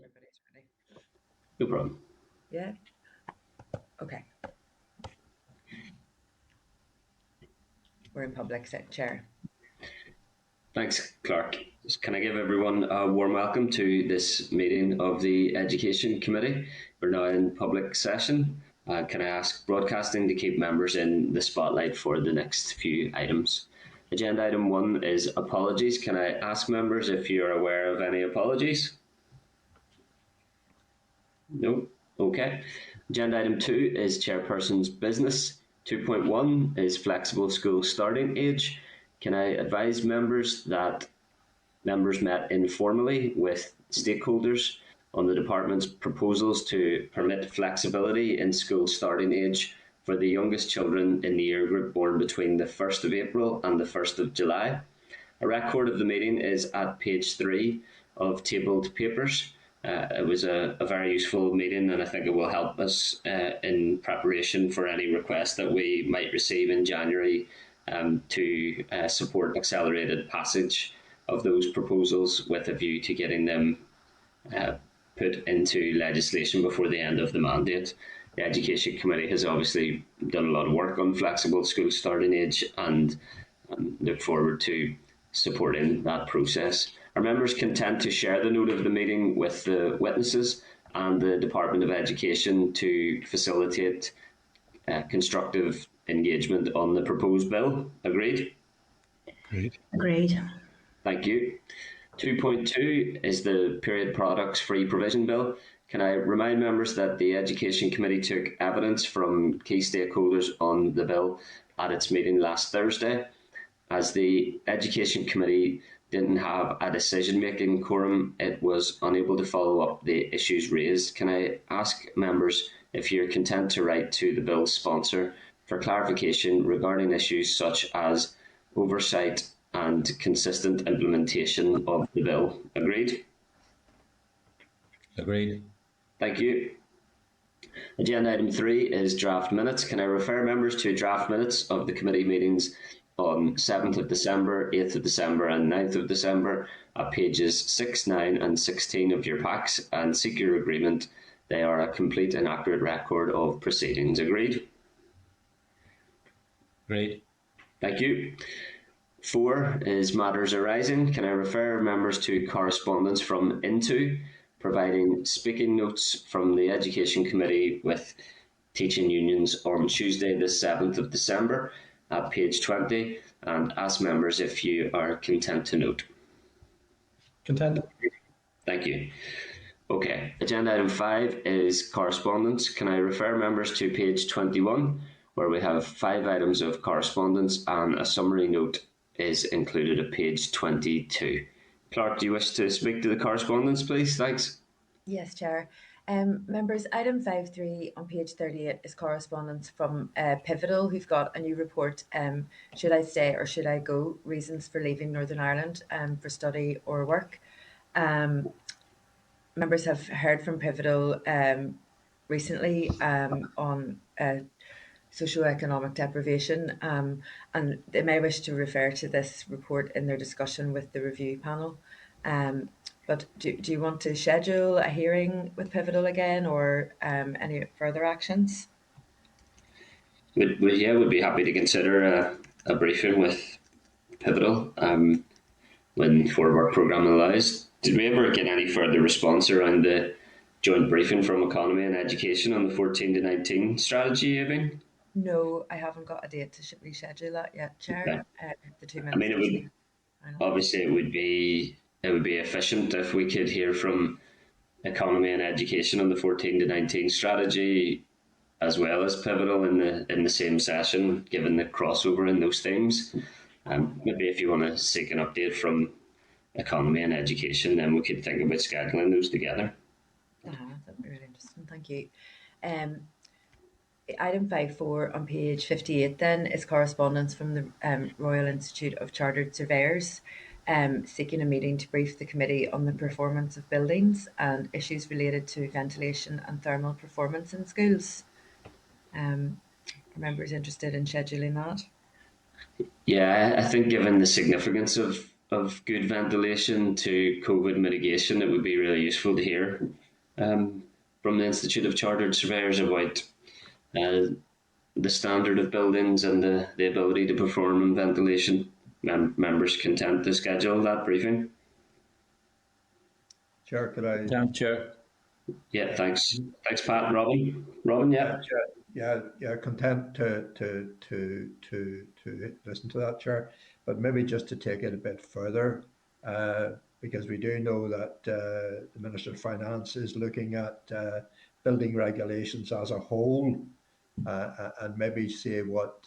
Everybody's ready. No problem. Yeah? Okay. We're in public, Chair. Thanks, Clark. Can I give everyone a warm welcome to this meeting of the Education Committee? We're now in public session. Can I ask broadcasting to keep members in the spotlight for the next few items? Agenda item 1 is apologies. Can I ask members if you're aware of any apologies? No? Okay. Agenda item 2 is chairperson's business. 2.1 is flexible school starting age. Can I advise members that members met informally with stakeholders on the department's proposals to permit flexibility in school starting age for the youngest children in the year group born between the 1st of April and the 1st of July. A record of the meeting is at page 3 of tabled papers. It was a very useful meeting, and I think it will help us in preparation for any requests that we might receive in January to support accelerated passage of those proposals with a view to getting them put into legislation before the end of the mandate. The Education Committee has obviously done a lot of work on flexible school starting age and look forward to supporting that process. Are members content to share the note of the meeting with the witnesses and the Department of Education to facilitate constructive engagement on the proposed bill? Agreed? Agreed. Thank you. 2.2 is the Period Products Free Provision Bill. Can I remind members that the Education Committee took evidence from key stakeholders on the bill at its meeting last Thursday? As the Education Committee didn't have a decision-making quorum, it was unable to follow up the issues raised. Can I ask members if you're content to write to the bill's sponsor for clarification regarding issues such as oversight and consistent implementation of the bill? Agreed? Agreed. Thank you. Agenda item 3 is draft minutes. Can I refer members to draft minutes of the committee meetings on 7th of December, 8th of December and 9th of December at pages 6, 9 and 16 of your packs and seek your agreement. They are a complete and accurate record of proceedings. Agreed? Agreed. Thank you. 4 is matters arising. Can I refer members to correspondence from Into, providing speaking notes from the Education Committee with teaching unions on Tuesday the 7th of December at page 20, and ask members if you are content to note. Content. Thank you. Okay, agenda item 5 is correspondence. Can I refer members to page 21, where we have 5 items of correspondence and a summary note is included at page 22. Clark, do you wish to speak to the correspondence, please? Thanks. Yes, Chair. Members, item 5.3 on page 38 is correspondence from Pivotal, who've got a new report, Should I Stay or Should I Go? Reasons for Leaving Northern Ireland for Study or Work. Members have heard from Pivotal recently on socioeconomic deprivation, and they may wish to refer to this report in their discussion with the review panel. But do you want to schedule a hearing with Pivotal again, or any further actions? We'd be happy to consider a briefing with Pivotal when forward work programme allows. Did we ever get any further response around the joint briefing from Economy and Education on the 14 to 19 strategy, Evan? No, I haven't got a date to reschedule that yet, Chair. Okay. The 2 minutes. I mean, it would be efficient if we could hear from Economy and Education on the 14 to 19 strategy as well as Pivotal in the same session, given the crossover in those themes. Maybe if you want to seek an update from Economy and Education, then we could think about scheduling those together. That'd be really interesting. Thank you. Item 5.4 on page 58 then is correspondence from the Royal Institute of Chartered Surveyors, seeking a meeting to brief the committee on the performance of buildings and issues related to ventilation and thermal performance in schools. Are members interested in scheduling that? Yeah, I think given the significance of of good ventilation to COVID mitigation, it would be really useful to hear from the Institute of Chartered Surveyors about uh, the standard of buildings and the ability to perform in ventilation. Members content to schedule that briefing? Chair, could I? Chair. Yeah, thanks. Thanks, Pat. Robin, yeah. Content to listen to that, Chair, but maybe just to take it a bit further, because we do know that the Minister of Finance is looking at building regulations as a whole, and maybe see what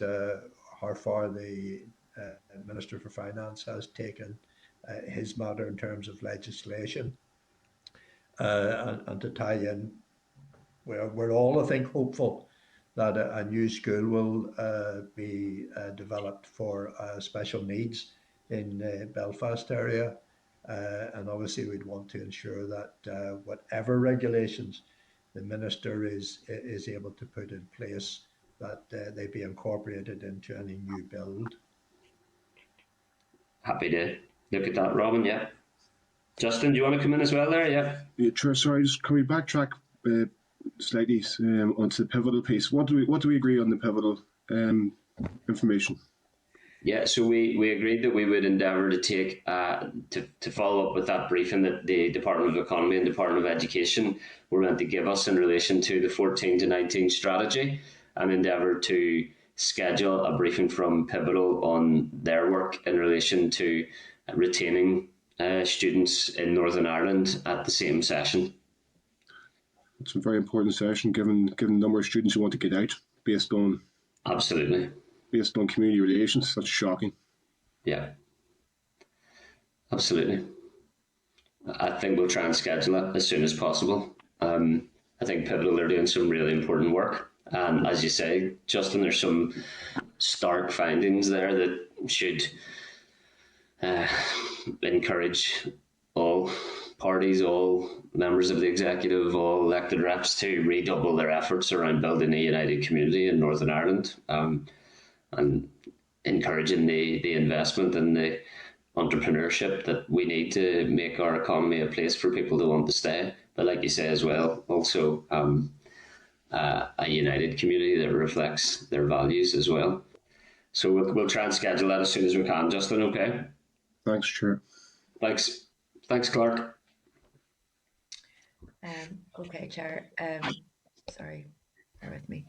how far the Minister for Finance has taken his matter in terms of legislation, and to tie in. We're all, I think, hopeful that a new school will be developed for special needs in the Belfast area. And obviously we'd want to ensure that whatever regulations the Minister is able to put in place, that they be incorporated into any new build. Happy to look at that, Robin, yeah. Justin, do you want to come in as well there? Yeah. Sure, sorry, just can we backtrack slightly onto the pivotal piece? What do we agree on the pivotal information? Yeah, so we agreed that we would endeavour to take to follow up with that briefing that the Department of Economy and Department of Education were meant to give us in relation to the 14 to 19 strategy, and endeavour to schedule a briefing from Pivotal on their work in relation to retaining students in Northern Ireland at the same session. It's a very important session given the number of students who want to get out based on community relations. That's shocking. Yeah, absolutely. I think we'll try and schedule it as soon as possible. I think Pivotal are doing some really important work, and as you say, Justin, there's some stark findings there that should encourage all parties, all members of the executive, all elected reps to redouble their efforts around building a united community in Northern Ireland, and encouraging the investment and the entrepreneurship that we need to make our economy a place for people to want to stay. But like you say as well, also a united community that reflects their values as well. So we'll try and schedule that as soon as we can, Justin, okay? Thanks, Chair. Thanks, Clark. Okay, Chair. Sorry, bear with me.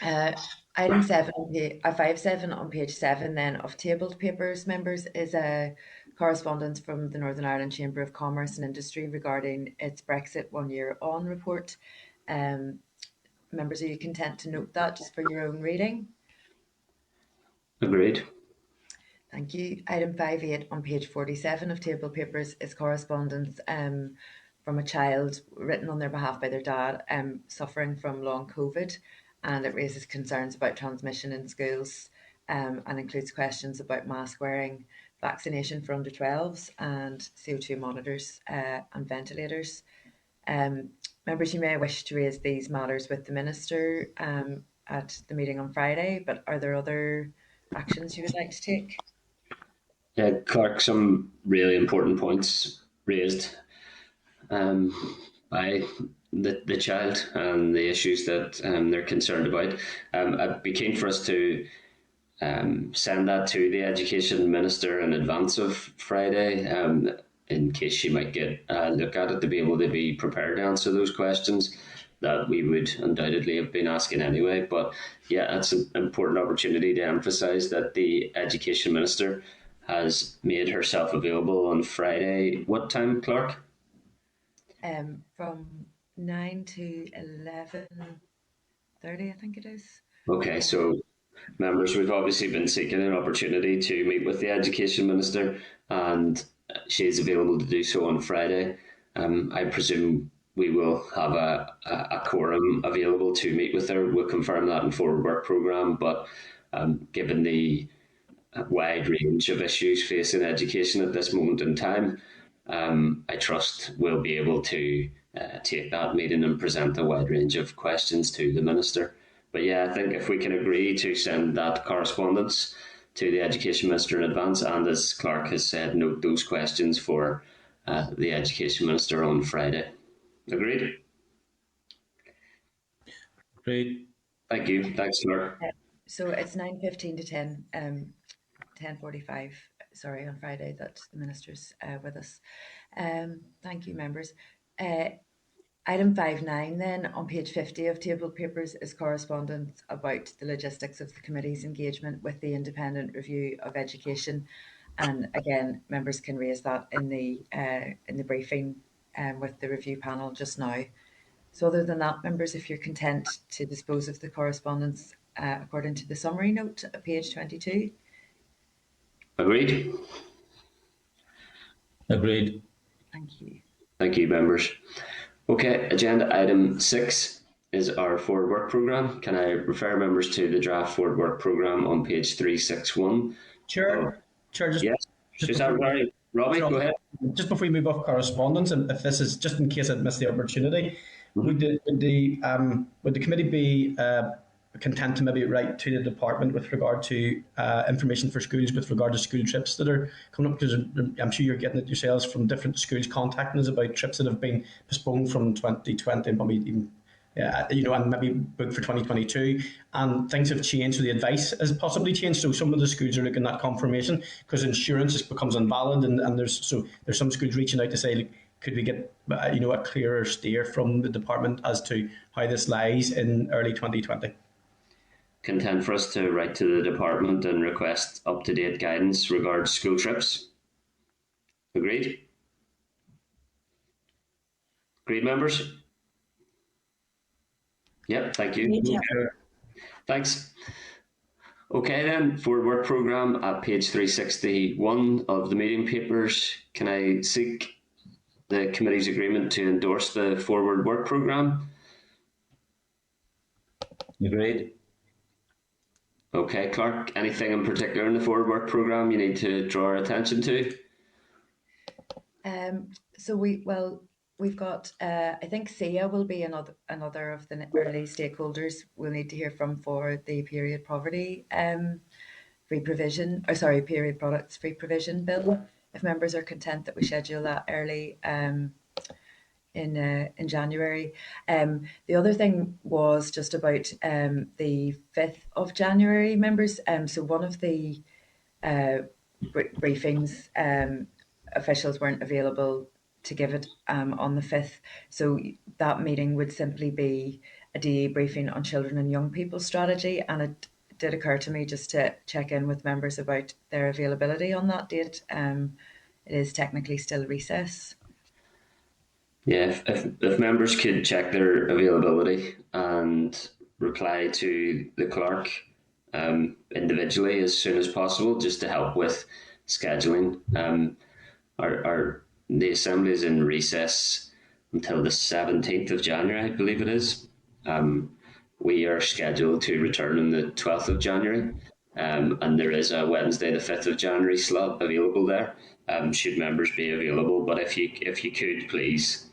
Item 5.7 on page 7 then of tabled papers, members, is a correspondence from the Northern Ireland Chamber of Commerce and Industry regarding its Brexit 1 year on report. Members, are you content to note that just for your own reading? Agreed. Thank you. Item 5.8 on page 47 of table papers is correspondence from a child written on their behalf by their dad suffering from long COVID, and it raises concerns about transmission in schools and includes questions about mask wearing, vaccination for under 12s and CO2 monitors and ventilators. Members, you may wish to raise these matters with the Minister at the meeting on Friday, but are there other actions you would like to take? Clark, some really important points raised by the child and the issues that they're concerned about. I'd be keen for us to send that to the Education Minister in advance of Friday, in case she might get a look at it, to be able to be prepared to answer those questions that we would undoubtedly have been asking anyway. But yeah, it's an important opportunity to emphasise that the Education Minister has made herself available on Friday. What time, Clark? From 9 to 11:30, I think it is. Okay, so members, we've obviously been seeking an opportunity to meet with the Education Minister, and she is available to do so on Friday. I presume we will have a quorum available to meet with her. We'll confirm that in forward work programme, but given the wide range of issues facing education at this moment in time, I trust we'll be able to take that meeting and present a wide range of questions to the Minister. But yeah, I think if we can agree to send that correspondence to the Education Minister in advance, and as Clark has said, note those questions for the Education Minister on Friday. Agreed? Agreed. Thank you. Thanks, Clark. So it's 9:15 to 10:45, sorry, on Friday that the Minister's with us. Thank you, members. Item 5.9 then, on page 50 of tabled papers, is correspondence about the logistics of the committee's engagement with the Independent Review of Education. And again, members can raise that in the briefing with the review panel just now. So other than that, members, if you're content to dispose of the correspondence according to the summary note at page 22. Agreed? Agreed. Thank you. Thank you, members. Okay, agenda item 6 is our forward work programme. Can I refer members to the draft forward work programme on page 361? Chair, Yes, is that right? Robbie, go ahead. Just before we move off correspondence, and if this is just in case I missed the opportunity, would the committee be content to maybe write to the department with regard to information for schools with regard to school trips that are coming up? Because I'm sure you're getting it yourselves from different schools contacting us about trips that have been postponed from 2020 and probably even and maybe booked for 2022, and things have changed, so the advice has possibly changed. So some of the schools are looking at confirmation because insurance becomes invalid, and there's some schools reaching out to say, like, could we get a clearer steer from the department as to how this lies in early 2020? Content for us to write to the department and request up-to-date guidance regarding school trips. Agreed? Agreed, members? Yep, thank you. Okay. Thanks. Okay then, forward work programme at page 361 of the meeting papers. Can I seek the committee's agreement to endorse the forward work programme? Agreed. Okay, Clark, anything in particular in the forward work programme you need to draw our attention to? So we've got, I think SIA will be another of the early stakeholders we'll need to hear from for the period poverty period products free provision bill. If members are content that we schedule that early in January. The other thing was just about the 5th of January, members. So one of the briefings, officials weren't available to give it on the 5th. So that meeting would simply be a DA briefing on children and young people's strategy. And it did occur to me just to check in with members about their availability on that date. It is technically still recess. Yeah, if members could check their availability and reply to the clerk individually as soon as possible, just to help with scheduling. The assembly is in recess until the 17th of January, I believe it is. We are scheduled to return on the 12th of January, and there is a Wednesday, the 5th of January slot available there. Should members be available, but if you could please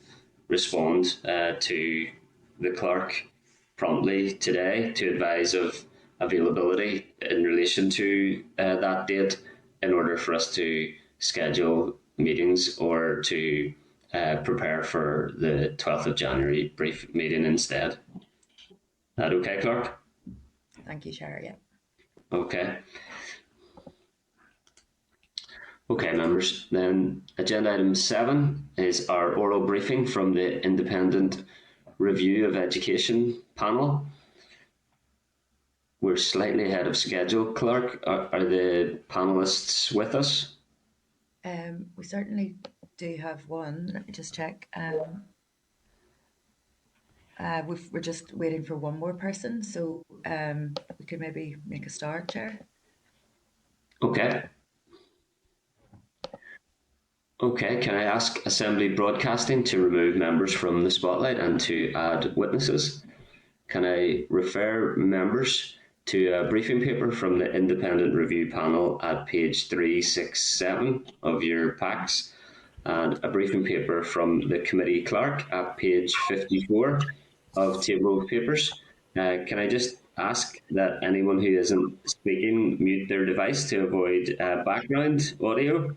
respond to the clerk promptly today to advise of availability in relation to that date, in order for us to schedule meetings or to prepare for the 12th of January brief meeting instead. That okay, Clark? Thank you, Chair. Yeah. Okay. Okay, members. Then agenda item 7 is our oral briefing from the Independent Review of Education panel. We're slightly ahead of schedule, Clark. Are the panelists with us? We certainly do have one. Let me just check. We're just waiting for one more person, so we could maybe make a start, Chair. Okay. Okay, can I ask Assembly Broadcasting to remove members from the spotlight and to add witnesses? Can I refer members to a briefing paper from the Independent Review panel at page 367 of your packs, and a briefing paper from the committee clerk at page 54 of table of papers? Can I just ask that anyone who isn't speaking mute their device to avoid background audio.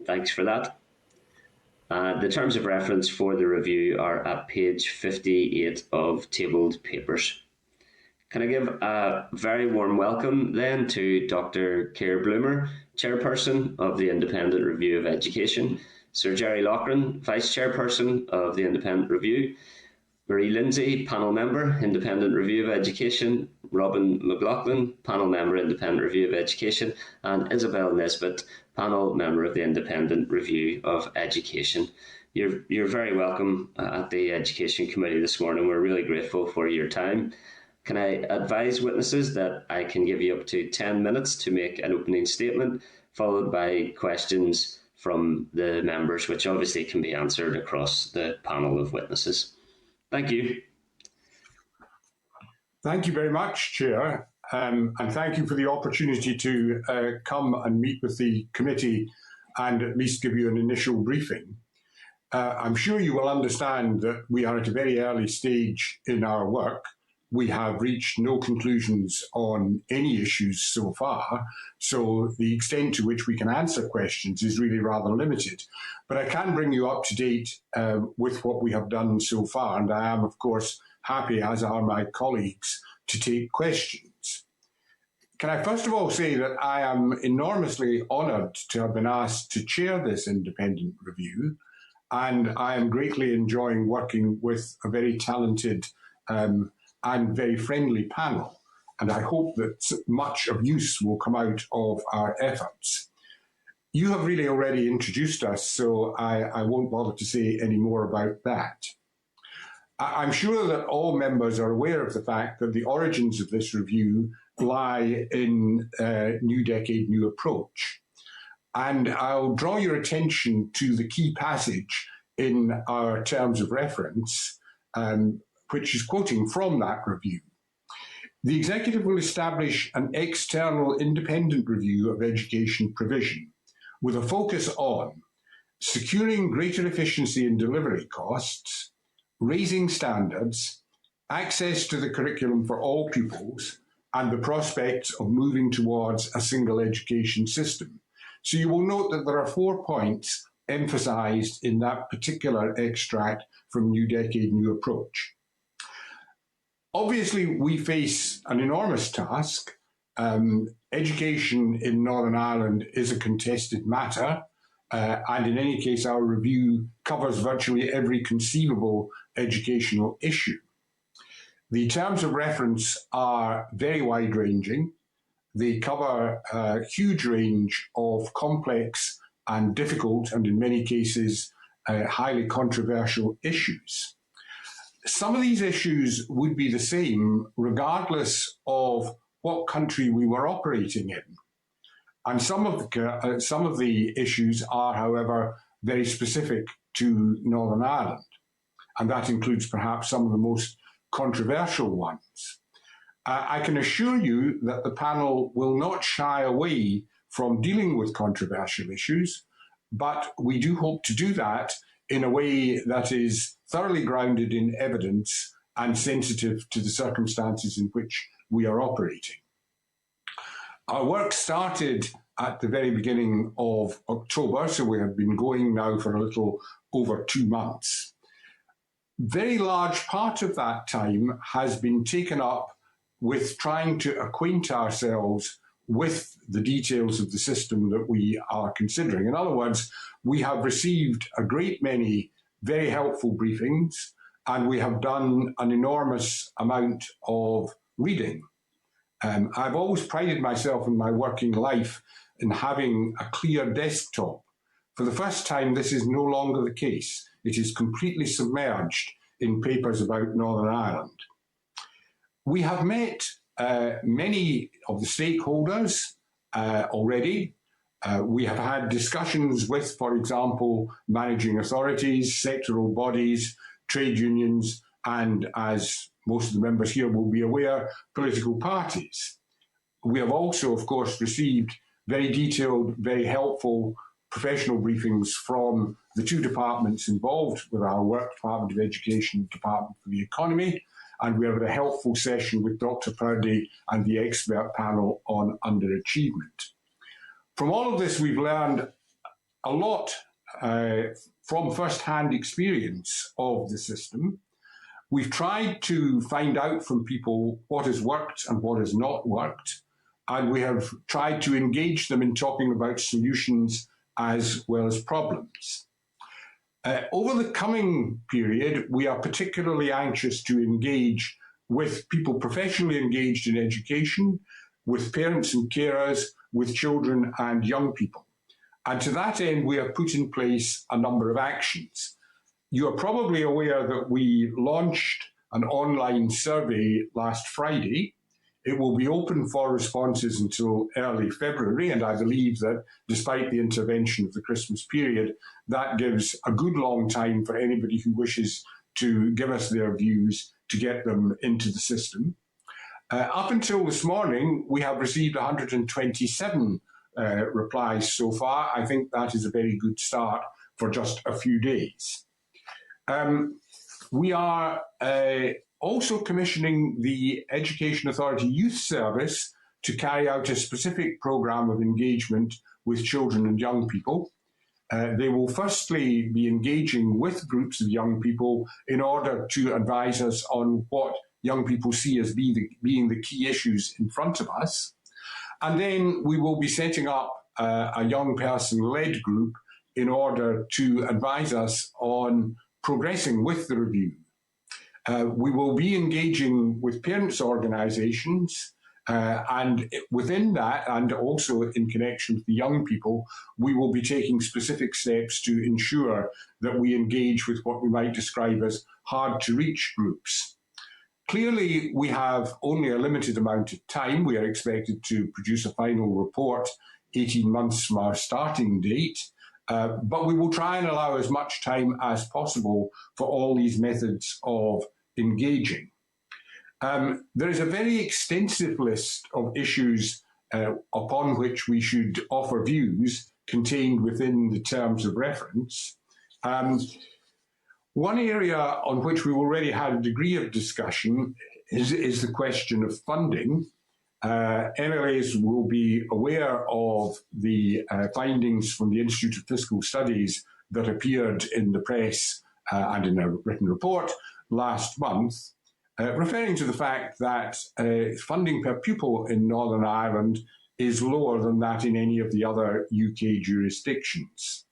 Thanks for that. The terms of reference for the review are at page 58 of tabled papers. Can I give a very warm welcome then to Dr. Keir Bloomer, Chairperson of the Independent Review of Education, Sir Jerry Loughran, Vice Chairperson of the Independent Review, Marie Lindsay, Panel Member, Independent Review of Education, Robin McLaughlin, Panel Member, Independent Review of Education, and Isabel Nesbitt, Panel Member of the Independent Review of Education. You're very welcome at the Education Committee this morning. We're really grateful for your time. Can I advise witnesses that I can give you up to 10 minutes to make an opening statement, followed by questions from the members, which obviously can be answered across the panel of witnesses. Thank you. Thank you very much, Chair, and thank you for the opportunity to come and meet with the committee and at least give you an initial briefing. I'm sure you will understand that we are at a very early stage in our work. We have reached no conclusions on any issues so far, so the extent to which we can answer questions is really rather limited. But I can bring you up to date with what we have done so far, and I am, of course, happy, as are my colleagues, to take questions. Can I first of all say that I am enormously honoured to have been asked to chair this independent review, and I am greatly enjoying working with a very talented and very friendly panel, and I hope that much of use will come out of our efforts. You have really already introduced us, so I won't bother to say any more about that. I'm sure that all members are aware of the fact that the origins of this review lie in New Decade, New Approach. And I'll draw your attention to the key passage in our terms of reference, which is quoting from that review. The Executive will establish an external independent review of education provision with a focus on securing greater efficiency in delivery costs, raising standards, access to the curriculum for all pupils, and the prospects of moving towards a single education system. So you will note that there are 4 points emphasised in that particular extract from New Decade, New Approach. Obviously, we face an enormous task. Education in Northern Ireland is a contested matter, and in any case, our review covers virtually every conceivable educational issue. The terms of reference are very wide-ranging. They cover a huge range of complex and difficult, and in many cases, highly controversial issues. Some of these issues would be the same regardless of what country we were operating in. And some of the issues are, however, very specific to Northern Ireland. And that includes perhaps some of the most controversial ones. I can assure you that the panel will not shy away from dealing with controversial issues, but we do hope to do that in a way that is thoroughly grounded in evidence and sensitive to the circumstances in which we are operating. Our work started at the very beginning of October, so we have been going now for a little over 2 months. Very large part of that time has been taken up with trying to acquaint ourselves with the details of the system that we are considering. In other words, we have received a great many very helpful briefings, and we have done an enormous amount of reading. I've always prided myself in my working life in having a clear desktop. For the first time, this is no longer the case. It is completely submerged in papers about Northern Ireland. We have met many of the stakeholders already. We have had discussions with, for example, managing authorities, sectoral bodies, trade unions, and, as most of the members here will be aware, political parties. We have also, of course, received very detailed, very helpful professional briefings from the 2 departments involved with our work, Department of Education, Department for the Economy, and we had a helpful session with Dr. Purdy and the expert panel on underachievement. From all of this, we've learned a lot from first-hand experience of the system. We've tried to find out from people what has worked and what has not worked, and we have tried to engage them in talking about solutions as well as problems. Over the coming period, we are particularly anxious to engage with people professionally engaged in education, with parents and carers, with children and young people. And to that end, we have put in place a number of actions. You are probably aware that we launched an online survey last Friday. It will be open for responses until early February, and I believe that despite the intervention of the Christmas period, that gives a good long time for anybody who wishes to give us their views to get them into the system. Up until this morning, we have received 127 replies so far. I think that is a very good start for just a few days. We are also commissioning the Education Authority Youth Service to carry out a specific programme of engagement with children and young people. They will firstly be engaging with groups of young people in order to advise us on what young people see as being the key issues in front of us. And then we will be setting up a young person-led group in order to advise us on progressing with the review. We will be engaging with parents' organisations, and within that, and also in connection with the young people, we will be taking specific steps to ensure that we engage with what we might describe as hard-to-reach groups. Clearly, we have only a limited amount of time. We are expected to produce a final report 18 months from our starting date, but we will try and allow as much time as possible for all these methods of engaging. There is a very extensive list of issues upon which we should offer views contained within the terms of reference. One area on which we've already had a degree of discussion is the question of funding. MLAs will be aware of the findings from the Institute of Fiscal Studies that appeared in the press and in a written report last month, referring to the fact that funding per pupil in Northern Ireland is lower than that in any of the other UK jurisdictions.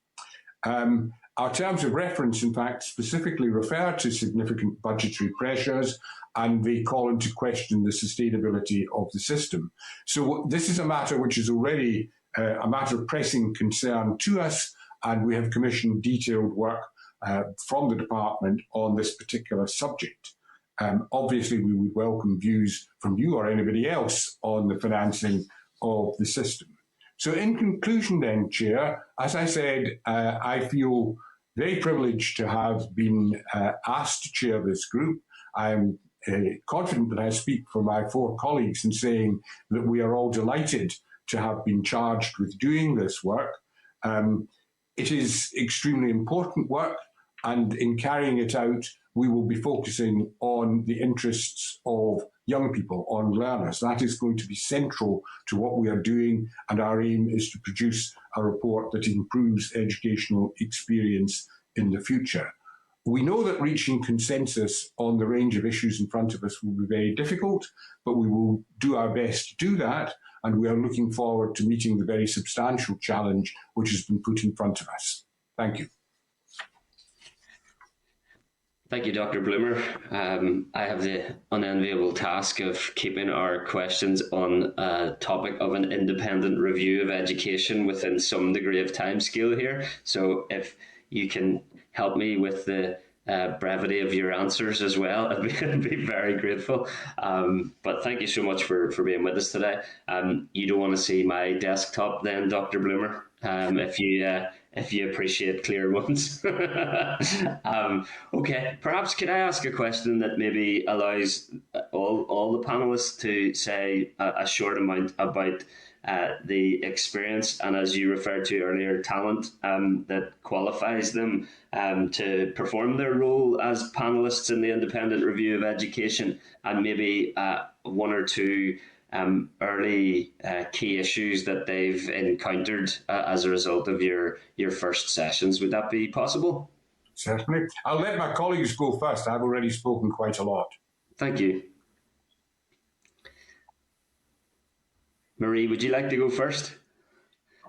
Our terms of reference, in fact, specifically refer to significant budgetary pressures, and they call into question the sustainability of the system. So this is a matter which is already a matter of pressing concern to us, and we have commissioned detailed work from the department on this particular subject. Obviously, we would welcome views from you or anybody else on the financing of the system. So in conclusion then, Chair, as I said, I feel very privileged to have been asked to chair this group. I'm confident that I speak for my four colleagues in saying that we are all delighted to have been charged with doing this work. It is extremely important work, and in carrying it out, we will be focusing on the interests of young people, on learners. That is going to be central to what we are doing, and our aim is to produce a report that improves educational experience in the future. We know that reaching consensus on the range of issues in front of us will be very difficult, but we will do our best to do that, and we are looking forward to meeting the very substantial challenge which has been put in front of us. Thank you. Thank you, Dr. Bloomer. I have the unenviable task of keeping our questions on a topic of an independent review of education within some degree of timescale here. So if you can help me with the brevity of your answers as well, I'd be very grateful. But thank you so much for being with us today. You don't want to see my desktop then, Dr. Bloomer, if you appreciate clear ones. Okay, perhaps could I ask a question that maybe allows all the panelists to say a short amount about the experience and, as you referred to earlier, talent that qualifies them to perform their role as panellists in the independent review of education, and maybe one or two early key issues that they've encountered as a result of your first sessions. Would that be possible? Certainly. I'll let my colleagues go first. I've already spoken quite a lot. Thank you. Marie, would you like to go first?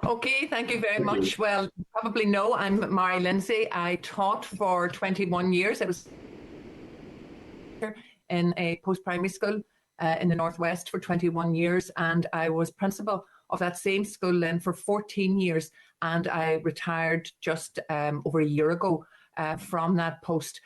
Okay, thank you very much. Well, you probably know I'm Mary Lindsay. I taught for 21 years. I was in a post-primary school in the Northwest for 21 years, and I was principal of that same school then for 14 years, and I retired just over a year ago from that post.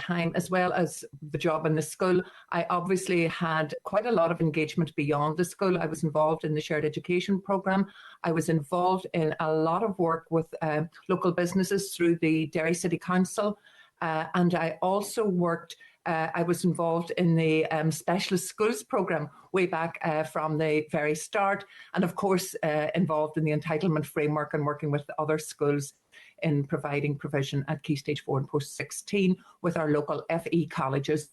Time, as well as the job in the school, I obviously had quite a lot of engagement beyond the school. I was involved in the shared education programme. I was involved in a lot of work with local businesses through the Derry City Council, and I also worked I was involved in the specialist schools programme way back from the very start, and of course involved in the entitlement framework and working with other schools in providing provision at Key Stage 4 and Post 16 with our local FE colleges.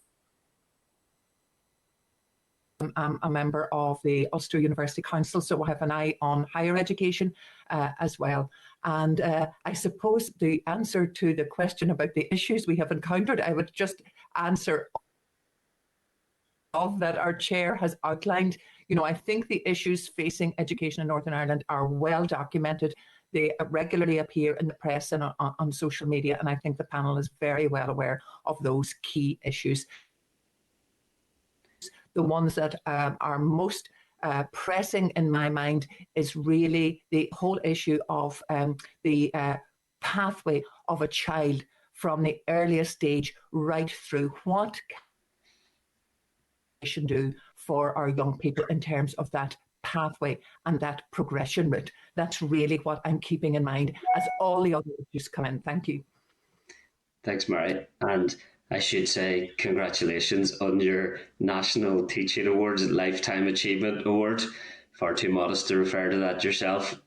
I'm a member of the Ulster University Council, so I have an eye on higher education as well. And I suppose the answer to the question about the issues we have encountered, I would just answer all that our chair has outlined. You know, I think the issues facing education in Northern Ireland are well documented. They regularly appear in the press and on social media, and I think the panel is very well aware of those key issues. The ones that are most pressing in my mind is really the whole issue of the pathway of a child from the earliest stage right through. What can we do for our young people in terms of that pathway and that progression route? That's really what I'm keeping in mind as all the other issues come in. Thank you. Thanks, Mary. And I should say congratulations on your National Teaching Awards Lifetime Achievement Award. Far too modest to refer to that yourself.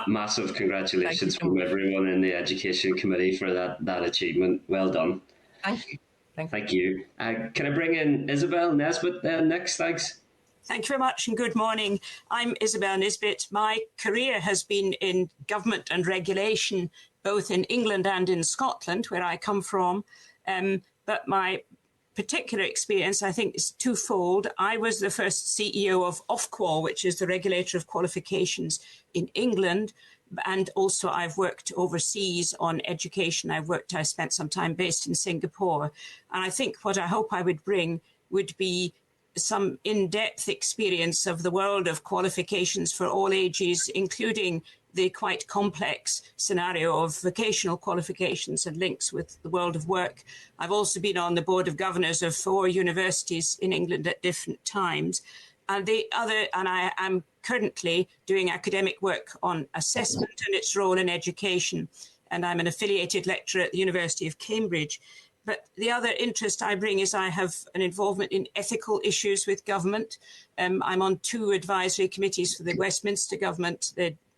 Massive congratulations from everyone in the Education Committee for that achievement. Well done. Thank you. Thank you. Can I bring in Isabel Nesbitt next? Thanks. Thank you very much and good morning. I'm Isabel Nisbet. My career has been in government and regulation, both in England and in Scotland, where I come from. But my particular experience, I think, is twofold. I was the first CEO of Ofqual, which is the regulator of qualifications in England. And also I've worked overseas on education. I spent some time based in Singapore. And I think what I hope I would bring would be some in-depth experience of the world of qualifications for all ages, including the quite complex scenario of vocational qualifications and links with the world of work. I've also been on the board of governors of 4 universities in England at different times. And I am currently doing academic work on assessment and its role in education. And I'm an affiliated lecturer at the University of Cambridge. But the other interest I bring is I have an involvement in ethical issues with government. I'm on 2 advisory committees for the Westminster government,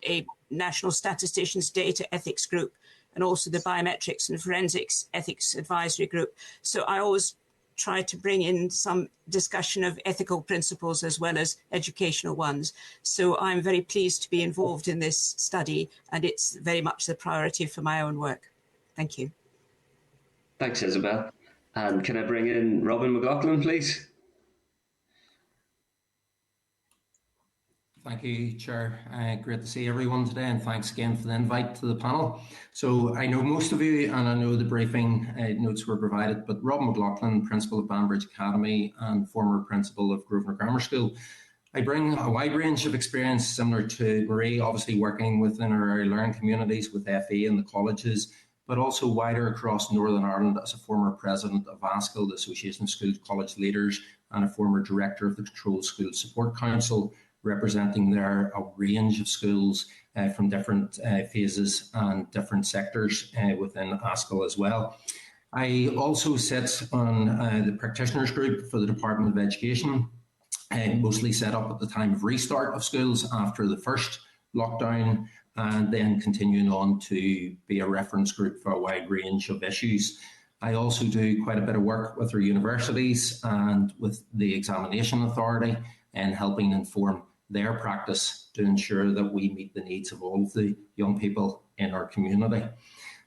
a National Statisticians Data Ethics Group, and also the Biometrics and Forensics Ethics Advisory Group. So I always try to bring in some discussion of ethical principles as well as educational ones. So I'm very pleased to be involved in this study, and it's very much the priority for my own work. Thank you. Thanks, Isabel. And can I bring in Robin McLaughlin, please? Thank you, Chair. Great to see everyone today, and thanks again for the invite to the panel. So I know most of you, and I know the briefing notes were provided, but Robin McLaughlin, Principal of Banbridge Academy and former Principal of Grosvenor Grammar School. I bring a wide range of experience similar to Marie, obviously working within our early learning communities with FE and the colleges, but also wider across Northern Ireland as a former president of ASCL, the Association of School College Leaders, and a former director of the Controlled School Support Council, representing there a range of schools from different phases and different sectors within ASCL as well. I also sit on the practitioners group for the Department of Education, mostly set up at the time of restart of schools after the first lockdown, and then continuing on to be a reference group for a wide range of issues. I also do quite a bit of work with our universities and with the examination authority in helping inform their practice to ensure that we meet the needs of all of the young people in our community.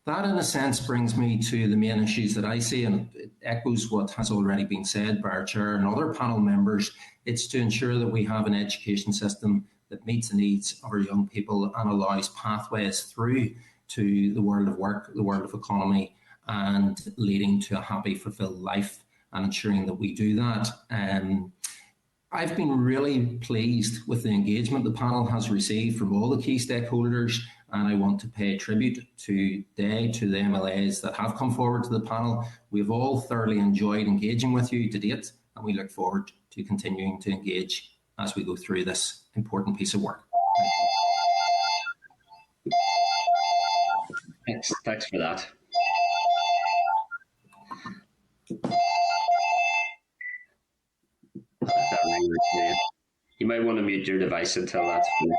That, in a sense, brings me to the main issues that I see, and it echoes what has already been said by our chair and other panel members. It's to ensure that we have an education system that meets the needs of our young people and allows pathways through to the world of work, the world of economy, and leading to a happy, fulfilled life, and ensuring that we do that. I've been really pleased with the engagement the panel has received from all the key stakeholders, and I want to pay tribute today to the MLAs that have come forward to the panel. We've all thoroughly enjoyed engaging with you to date, and we look forward to continuing to engage as we go through this important piece of work. Thanks for that. You might want to mute your device until that's finished.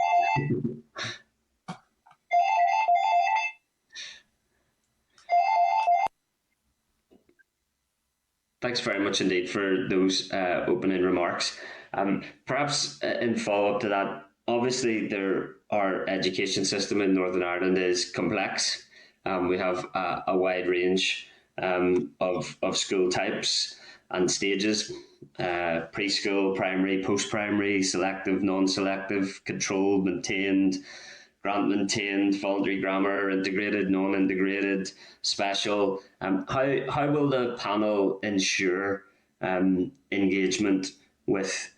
Thanks very much indeed for those opening remarks. Perhaps in follow-up to that, obviously our education system in Northern Ireland is complex. We have a wide range of school types and stages, preschool, primary, post-primary, selective, non-selective, controlled, maintained, grant maintained, voluntary grammar, integrated, non-integrated, special. How will the panel ensure engagement with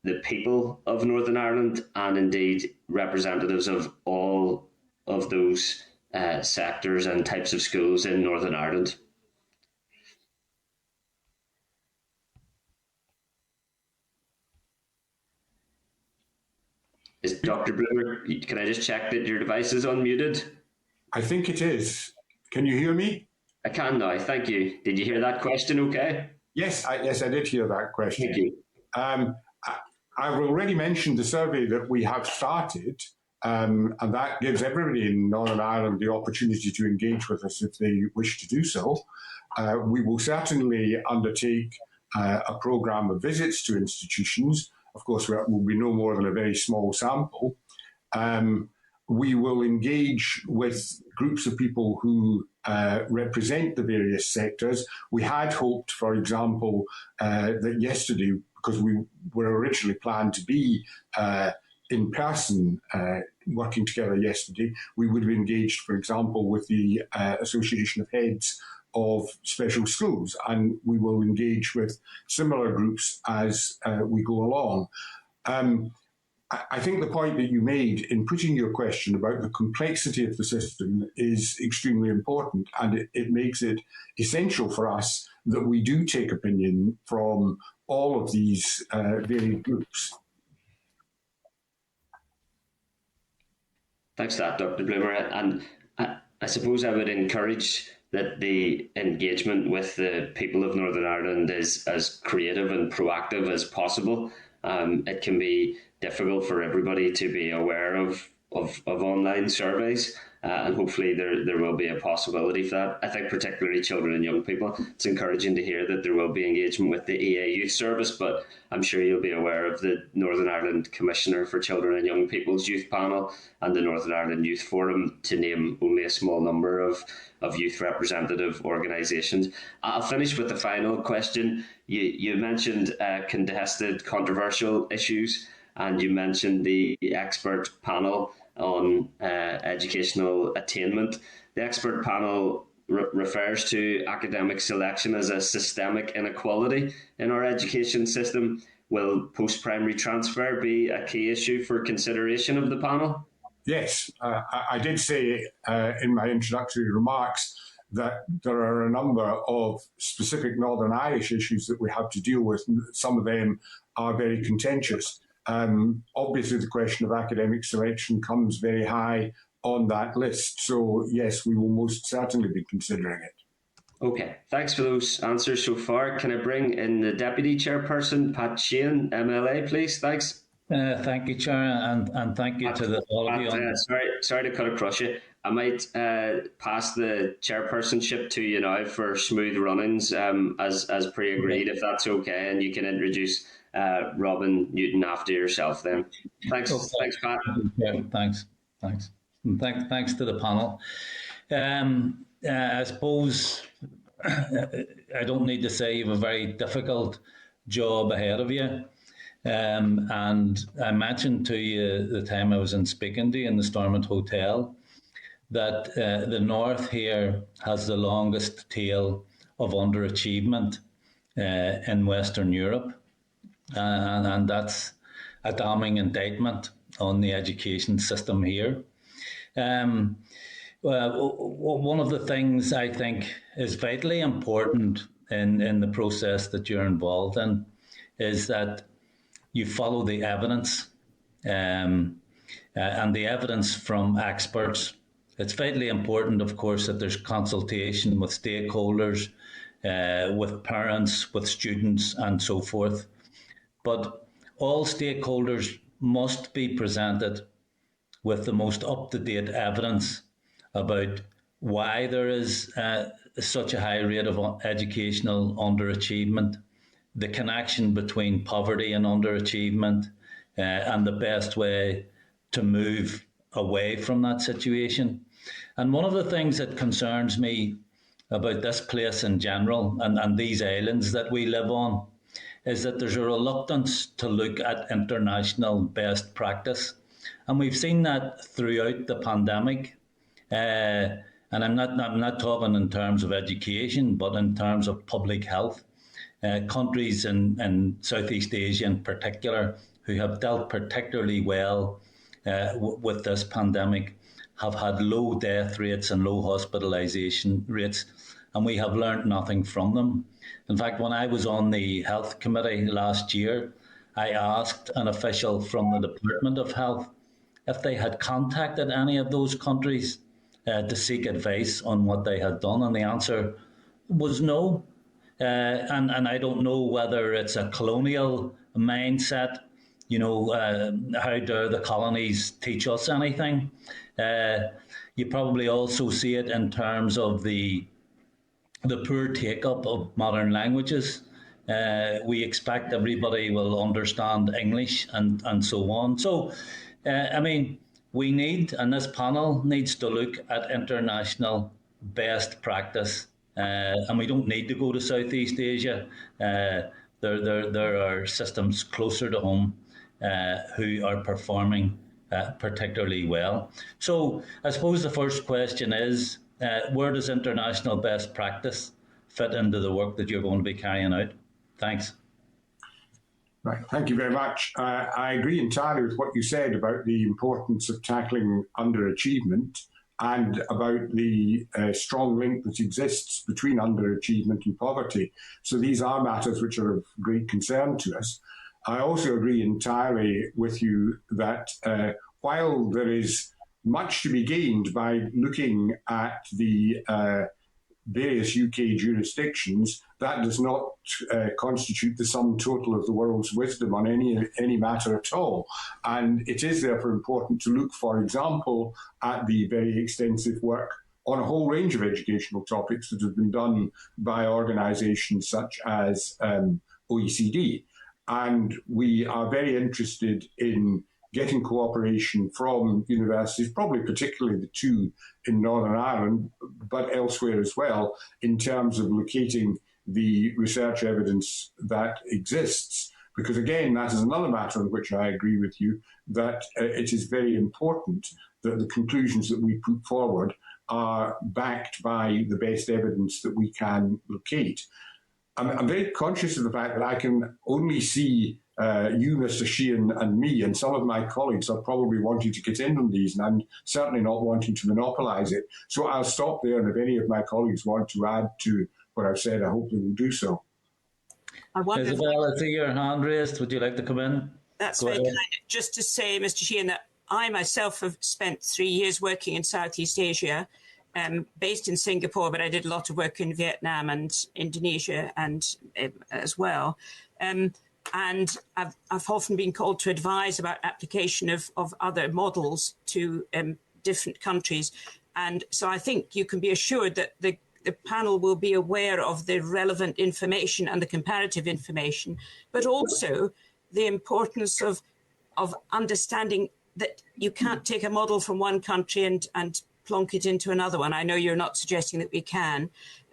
the people of Northern Ireland and indeed representatives of all of those sectors and types of schools in Northern Ireland? Is Dr. Bloomer, can I just check that your device is unmuted? I think it is. Can you hear me? I can now, thank you. Did you hear that question okay? Yes, I did hear that question. Thank you. I've already mentioned the survey that we have started, and that gives everybody in Northern Ireland the opportunity to engage with us if they wish to do so. We will certainly undertake a programme of visits to institutions. Of course, it will be no more than a very small sample. We will engage with groups of people who represent the various sectors. We had hoped, for example, that yesterday, because we were originally planned to be in person working together yesterday, we would have engaged, for example, with the Association of Heads of Special Schools, and we will engage with similar groups as we go along. I think the point that you made in putting your question about the complexity of the system is extremely important, and it makes it essential for us that we do take opinion from all of these varied groups. Thanks for that, Dr. Bloomer. And I suppose I would encourage that the engagement with the people of Northern Ireland is as creative and proactive as possible. It can be difficult for everybody to be aware of online surveys, and hopefully there will be a possibility for that. I think particularly children and young people, it's encouraging to hear that there will be engagement with the EA Youth Service, but I'm sure you'll be aware of the Northern Ireland Commissioner for Children and Young People's Youth Panel and the Northern Ireland Youth Forum, to name only a small number of youth representative organisations. I'll finish with the final question. You mentioned contested, controversial issues, and you mentioned the expert panel on educational attainment. The expert panel refers to academic selection as a systemic inequality in our education system. Will post-primary transfer be a key issue for consideration of the panel? Yes, I did say in my introductory remarks that there are a number of specific Northern Irish issues that we have to deal with. Some of them are very contentious. Obviously, the question of academic selection comes very high on that list. So, yes, we will most certainly be considering it. Okay, thanks for those answers so far. Can I bring in the Deputy Chairperson, Pat Sheehan, MLA, please? Thanks. Thank you, Chair, and thank you to all of you. Sorry to cut across you. I might pass the chairpersonship to you now for smooth runnings, as pre-agreed, if that's okay, and you can introduce Robin Newton after yourself. Then, thanks, Okay. thanks, Pat. Yeah, thanks, and thanks to the panel. I suppose I don't need to say you have a very difficult job ahead of you. And I mentioned to you the time I was in speaking to you in the Stormont Hotel that the North here has the longest tail of underachievement in Western Europe. And that's a damning indictment on the education system here. One of the things I think is vitally important in the process that you're involved in is that you follow the evidence and the evidence from experts. It's vitally important, of course, that there's consultation with stakeholders, with parents, with students, and so forth. But all stakeholders must be presented with the most up-to-date evidence about why there is such a high rate of educational underachievement, the connection between poverty and underachievement, and the best way to move away from that situation. And one of the things that concerns me about this place in general and these islands that we live on is that there's a reluctance to look at international best practice. And we've seen that throughout the pandemic. And I'm not talking in terms of education, but in terms of public health. Countries in Southeast Asia in particular, who have dealt particularly well with this pandemic, have had low death rates and low hospitalisation rates, and we have learned nothing from them. In fact, when I was on the Health Committee last year, I asked an official from the Department of Health if they had contacted any of those countries to seek advice on what they had done, and the answer was no. And I don't know whether it's a colonial mindset, how dare the colonies teach us anything? You probably also see it in terms of the poor take-up of modern languages. We expect everybody will understand English and so on. So, we need, and this panel needs to look at international best practice. And we don't need to go to Southeast Asia. There are systems closer to home who are performing particularly well. So I suppose the first question is, where does international best practice fit into the work that you're going to be carrying out? Thanks. Right, thank you very much. I agree entirely with what you said about the importance of tackling underachievement and about the strong link that exists between underachievement and poverty. So these are matters which are of great concern to us. I also agree entirely with you that while there is much to be gained by looking at the various UK jurisdictions, that does not constitute the sum total of the world's wisdom on any matter at all. And it is therefore important to look, for example, at the very extensive work on a whole range of educational topics that have been done by organisations such as OECD. And we are very interested in getting cooperation from universities, probably particularly the two in Northern Ireland, but elsewhere as well, in terms of locating the research evidence that exists. Because again, that is another matter on which I agree with you, that it is very important that the conclusions that we put forward are backed by the best evidence that we can locate. I'm very conscious of the fact that I can only see you, Mr. Sheehan, and me, and some of my colleagues are probably wanting to get in on these, and I'm certainly not wanting to monopolise it. So I'll stop there, and if any of my colleagues want to add to what I've said, I hope they will do so. Isabel, I see your hand raised. Would you like to come in? That's very kind. Just to say, Mr. Sheehan, that I myself have spent 3 years working in Southeast Asia, based in Singapore, but I did a lot of work in Vietnam and Indonesia and as well. And I've often been called to advise about application of other models to different countries. And so I think you can be assured that the panel will be aware of the relevant information and the comparative information, but also the importance of understanding that you can't take a model from one country and plonk it into another one. I know you're not suggesting that we can,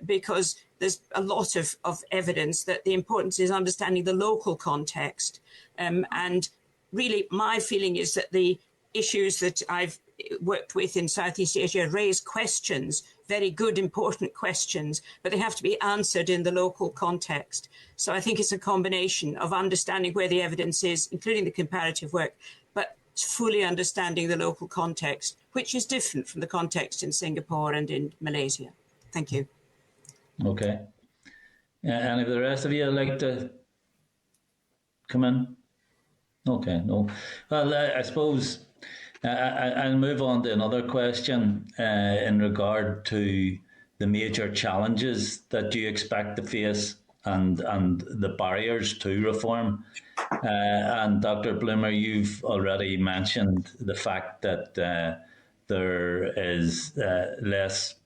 because there's a lot of evidence that the importance is understanding the local context. And really, my feeling is that the issues that I've worked with in Southeast Asia raise questions, very good, important questions, but they have to be answered in the local context. So I think it's a combination of understanding where the evidence is, including the comparative work, but fully understanding the local context, which is different from the context in Singapore and in Malaysia. Thank you. Okay. Any of the rest of you like to come in? Okay, no. Well, I suppose I'll move on to another question in regard to the major challenges that you expect to face and the barriers to reform. And Dr. Bloomer, you've already mentioned the fact that there is less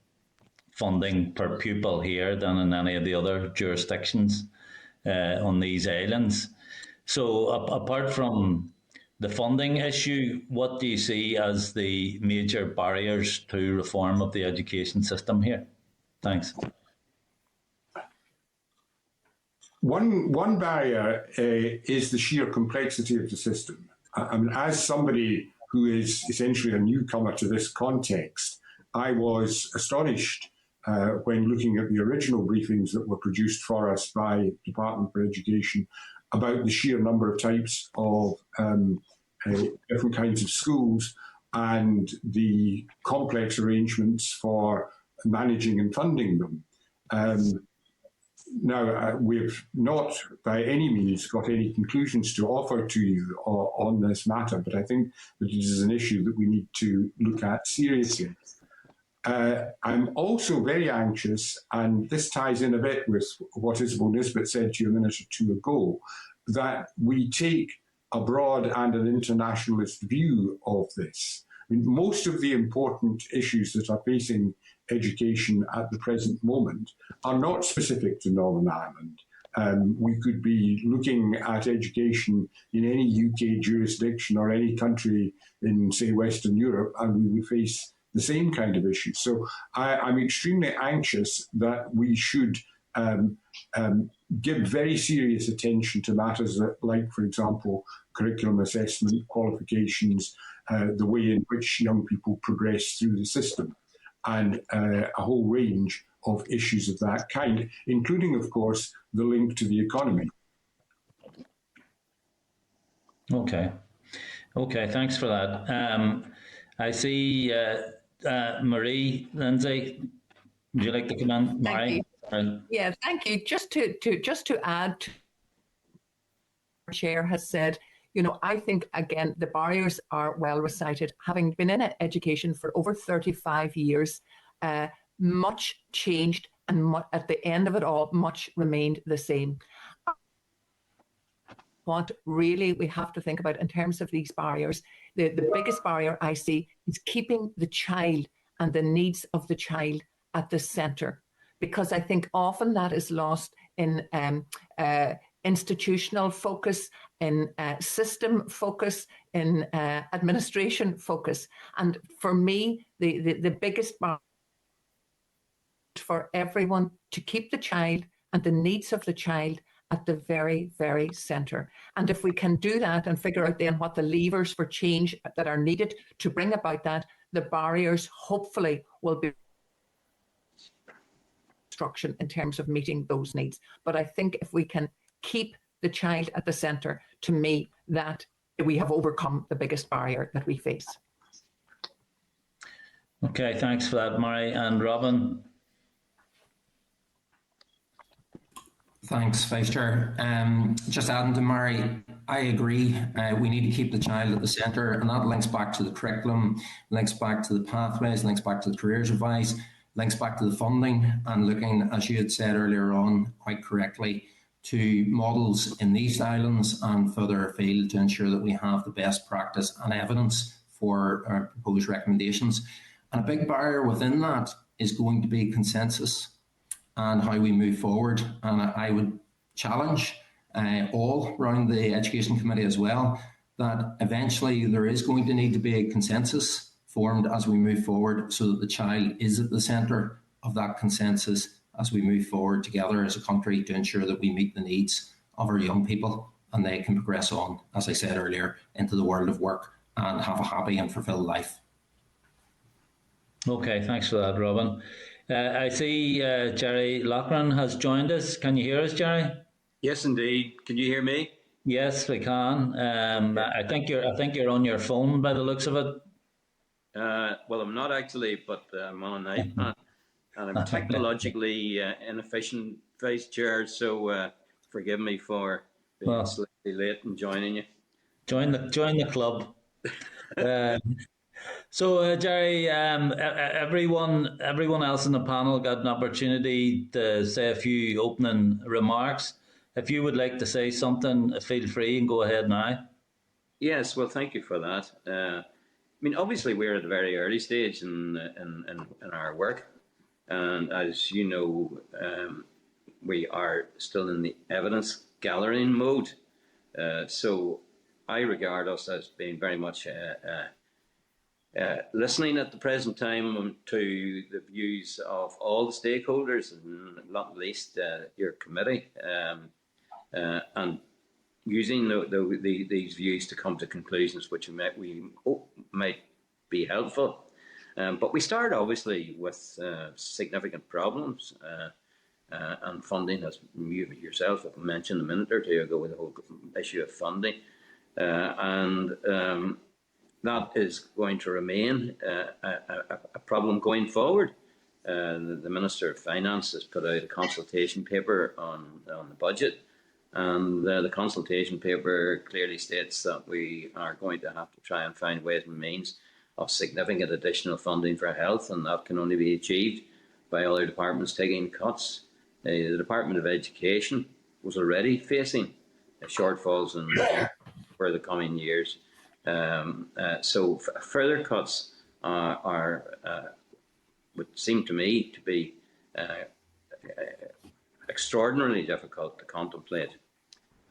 funding per pupil here than in any of the other jurisdictions on these islands. So apart from the funding issue, what do you see as the major barriers to reform of the education system here? Thanks. One barrier is the sheer complexity of the system. I mean, as somebody who is essentially a newcomer to this context, I was astonished when looking at the original briefings that were produced for us by Department for Education about the sheer number of types of different kinds of schools and the complex arrangements for managing and funding them. Now, we've not by any means got any conclusions to offer to you on this matter, but I think that it is an issue that we need to look at seriously. I'm also very anxious, and this ties in a bit with what Isabel Nisbet said to you a minute or two ago, that we take a broad and an internationalist view of this. I mean, most of the important issues that are facing education at the present moment are not specific to Northern Ireland. We could be looking at education in any UK jurisdiction or any country in, say, Western Europe, and we would face the same kind of issues. So I'm extremely anxious that we should give very serious attention to matters like, for example, curriculum assessment, qualifications, the way in which young people progress through the system, and a whole range of issues of that kind, including, of course, the link to the economy. Okay, thanks for that. I see Marie, Lindsay, would you like to come in? Marie? Yeah, thank you. Just to add to what the Chair has said, you know, I think, again, the barriers are well recited. Having been in education for over 35 years, much changed, and at the end of it all, much remained the same. What really we have to think about in terms of these barriers, the biggest barrier I see is keeping the child and the needs of the child at the centre, because I think often that is lost in institutional focus, in system focus, in administration focus. And for me, the biggest barrier for everyone to keep the child and the needs of the child at the very, very centre. And if we can do that and figure out then what the levers for change that are needed to bring about that, the barriers hopefully will be instruction in terms of meeting those needs. But I think if we can keep the child at the centre, to me, that we have overcome the biggest barrier that we face. Okay, thanks for that, Mary. And Robin? Thanks, Vice Chair. Just adding to Mary, I agree. We need to keep the child at the centre, and that links back to the curriculum, links back to the pathways, links back to the careers advice, links back to the funding, and looking, as you had said earlier on, quite correctly, to models in these islands and further afield to ensure that we have the best practice and evidence for our proposed recommendations. And a big barrier within that is going to be consensus and how we move forward. And I would challenge all around the Education Committee as well, that eventually there is going to need to be a consensus formed as we move forward, so that the child is at the centre of that consensus as we move forward together as a country to ensure that we meet the needs of our young people and they can progress on, as I said earlier, into the world of work and have a happy and fulfilled life. Okay, thanks for that, Robin. I see Jerry Loughran has joined us. Can you hear us, Jerry? Yes, indeed. Can you hear me? Yes, we can. I think you're on your phone by the looks of it. Well, I'm not actually, but I'm on an iPad, and I'm technologically inefficient, Vice Chair. So forgive me for being slightly late in joining you. Join the club. So, Jerry, everyone else in the panel got an opportunity to say a few opening remarks. If you would like to say something, feel free and go ahead now. Yes, well, thank you for that. I mean, obviously, we're at a very early stage in our work, and as you know, we are still in the evidence gathering mode. So, I regard us as being very much listening at the present time to the views of all the stakeholders, and not least your committee, and using these views to come to conclusions which we hope might be helpful. But we start obviously with significant problems, and funding, as you yourself have mentioned a minute or two ago, with the whole issue of funding, and that is going to remain a problem going forward. The Minister of Finance has put out a consultation paper on the budget, and the consultation paper clearly states that we are going to have to try and find ways and means of significant additional funding for health, and that can only be achieved by other departments taking cuts. The Department of Education was already facing shortfalls for the coming years. So further cuts would seem to me to be extraordinarily difficult to contemplate.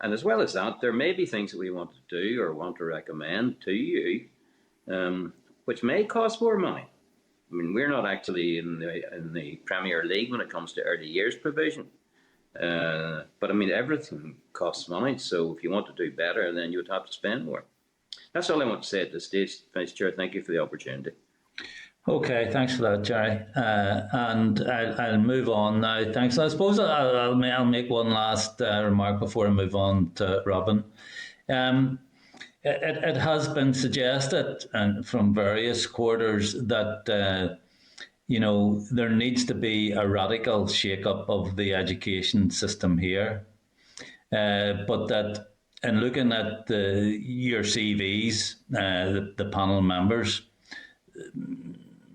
And as well as that, there may be things that we want to do or want to recommend to you, which may cost more money. I mean, we're not actually in the Premier League when it comes to early years provision. But I mean, everything costs money. So if you want to do better, then you would have to spend more. That's all I want to say at this stage, Vice Chair. Thank you for the opportunity. Okay, thanks for that, Jerry. And I'll move on now. Thanks. I suppose I'll make one last remark before I move on to Robin. It has been suggested, and from various quarters, that there needs to be a radical shake-up of the education system here, but that in looking at your CVs, the panel members,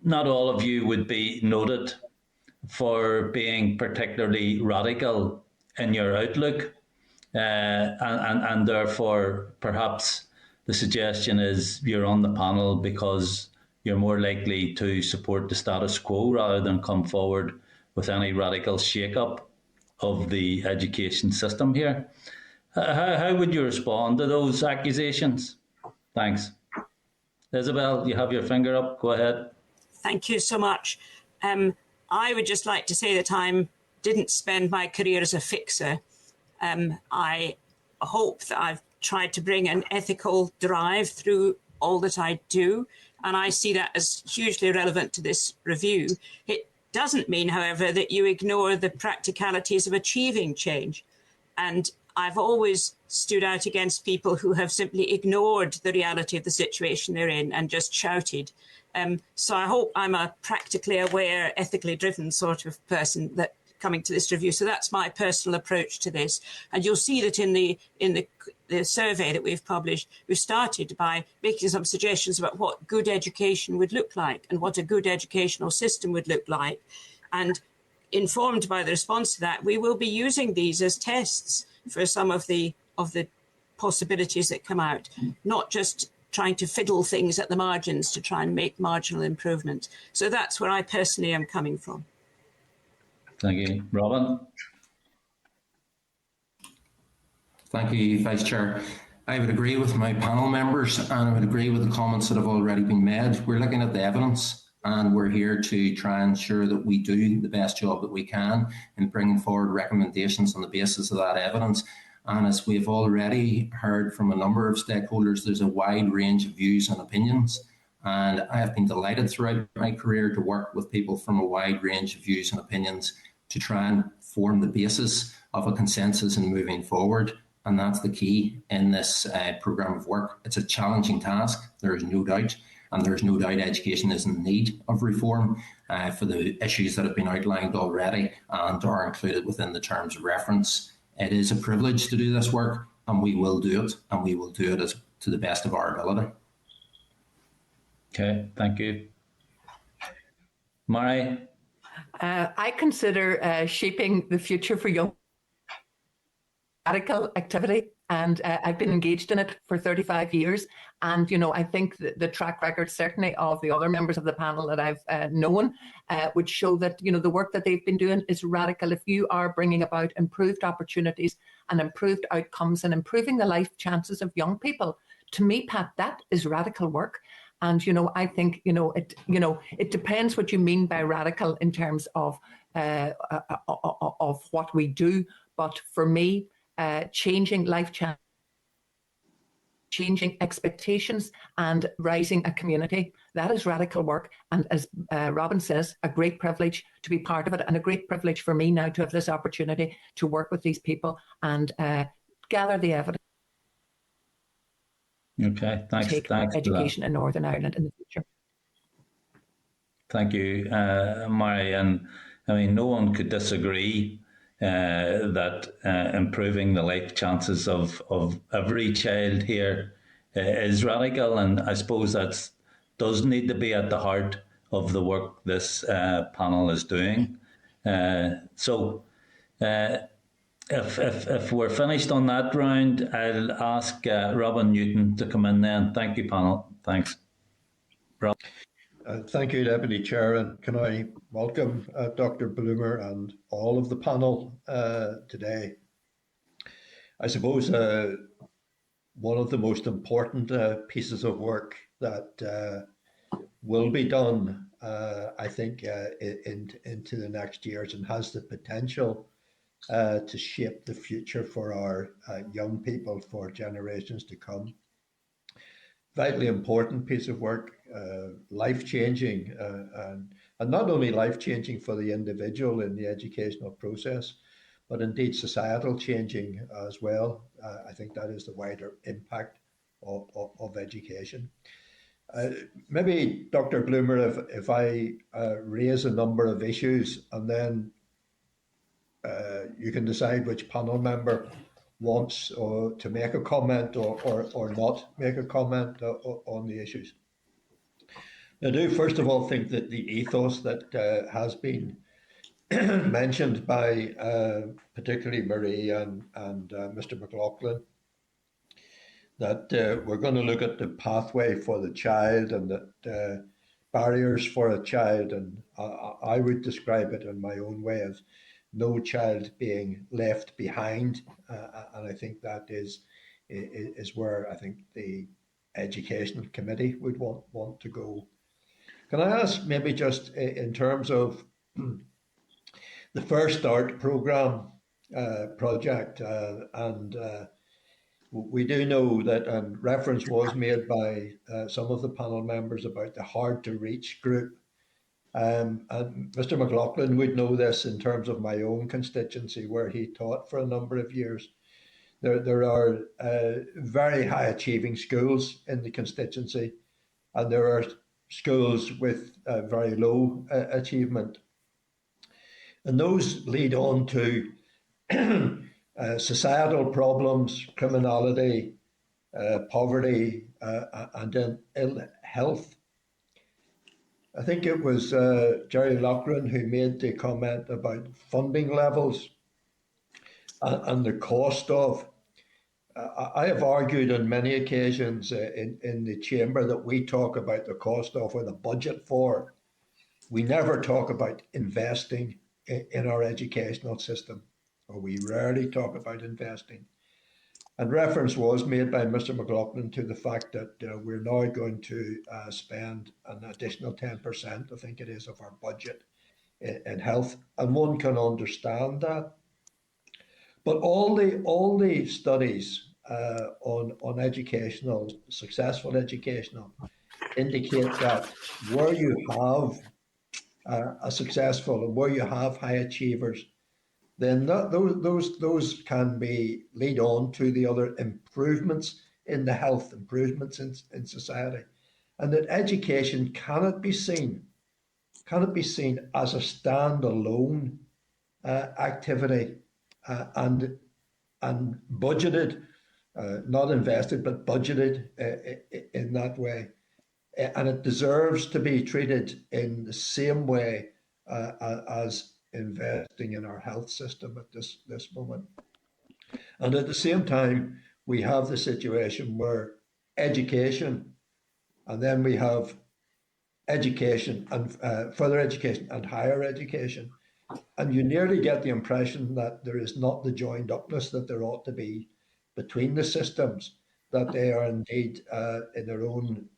not all of you would be noted for being particularly radical in your outlook, and therefore perhaps the suggestion is you're on the panel because you're more likely to support the status quo rather than come forward with any radical shake-up of the education system here. How would you respond to those accusations? Thanks. Isabel, you have your finger up. Go ahead. Thank you so much. I would just like to say that I didn't spend my career as a fixer. I hope that I've tried to bring an ethical drive through all that I do, and I see that as hugely relevant to this review. It doesn't mean, however, that you ignore the practicalities of achieving change. And I've always stood out against people who have simply ignored the reality of the situation they're in and just shouted. So I hope I'm a practically aware, ethically driven sort of person that coming to this review. So that's my personal approach to this. And you'll see that in the survey that we've published, we've started by making some suggestions about what good education would look like and what a good educational system would look like. And informed by the response to that, we will be using these as tests for some of the possibilities that come out, not just trying to fiddle things at the margins to try and make marginal improvement. So that's where I personally am coming from. Thank you. Robin? Thank you, Vice Chair. I would agree with my panel members, and I would agree with the comments that have already been made. We're looking at the evidence, and we're here to try and ensure that we do the best job that we can in bringing forward recommendations on the basis of that evidence. And as we've already heard from a number of stakeholders, there's a wide range of views and opinions. And I have been delighted throughout my career to work with people from a wide range of views and opinions to try and form the basis of a consensus in moving forward. And that's the key in this programme of work. It's a challenging task, there is no doubt. And there's no doubt education is in need of reform for the issues that have been outlined already and are included within the terms of reference. It is a privilege to do this work, and we will do it, and we will do it to the best of our ability. Okay, thank you. Mari? I consider shaping the future for young radical activity, and I've been engaged in it for 35 years. And, you know, I think the track record, certainly of the other members of the panel that I've known, would show that, you know, the work that they've been doing is radical. If you are bringing about improved opportunities and improved outcomes and improving the life chances of young people, to me, Pat, that is radical work. And, you know, I think, it depends what you mean by radical in terms of what we do. But for me, changing life chances, changing expectations and rising a community, that is radical work. And as Robin says, a great privilege to be part of it, and a great privilege for me now to have this opportunity to work with these people and gather the evidence. Okay, thanks. Take thanks education in Northern Ireland in the future. Thank you, Mari. And I mean, no one could disagree that improving the life chances of every child here is radical, and I suppose that does need to be at the heart of the work this panel is doing. If we're finished on that round, I'll ask Robin Newton to come in then. Thank you, panel. Thanks. Rob. Thank you, Deputy Chair, and can I welcome Dr. Bloomer and all of the panel today. I suppose one of the most important pieces of work that will be done, I think, into the next years and has the potential to shape the future for our young people for generations to come. Vitally important piece of work, life-changing, and not only life-changing for the individual in the educational process, but indeed societal changing as well. I think that is the wider impact of education. Maybe, Dr. Bloomer, if I raise a number of issues and then you can decide which panel member wants to make a comment or not make a comment on the issues. I do first of all think that the ethos that has been mentioned by particularly Marie and Mr. McLaughlin, that we're going to look at the pathway for the child and that barriers for a child, and I would describe it in my own way as no child being left behind, and I think that is where I think the Educational Committee would want to go. Can I ask maybe just in terms of the First Start programme project, and we do know that reference was made by some of the panel members about the hard to reach group. And Mr. McLaughlin would know this in terms of my own constituency where he taught for a number of years. There are very high achieving schools in the constituency, and there are schools with very low achievement. And those lead on to societal problems, criminality, poverty, and then ill health. I think it was Jerry Loughran who made the comment about funding levels and the cost of. I have argued on many occasions in the chamber that we talk about the cost of or the budget for. We never talk about investing in our educational system, or we rarely talk about investing. And reference was made by Mr. McLaughlin to the fact that we're now going to spend an additional 10%, I think it is, of our budget in health. And one can understand that. But all the studies on educational, successful educational, indicate that where you have a successful and where you have high achievers, then those can be lead on to the other improvements in the health, improvements in society, and that education cannot be seen as a standalone activity and budgeted, not invested, but budgeted in that way. And it deserves to be treated in the same way as investing in our health system at this moment. And at the same time, we have the situation where education, and then we have education and further education and higher education. And you nearly get the impression that there is not the joined upness that there ought to be between the systems, that they are indeed in their own,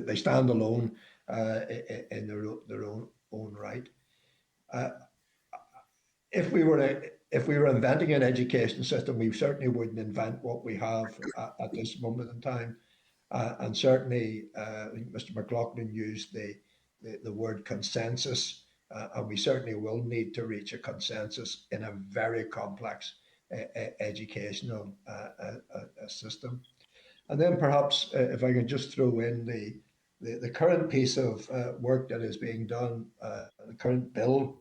they stand alone in their own right. If we were inventing an education system, we certainly wouldn't invent what we have at this moment in time. And certainly, I think Mr. McLaughlin used the word consensus, and we certainly will need to reach a consensus in a very complex educational system. And then perhaps if I can just throw in the current piece of work that is being done, the current bill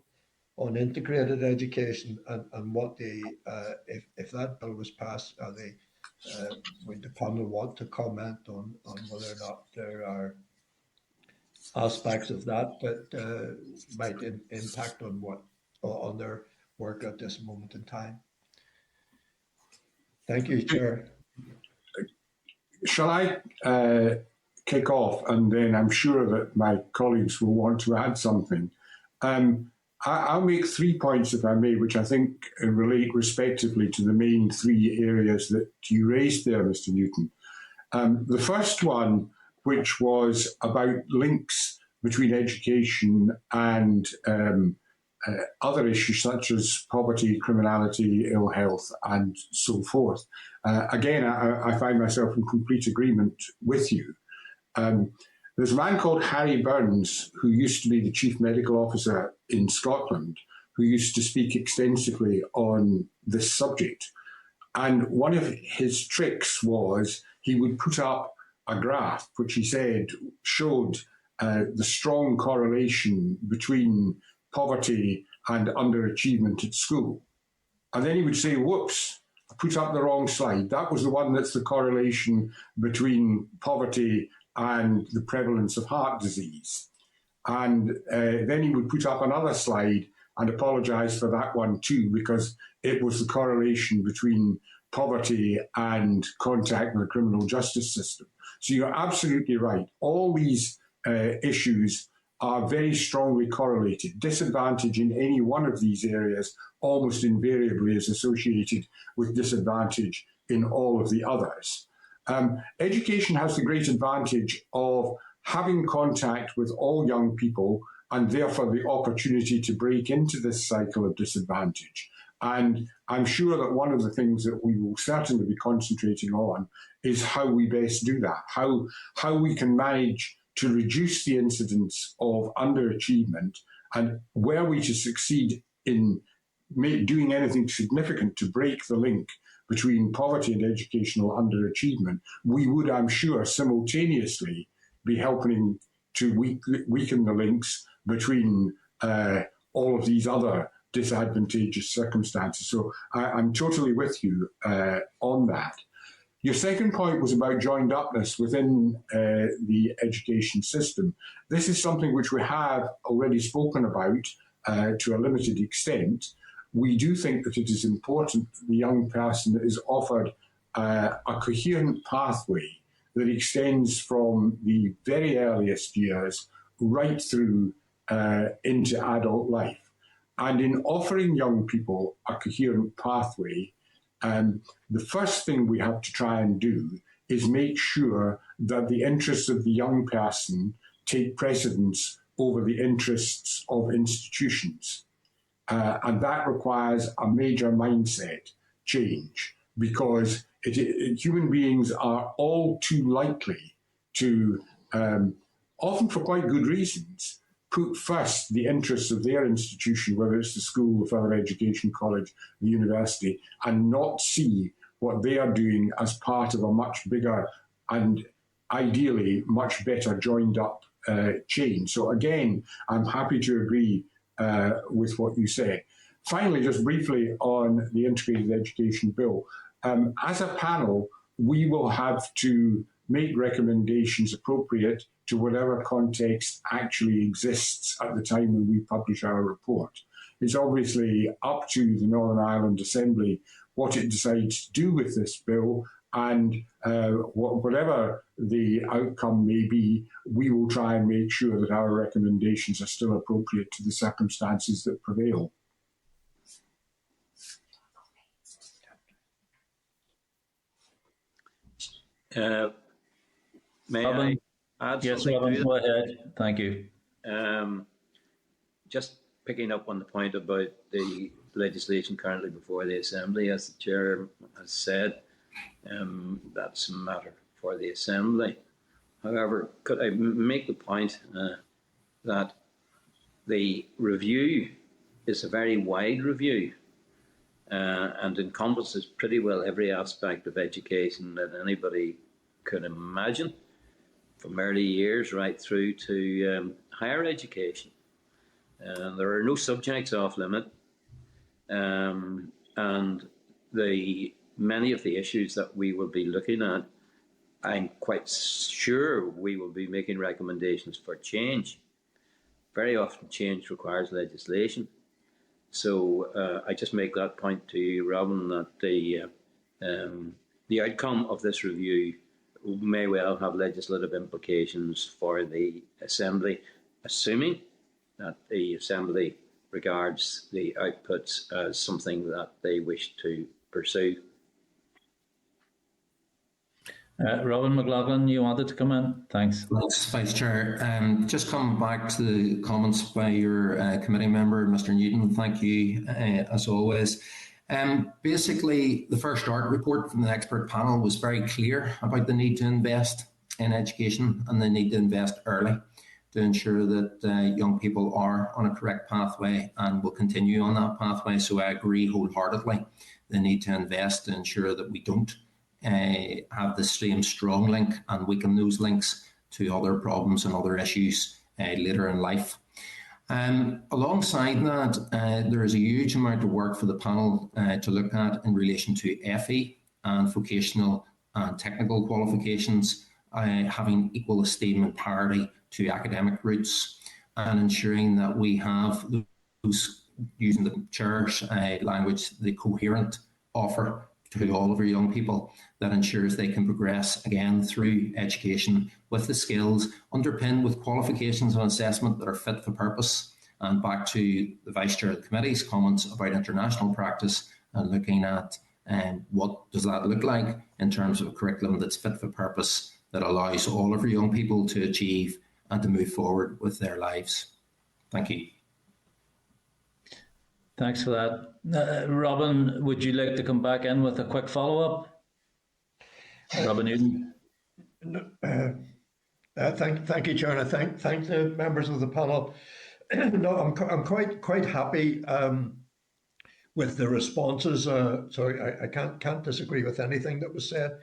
on integrated education, and what if that bill was passed, would the panel want to comment on whether or not there are aspects of that might impact on their work at this moment in time? Thank you, Chair. Shall I kick off, and then I'm sure that my colleagues will want to add something. I'll make 3 points, if I may, which I think relate respectively to the main 3 areas that you raised there, Mr. Newton. The first one, which was about links between education and other issues such as poverty, criminality, ill health, and so forth. Again, I find myself in complete agreement with you. There's a man called Harry Burns, who used to be the Chief Medical Officer in Scotland, who used to speak extensively on this subject. And one of his tricks was he would put up a graph, which he said showed the strong correlation between poverty and underachievement at school. And then he would say, whoops, I put up the wrong slide. That was the one that's the correlation between poverty and the prevalence of heart disease. And then he would put up another slide and apologize for that one too, because it was the correlation between poverty and contact with the criminal justice system. So you're absolutely right. All these issues are very strongly correlated. Disadvantage in any one of these areas almost invariably is associated with disadvantage in all of the others. Education has the great advantage of having contact with all young people and therefore the opportunity to break into this cycle of disadvantage. And I'm sure that one of the things that we will certainly be concentrating on is how we best do that, how we can manage to reduce the incidence of underachievement, and were we to succeed in doing anything significant to break the link between poverty and educational underachievement, we would, I'm sure, simultaneously be helping to weaken the links between all of these other disadvantageous circumstances. So I'm totally with you on that. Your second point was about joined upness within the education system. This is something which we have already spoken about to a limited extent. We do think that it is important that the young person is offered a coherent pathway that extends from the very earliest years right through into adult life. And in offering young people a coherent pathway, the first thing we have to try and do is make sure that the interests of the young person take precedence over the interests of institutions. And that requires a major mindset change, because human beings are all too likely to, often for quite good reasons, put first the interests of their institution, whether it's the school, the further education college, the university, and not see what they are doing as part of a much bigger and ideally much better joined up chain. So again, I'm happy to agree with what you say. Finally, just briefly on the Integrated Education Bill. As a panel, we will have to make recommendations appropriate to whatever context actually exists at the time when we publish our report. It's obviously up to the Northern Ireland Assembly what it decides to do with this bill, and whatever the outcome may be, we will try and make sure that our recommendations are still appropriate to the circumstances that prevail. May I add something? Robin, go ahead. Thank you. Just picking up on the point about the legislation currently before the Assembly, as the Chair has said, that's a matter for the Assembly. However, could I make the point that the review is a very wide review and encompasses pretty well every aspect of education that anybody could imagine, from early years right through to higher education. There are no subjects off limit, and many of the issues that we will be looking at, I'm quite sure we will be making recommendations for change. Very often change requires legislation. So I just make that point to you, Robin, that the outcome of this review may well have legislative implications for the Assembly, assuming that the Assembly regards the outputs as something that they wish to pursue. Robin McLaughlin, you wanted to come in? Thanks. Thanks, Vice Chair. Just coming back to the comments by your committee member, Mr. Newton, thank you as always. Basically, the first ART report from the expert panel was very clear about the need to invest in education and the need to invest early to ensure that young people are on a correct pathway and will continue on that pathway. So I agree wholeheartedly the need to invest to ensure that we don't have the same strong link and weaken those links to other problems and other issues later in life. Alongside that, there is a huge amount of work for the panel to look at in relation to FE and vocational and technical qualifications, having equal esteem and parity to academic routes, and ensuring that we have those, using the Chair's language, the coherent offer to all of our young people that ensures they can progress again through education with the skills underpinned with qualifications and assessment that are fit for purpose. And back to the Vice Chair of the Committee's comments about international practice and looking at what does that look like in terms of a curriculum that's fit for purpose that allows all of our young people to achieve and to move forward with their lives. Thank you. Thanks for that. Robin, would you like to come back in with a quick follow-up? Robin Newton. Thank you, Chair, and thank the members of the panel. No, I'm quite happy with the responses. So I can't disagree with anything that was said.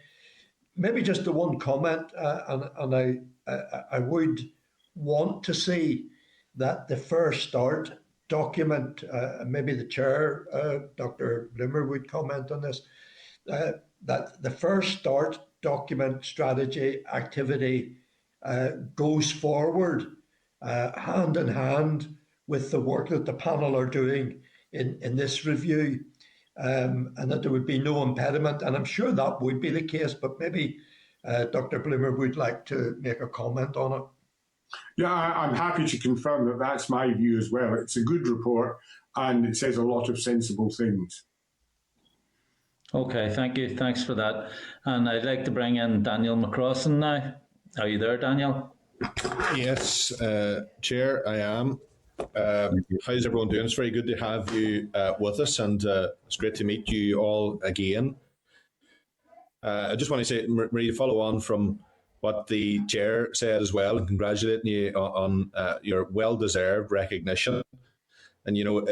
Maybe just the one comment, and I would want to see that the First Start document, maybe the chair, Dr. Bloomer, would comment on this, that the First Start document strategy activity goes forward hand in hand with the work that the panel are doing in this review, and that there would be no impediment. And I'm sure that would be the case, but maybe Dr. Bloomer would like to make a comment on it. Yeah, I'm happy to confirm that that's my view as well. It's a good report and it says a lot of sensible things. Okay, thank you. Thanks for that. And I'd like to bring in Daniel McCrossan now. Are you there, Daniel? Yes, Chair, I am. How's everyone doing? It's very good to have you with us, and it's great to meet you all again. I just want to say, Marie, to follow on from what the Chair said as well, and congratulating you on your well-deserved recognition. And, you know,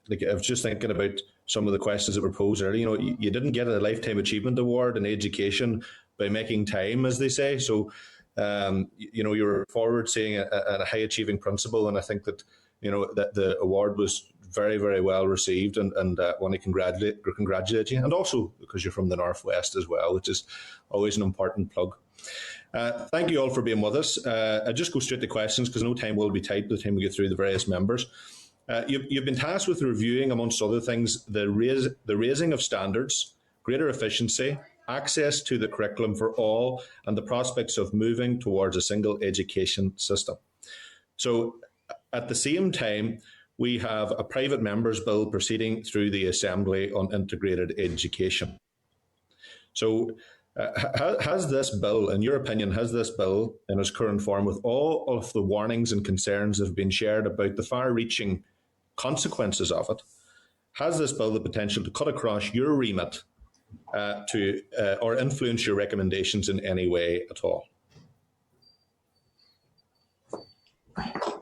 like I was just thinking about some of the questions that were posed earlier. You know, you didn't get a Lifetime Achievement Award in education by making time, as they say. So, you know, you're forward seeing a high achieving principal, and I think that, you know, that the award was very, very well received, and want to congratulate you, and also because you're from the Northwest as well, which is always an important plug. Thank you all for being with us. I'll just go straight to questions because no time will be tight by the time we get through the various members. You've been tasked with reviewing, amongst other things, the raising of standards, greater efficiency, access to the curriculum for all, and the prospects of moving towards a single education system. So at the same time, we have a private members bill proceeding through the Assembly on integrated education. So has this bill, in your opinion, has this bill in its current form, with all of the warnings and concerns that have been shared about the far-reaching consequences of it, has this bill the potential to cut across your remit or influence your recommendations in any way at all?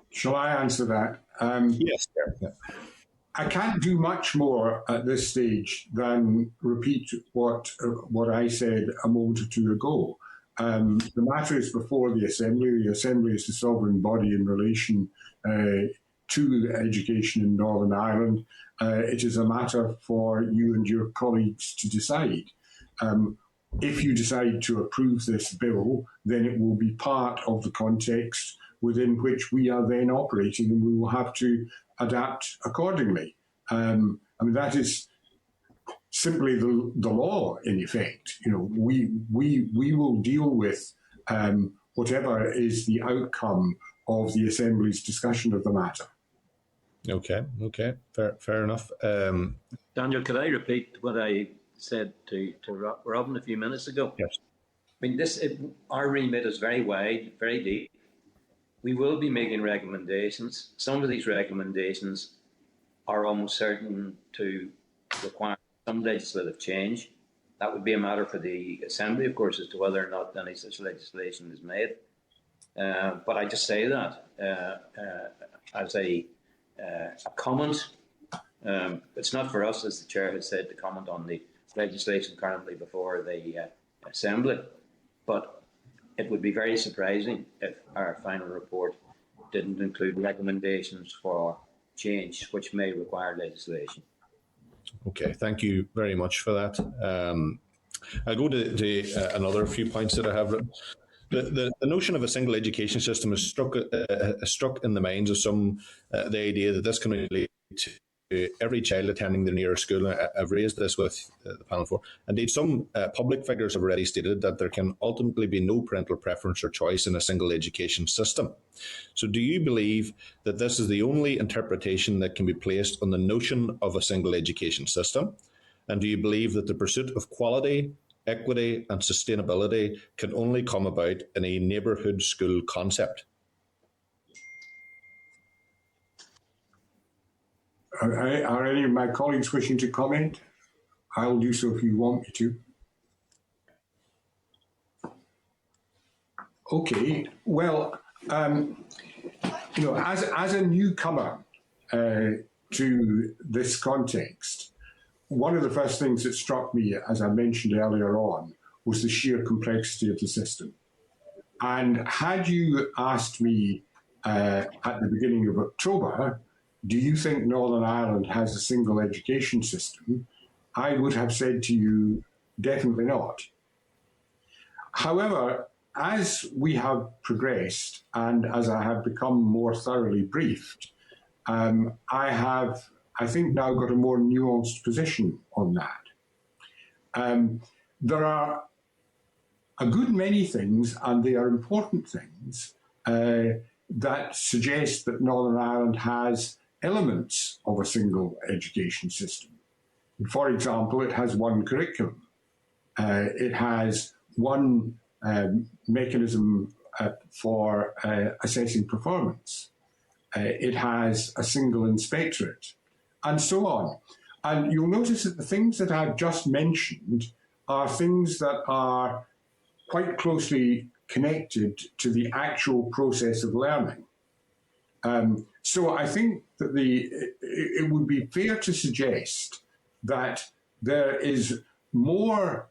Shall I answer that? Yes, sir. Yeah. I can't do much more at this stage than repeat what I said a moment or two ago. The matter is before the Assembly. The Assembly is the sovereign body in relation to education in Northern Ireland. It is a matter for you and your colleagues to decide. If you decide to approve this bill, then it will be part of the context within which we are then operating, and we will have to adapt accordingly. I mean, that is simply the law, in effect. You know, we will deal with whatever is the outcome of the Assembly's discussion of the matter. Okay, fair enough. Daniel, could I repeat what I said to Robin a few minutes ago? Yes. I mean, our remit is very wide, very deep. We will be making recommendations. Some of these recommendations are almost certain to require some legislative change. That would be a matter for the Assembly, of course, as to whether or not any such legislation is made. But I just say that as a comment. It's not for us, as the Chair has said, to comment on the legislation currently before the Assembly. But it would be very surprising if our final report didn't include recommendations for change, which may require legislation. Okay, thank you very much for that. I'll go to another few points that I have written. The notion of a single education system is struck in the minds of some the idea that this can relate to every child attending the nearest school. I've raised this with the panel before. Indeed, some public figures have already stated that there can ultimately be no parental preference or choice in a single education system. So do you believe that this is the only interpretation that can be placed on the notion of a single education system? And do you believe that the pursuit of quality, equity and sustainability can only come about in a neighbourhood school concept? Are any of my colleagues wishing to comment? I'll do so if you want me to. Okay, well, you know, as a newcomer to this context, one of the first things that struck me, as I mentioned earlier on, was the sheer complexity of the system. And had you asked me at the beginning of October, do you think Northern Ireland has a single education system? I would have said to you, definitely not. However, as we have progressed and as I have become more thoroughly briefed, I have, I think, now got a more nuanced position on that. There are a good many things, and they are important things, that suggest that Northern Ireland has elements of a single education system. For example, it has one curriculum. It has one mechanism for assessing performance. It has a single inspectorate, and so on. And you'll notice that the things that I've just mentioned are things that are quite closely connected to the actual process of learning. So I think that it would be fair to suggest that there is more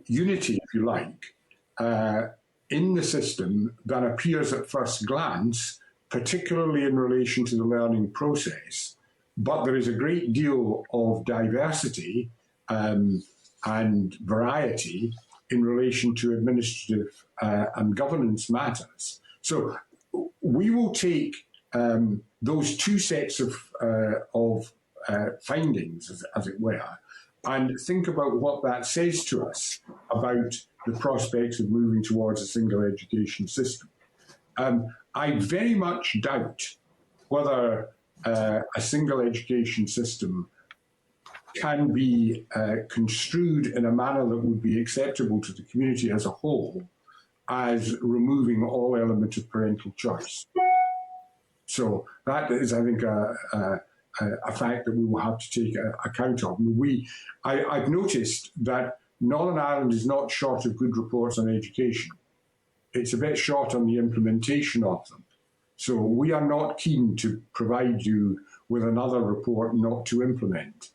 unity, if you like, in the system than appears at first glance, particularly in relation to the learning process. But there is a great deal of diversity and variety in relation to administrative and governance matters. So we will take those two sets of findings, as it were, and think about what that says to us about the prospects of moving towards a single education system. I very much doubt whether a single education system can be construed in a manner that would be acceptable to the community as a whole as removing all element of parental choice. So that is, I think, a fact that we will have to take account of. I've noticed that Northern Ireland is not short of good reports on education. It's a bit short on the implementation of them. So we are not keen to provide you with another report not to implement.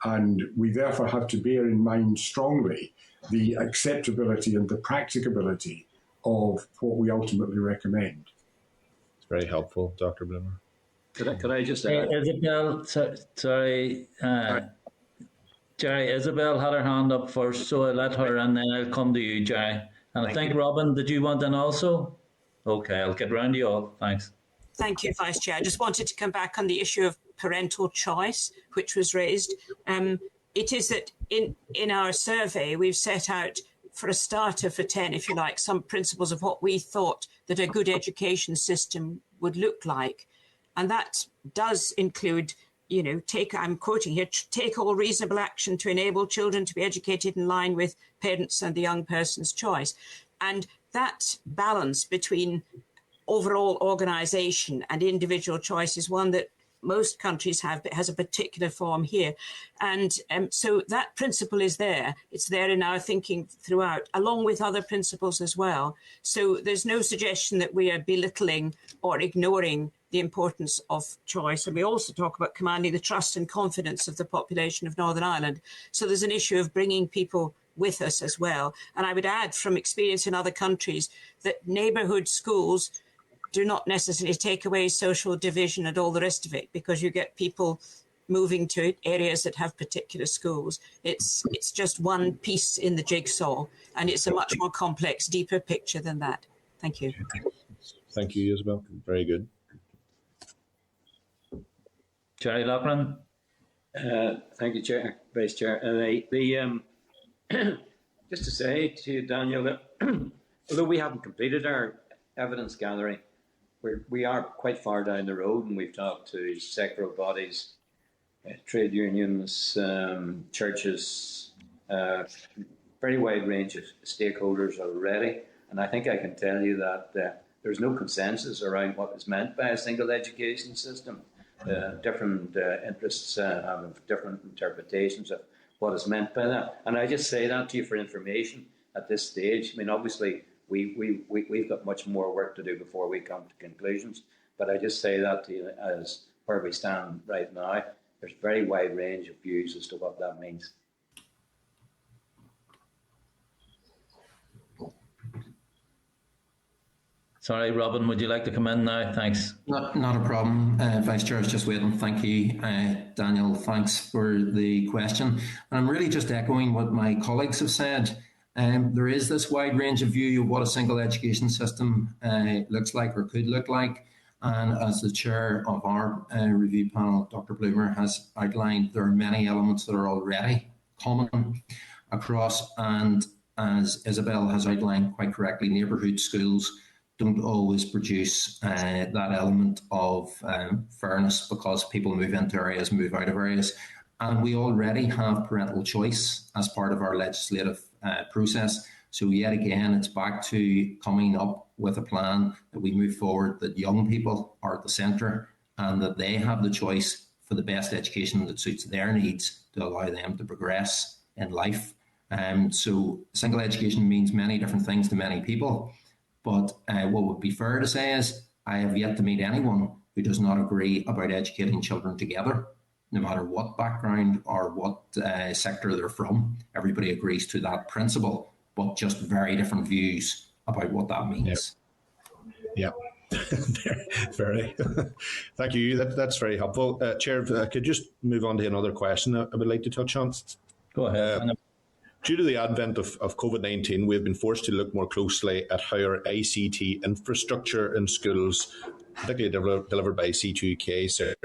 And we therefore have to bear in mind strongly the acceptability and the practicability of what we ultimately recommend. It's very helpful, Dr. Bloomer. Could I just add? Isabel, sorry. Jerry, Isabel had her hand up first, so I'll let her and then I'll come to you, Jerry. And I think, Robin, did you want in also? Okay, I'll get round to you all. Thanks. Thank you, Vice Chair. I just wanted to come back on the issue of parental choice, which was raised. It is that in our survey, we've set out, for a starter for 10, if you like, some principles of what we thought that a good education system would look like. And that does include, I'm quoting here, take all reasonable action to enable children to be educated in line with parents and the young person's choice. And that balance between overall organisation and individual choice is one that most countries have, but has a particular form here. And so that principle is there. It's there in our thinking throughout, along with other principles as well. So there's no suggestion that we are belittling or ignoring the importance of choice. And we also talk about commanding the trust and confidence of the population of Northern Ireland. So there's an issue of bringing people with us as well. And I would add, from experience in other countries, that neighbourhood schools do not necessarily take away social division and all the rest of it, because you get people moving to areas that have particular schools. It's just one piece in the jigsaw, and it's a much more complex, deeper picture than that. Thank you. Thank you, Isabel. Very good. Jerry Loughran. Thank you, Chair, Vice Chair. Just to say to you, Daniel, that although we haven't completed our evidence gathering, we are quite far down the road, and we've talked to sectoral bodies, trade unions, churches, very wide range of stakeholders already. And I think I can tell you that there's no consensus around what is meant by a single education system. Different interests have different interpretations of what is meant by that. And I just say that to you for information at this stage. I mean, obviously, we've got much more work to do before we come to conclusions. But I just say that to you as where we stand right now. There's a very wide range of views as to what that means. Sorry, Robin, would you like to come in now? Thanks. Not a problem. Vice Chair is just waiting. Thank you, Daniel. Thanks for the question. And I'm really just echoing what my colleagues have said. There is this wide range of view of what a single education system looks like or could look like. And as the chair of our review panel, Dr. Bloomer, has outlined, there are many elements that are already common across. And as Isabel has outlined quite correctly, neighbourhood schools don't always produce that element of fairness because people move into areas, move out of areas. And we already have parental choice as part of our legislative process. So yet again, it's back to coming up with a plan that we move forward, that young people are at the centre and that they have the choice for the best education that suits their needs to allow them to progress in life. So single education means many different things to many people. But what would be fair to say is I have yet to meet anyone who does not agree about educating children together, no matter what background or what sector they're from. Everybody agrees to that principle, but just very different views about what that means. Yeah. Very. Thank you. That's very helpful. Chair, I could just move on to another question I would like to touch on. Go ahead. Due to the advent of COVID-19, we've been forced to look more closely at how our ICT infrastructure in schools, particularly delivered by C2K, serves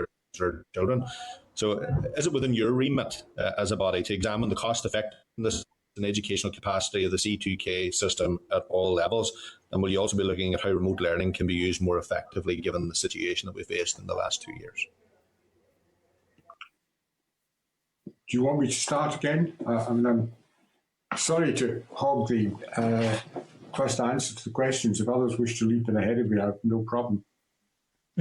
our children. So is it within your remit as a body to examine the cost effectiveness and educational capacity of the C2K system at all levels? And will you also be looking at how remote learning can be used more effectively given the situation that we faced in the last 2 years? Do you want me to start again? I'm sorry to hog the first answer to the questions. If others wish to leap in ahead of me, I have no problem.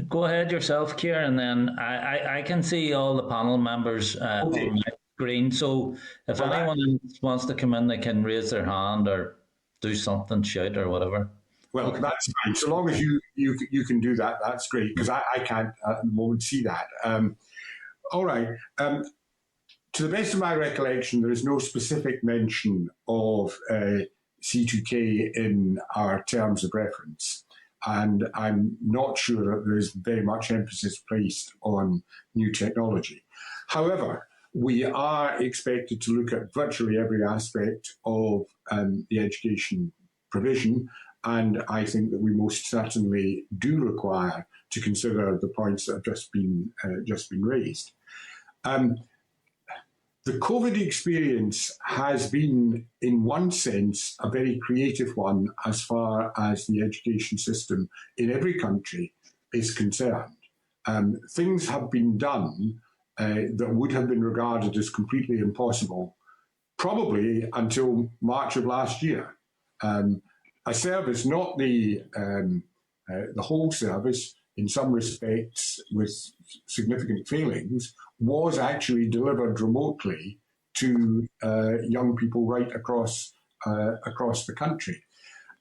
Go ahead yourself, Keir, and then I can see all the panel members on my screen. So if anyone wants to come in, they can raise their hand or do something, shout or whatever. Well, that's fine. So long as you can do that, that's great, because I can't at the moment see that. All right. To the best of my recollection, there is no specific mention of C2K in our terms of reference. And I'm not sure that there is very much emphasis placed on new technology. However, we are expected to look at virtually every aspect of the education provision, and I think that we most certainly do require to consider the points that have just been raised. The COVID experience has been, in one sense, a very creative one as far as the education system in every country is concerned. Things have been done that would have been regarded as completely impossible, probably until March of last year. A service, not the whole service, in some respects with significant failings, was actually delivered remotely to young people right across the country.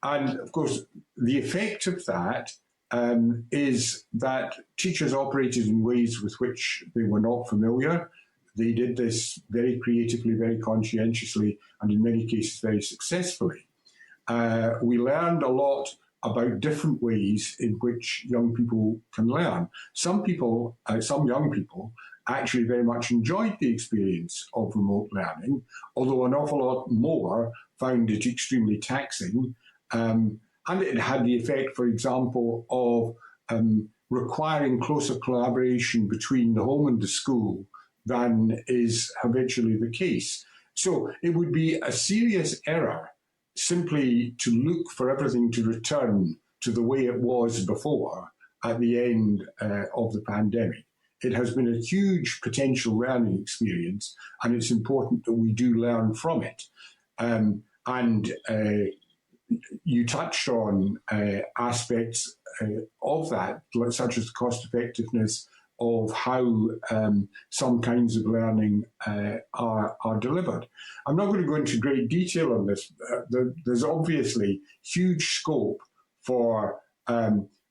And of course, the effect of that is that teachers operated in ways with which they were not familiar. They did this very creatively, very conscientiously, and in many cases very successfully. We learned a lot about different ways in which young people can learn. Some young people actually very much enjoyed the experience of remote learning, although an awful lot more found it extremely taxing. And it had the effect, for example, of requiring closer collaboration between the home and the school than is habitually the case. So it would be a serious error simply to look for everything to return to the way it was before at the end of the pandemic. It has been a huge potential learning experience, and it's important that we do learn from it. And you touched on aspects of that, such as the cost effectiveness of how some kinds of learning are delivered. I'm not going to go into great detail on this. There's obviously huge scope for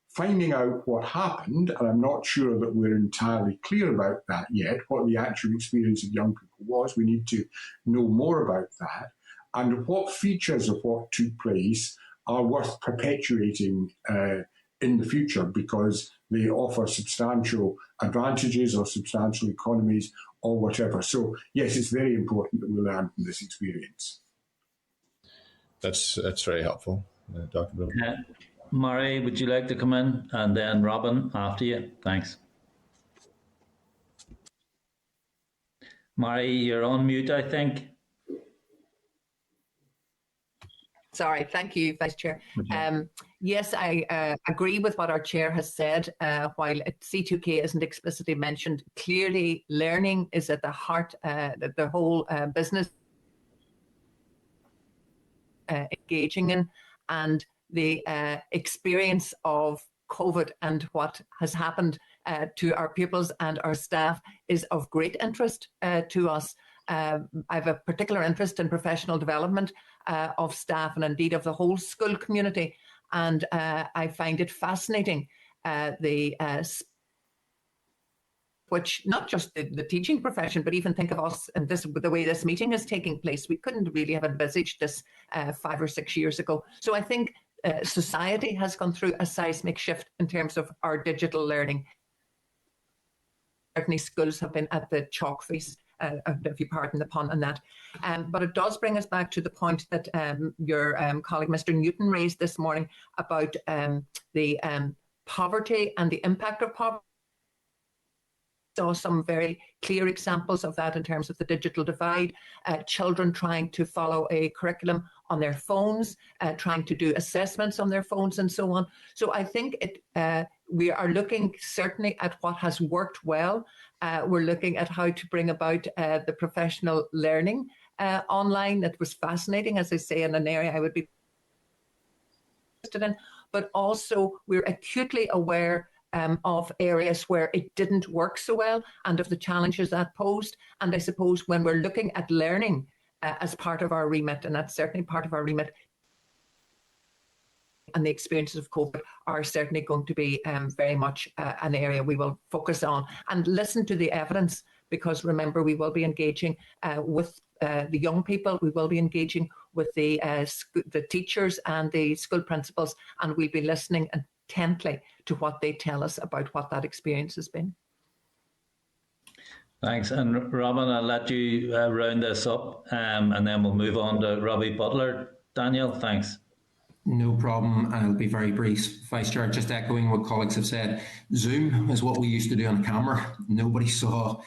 finding out what happened, and I'm not sure that we're entirely clear about that yet, what the actual experience of young people was. We need to know more about that. And what features of what took place are worth perpetuating in the future because they offer substantial advantages or substantial economies or whatever. So, yes, it's very important that we learn from this experience. That's very helpful, Dr. Bill. Murray, would you like to come in? And then Robin after you. Thanks. Murray, you're on mute, I think. Sorry, thank you, Vice Chair. Yes, I agree with what our Chair has said. While C2K isn't explicitly mentioned, clearly learning is at the heart, the whole business engaging in, and the experience of COVID and what has happened to our pupils and our staff is of great interest to us. I have a particular interest in professional development of staff and indeed of the whole school community. And I find it fascinating, which not just the teaching profession, but even think of us and the way this meeting is taking place. We couldn't really have envisaged this 5 or 6 years ago. So I think society has gone through a seismic shift in terms of our digital learning. Certainly schools have been at the chalk face, if you pardon the pun on that. But it does bring us back to the point that your colleague, Mr. Newton, raised this morning about the poverty and the impact of poverty. Saw some very clear examples of that in terms of the digital divide, children trying to follow a curriculum on their phones, trying to do assessments on their phones and so on. So I think we are looking certainly at what has worked well. We're looking at how to bring about the professional learning online. That was fascinating, as I say, in an area I would be interested in. But also we're acutely aware of areas where it didn't work so well and of the challenges that posed. And I suppose when we're looking at learning as part of our remit, and that's certainly part of our remit, and the experiences of COVID are certainly going to be very much an area we will focus on and listen to the evidence, because remember, we will be engaging with the young people, we will be engaging with the teachers and the school principals, and we'll be listening intently to what they tell us about what that experience has been. Thanks. And Robin, I'll let you round this up and then we'll move on to Robbie Butler. Daniel, thanks. No problem. I'll be very brief, Vice Chair. Just echoing what colleagues have said, Zoom is what we used to do on camera. Nobody saw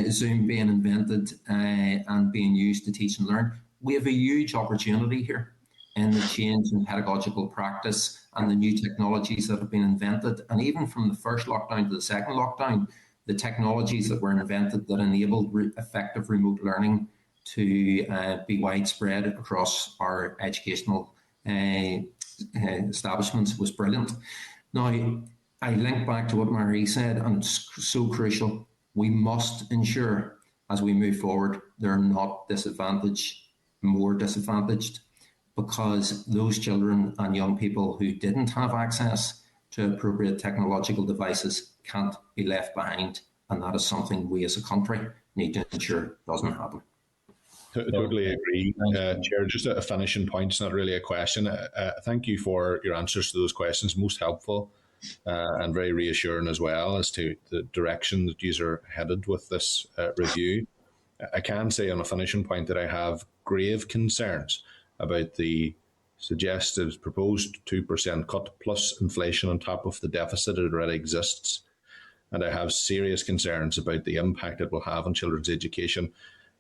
Zoom being invented and being used to teach and learn. We have a huge opportunity here in the change in pedagogical practice and the new technologies that have been invented. And even from the first lockdown to the second lockdown, the technologies that were invented that enabled effective remote learning to be widespread across our educational establishments was brilliant. Now, I link back to what Marie said, and it's so crucial. We must ensure as we move forward, they're not more disadvantaged, because those children and young people who didn't have access to appropriate technological devices can't be left behind. And that is something we as a country need to ensure doesn't happen. Totally agree, Chair. Just a finishing point, it's not really a question. Thank you for your answers to those questions, most helpful and very reassuring as well as to the direction that you are headed with this review. I can say on a finishing point that I have grave concerns about the suggested proposed 2% cut plus inflation on top of the deficit that already exists. And I have serious concerns about the impact it will have on children's education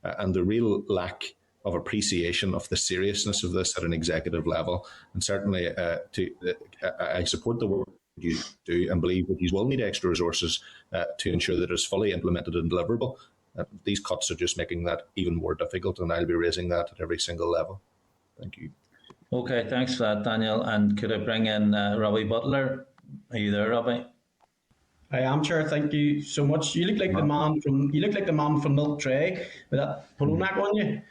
and the real lack of appreciation of the seriousness of this at an executive level. And certainly I support the work you do and believe that you will need extra resources to ensure that it's fully implemented and deliverable. These cuts are just making that even more difficult, and I'll be raising that at every single level. Thank you. Okay, thanks for that, Daniel. And could I bring in Robbie Butler? Are you there, Robbie? I am, Chair. Thank you so much. You look like the man from Milk Tray with that polo neck on you.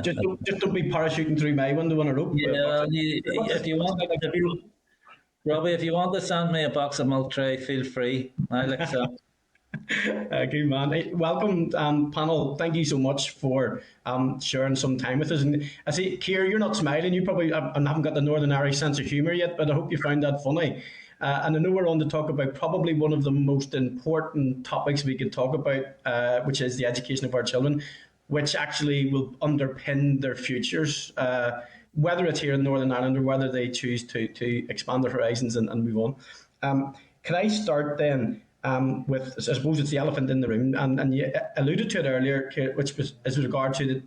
Just don't be parachuting through my window on a rope. Yeah, if you want, Robbie, if you want to send me a box of Milk Tray, feel free. I'll accept. Good man. Hey, welcome, panel. Thank you so much for sharing some time with us. And I see, Keir, you're not smiling. You probably haven't got the Northern Irish sense of humour yet, but I hope you found that funny. And I know we're on to talk about probably one of the most important topics we could talk about, which is the education of our children, which actually will underpin their futures, whether it's here in Northern Ireland or whether they choose to expand their horizons and move on. Can I start then with, I suppose it's the elephant in the room, and you alluded to it earlier, which was as regard to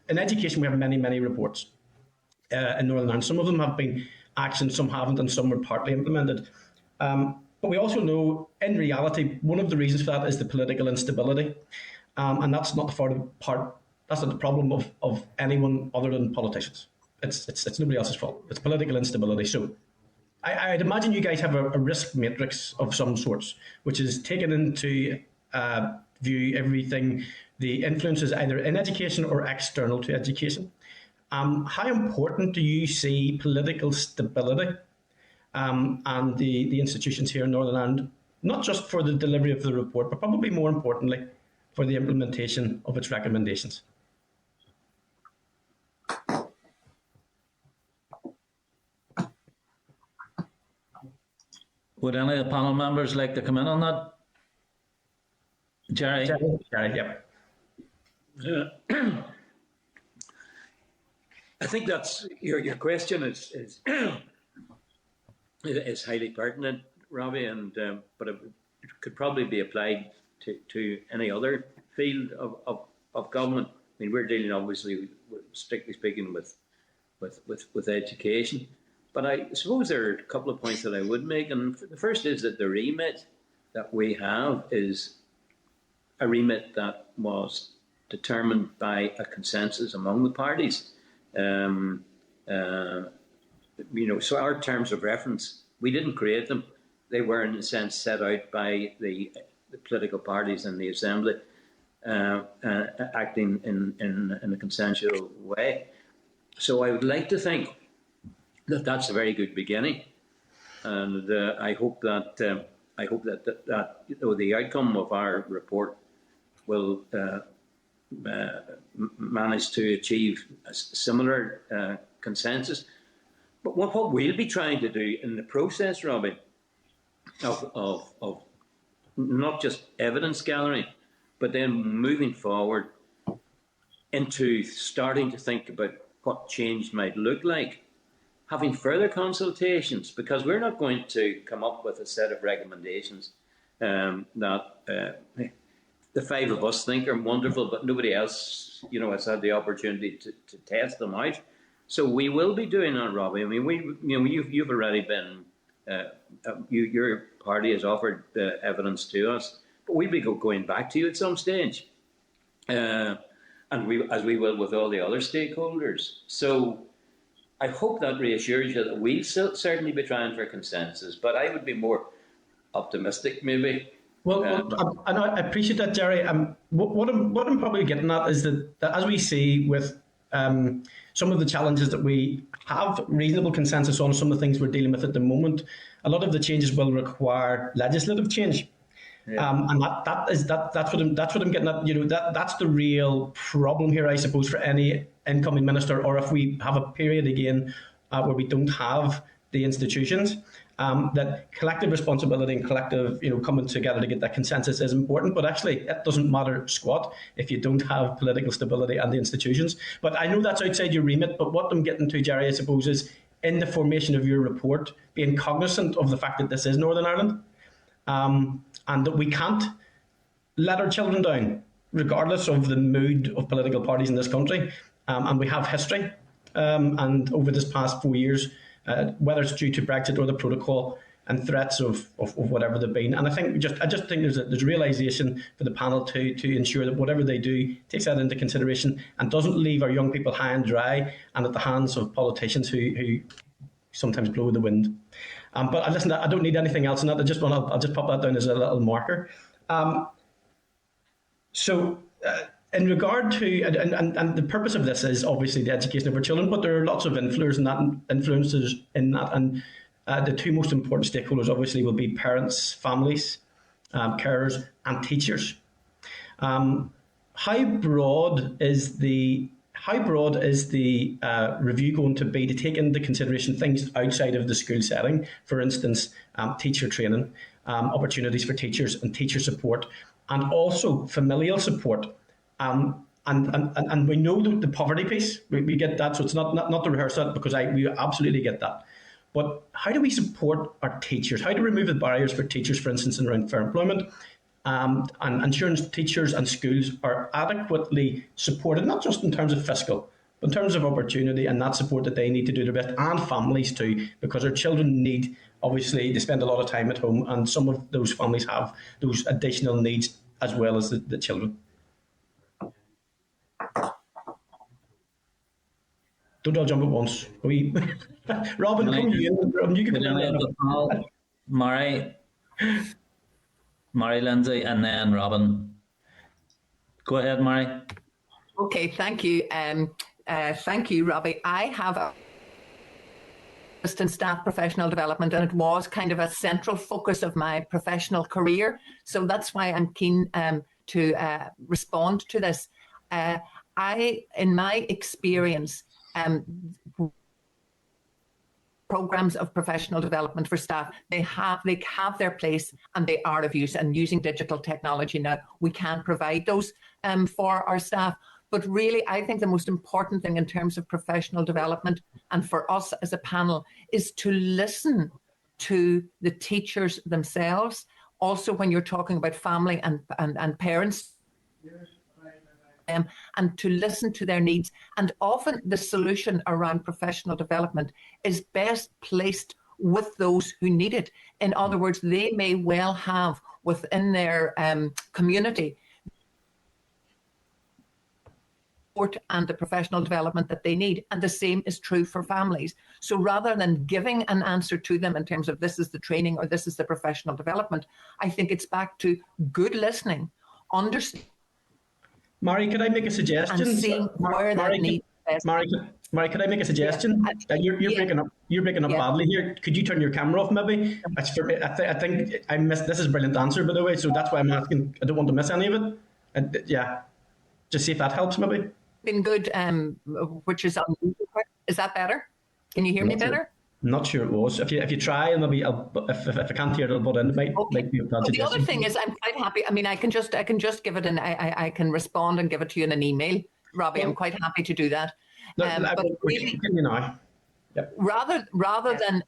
in education we have many, many reports in Northern Ireland. Some of them have been actioned, some haven't, and some were partly implemented. But we also know, in reality, one of the reasons for that is the political instability, and that's not that's not the problem of anyone other than politicians. It's nobody else's fault. It's political instability. So I'd imagine you guys have a risk matrix of some sorts, which is taken into view everything, the influences either in education or external to education. How important do you see political stability and the institutions here in Northern Ireland, not just for the delivery of the report, but probably more importantly, for the implementation of its recommendations? Would any of the panel members like to come in on that? Jerry? Jerry, yeah. I think that's your question is is highly pertinent, Robbie, and but it could probably be applied to any other field of government. I mean, we're dealing obviously, strictly speaking, with education. But I suppose there are a couple of points that I would make. And the first is that the remit that we have is a remit that was determined by a consensus among the parties. So our terms of reference, we didn't create them. They were, in a sense, set out by the political parties in the Assembly, acting in a consensual way. So I would like to think that that's a very good beginning, and I hope that the outcome of our report will manage to achieve a similar consensus. But what we'll be trying to do in the process, Robbie, of not just evidence gathering, but then moving forward into starting to think about what change might look like, having further consultations, because we're not going to come up with a set of recommendations that the five of us think are wonderful, but nobody else, has had the opportunity to test them out. So we will be doing that, Robbie. I mean, you've already been, your party has offered evidence to us, but we'll be going back to you at some stage, and as we will with all the other stakeholders. So I hope that reassures you that we'll certainly be trying for consensus, but I would be more optimistic, maybe. Well, I appreciate that, Jerry. What I'm probably getting at is that as we see with some of the challenges that we have reasonable consensus on, some of the things we're dealing with at the moment, a lot of the changes will require legislative change. Yeah. And that's what I'm getting at. That's the real problem here, I suppose, for any incoming minister, or if we have a period again where we don't have the institutions. That collective responsibility and collective, coming together to get that consensus is important. But actually, it doesn't matter squat if you don't have political stability and the institutions. But I know that's outside your remit. But what I'm getting to, Jerry, I suppose, is in the formation of your report, being cognizant of the fact that this is Northern Ireland, and that we can't let our children down, regardless of the mood of political parties in this country. And we have history, and over this past 4 years, whether it's due to Brexit or the protocol and threats of whatever they've been. And I just think there's a realisation for the panel to ensure that whatever they do takes that into consideration and doesn't leave our young people high and dry and at the hands of politicians who sometimes blow the wind. But listen, I don't need anything else on that. I'll just pop that down as a little marker. In regard to, and the purpose of this is obviously the education of our children, but there are lots of influences in that, and the two most important stakeholders obviously will be parents, families, carers and teachers. How broad is the review going to be to take into consideration things outside of the school setting? For instance, teacher training, opportunities for teachers and teacher support, and also familial support. And we know the poverty piece. We get that, so it's not to rehearse that, because we absolutely get that. But how do we support our teachers? How do we remove the barriers for teachers, for instance, around fair employment, and ensuring teachers and schools are adequately supported, not just in terms of fiscal, but in terms of opportunity and that support that they need to do their best, and families too, because our children need, obviously, they spend a lot of time at home, and some of those families have those additional needs as well as the children. Don't all jump at once. Robin, come you can Mary Lindsay, and then Robin. Go ahead, Mary. Okay, thank you. Thank you, Robbie. I have in staff professional development, and it was kind of a central focus of my professional career. So that's why I'm keen to respond to this. In my experience, programs of professional development for staff, they have their place, and they are of use. And using digital technology now, we can provide those for our staff. But really, I think the most important thing in terms of professional development, and for us as a panel, is to listen to the teachers themselves. Also, when you're talking about family and parents, and to listen to their needs. And often the solution around professional development is best placed with those who need it. In other words, they may well have within their community support and the professional development that they need. And the same is true for families. So rather than giving an answer to them in terms of this is the training or this is the professional development, I think it's back to good listening, understanding. Mary, could I make a suggestion? And seeing where that needs. Mary, could I make a suggestion? You're breaking up badly here. Could you turn your camera off, maybe? I think I missed. This is a brilliant answer, by the way. So that's why I'm asking. I don't want to miss any of it. Just see if that helps, maybe. Been good. Which is that better? Can you hear me better? Not sure it was. If you try, and maybe if I can't hear it, I'll butt in. It might be a bad suggestion. The other thing is, I'm quite happy. I mean, I can just give it, and I can respond and give it to you in an email, Robbie. I'm quite happy to do that. But really, rather than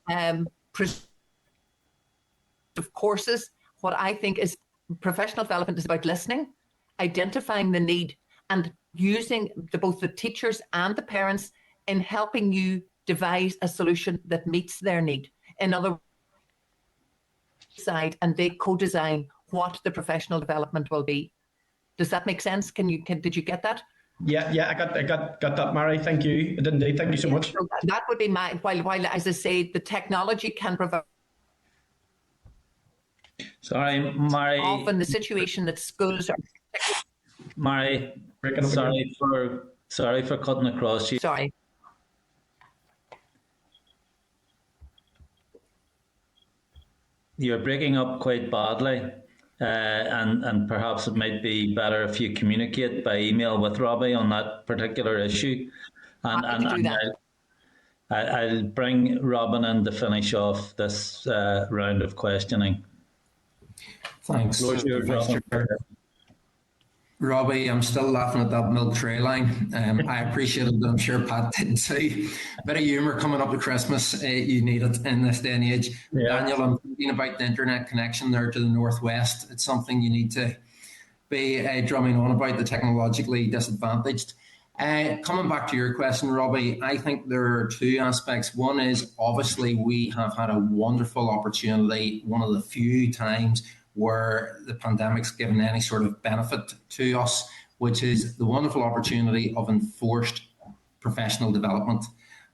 courses, what I think is professional development is about listening, identifying the need, and using both the teachers and the parents in helping you devise a solution that meets their need. In other words, and they co-design what the professional development will be. Does that make sense? Did you get that? Yeah, I got that, Mary. Thank you. I didn't do. Thank you so much. So that would be while as I say, the technology can provide. Sorry, Mary. Often the situation that schools are. Mary, sorry for cutting across you. Sorry. You're breaking up quite badly, and perhaps it might be better if you communicate by email with Robbie on that particular issue. And I'll bring Robin in to finish off this round of questioning. Thanks. Robbie, I'm still laughing at that milk tray line. I appreciate it, but I'm sure Pat did too. A bit of humour coming up to Christmas. You need it in this day and age. Yeah. Daniel, I'm thinking about the internet connection there to the northwest. It's something you need to be drumming on about, the technologically disadvantaged. Coming back to your question, Robbie, I think there are two aspects. One is obviously we have had a wonderful opportunity, one of the few times where the pandemic's given any sort of benefit to us, which is the wonderful opportunity of enforced professional development.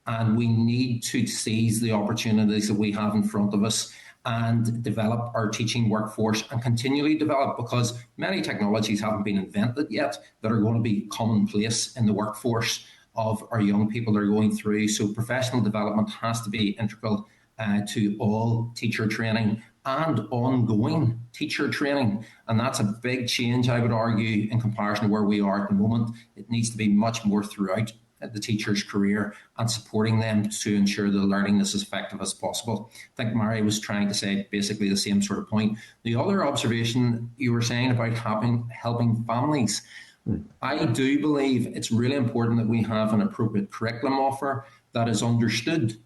And we need to seize the opportunities that we have in front of us and develop our teaching workforce and continually develop, because many technologies haven't been invented yet that are going to be commonplace in the workforce of our young people that are going through. So professional development has to be integral to all teacher training, and ongoing teacher training. And that's a big change, I would argue, in comparison to where we are at the moment. It needs to be much more throughout the teacher's career and supporting them to ensure the learning is as effective as possible. I think Mary was trying to say basically the same sort of point. The other observation you were saying about helping families, I do believe it's really important that we have an appropriate curriculum offer that is understood,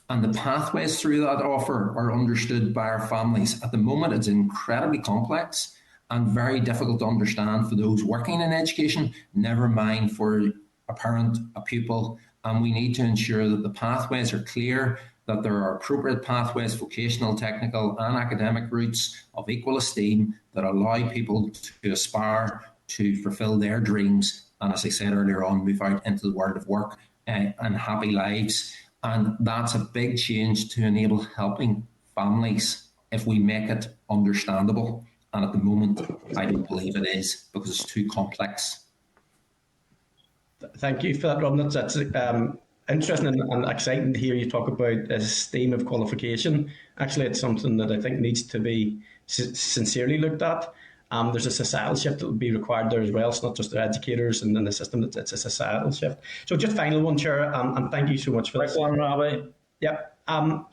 and the pathways through that offer are understood by our families. At the moment, it's incredibly complex and very difficult to understand for those working in education, never mind for a parent, a pupil. And we need to ensure that the pathways are clear, that there are appropriate pathways, vocational, technical and academic routes of equal esteem that allow people to aspire to fulfill their dreams. And as I said earlier on, move out into the world of work and happy lives. And that's a big change to enable helping families if we make it understandable. And at the moment, I don't believe it is because it's too complex. Thank you for that, Rob. That's interesting and exciting to hear you talk about esteem of qualification. Actually, it's something that I think needs to be sincerely looked at. There's a societal shift that will be required there as well. It's not just the educators and the system, it's a societal shift. So just final one, Chair, and thank you so much for this. One, Robbie. Yep. Have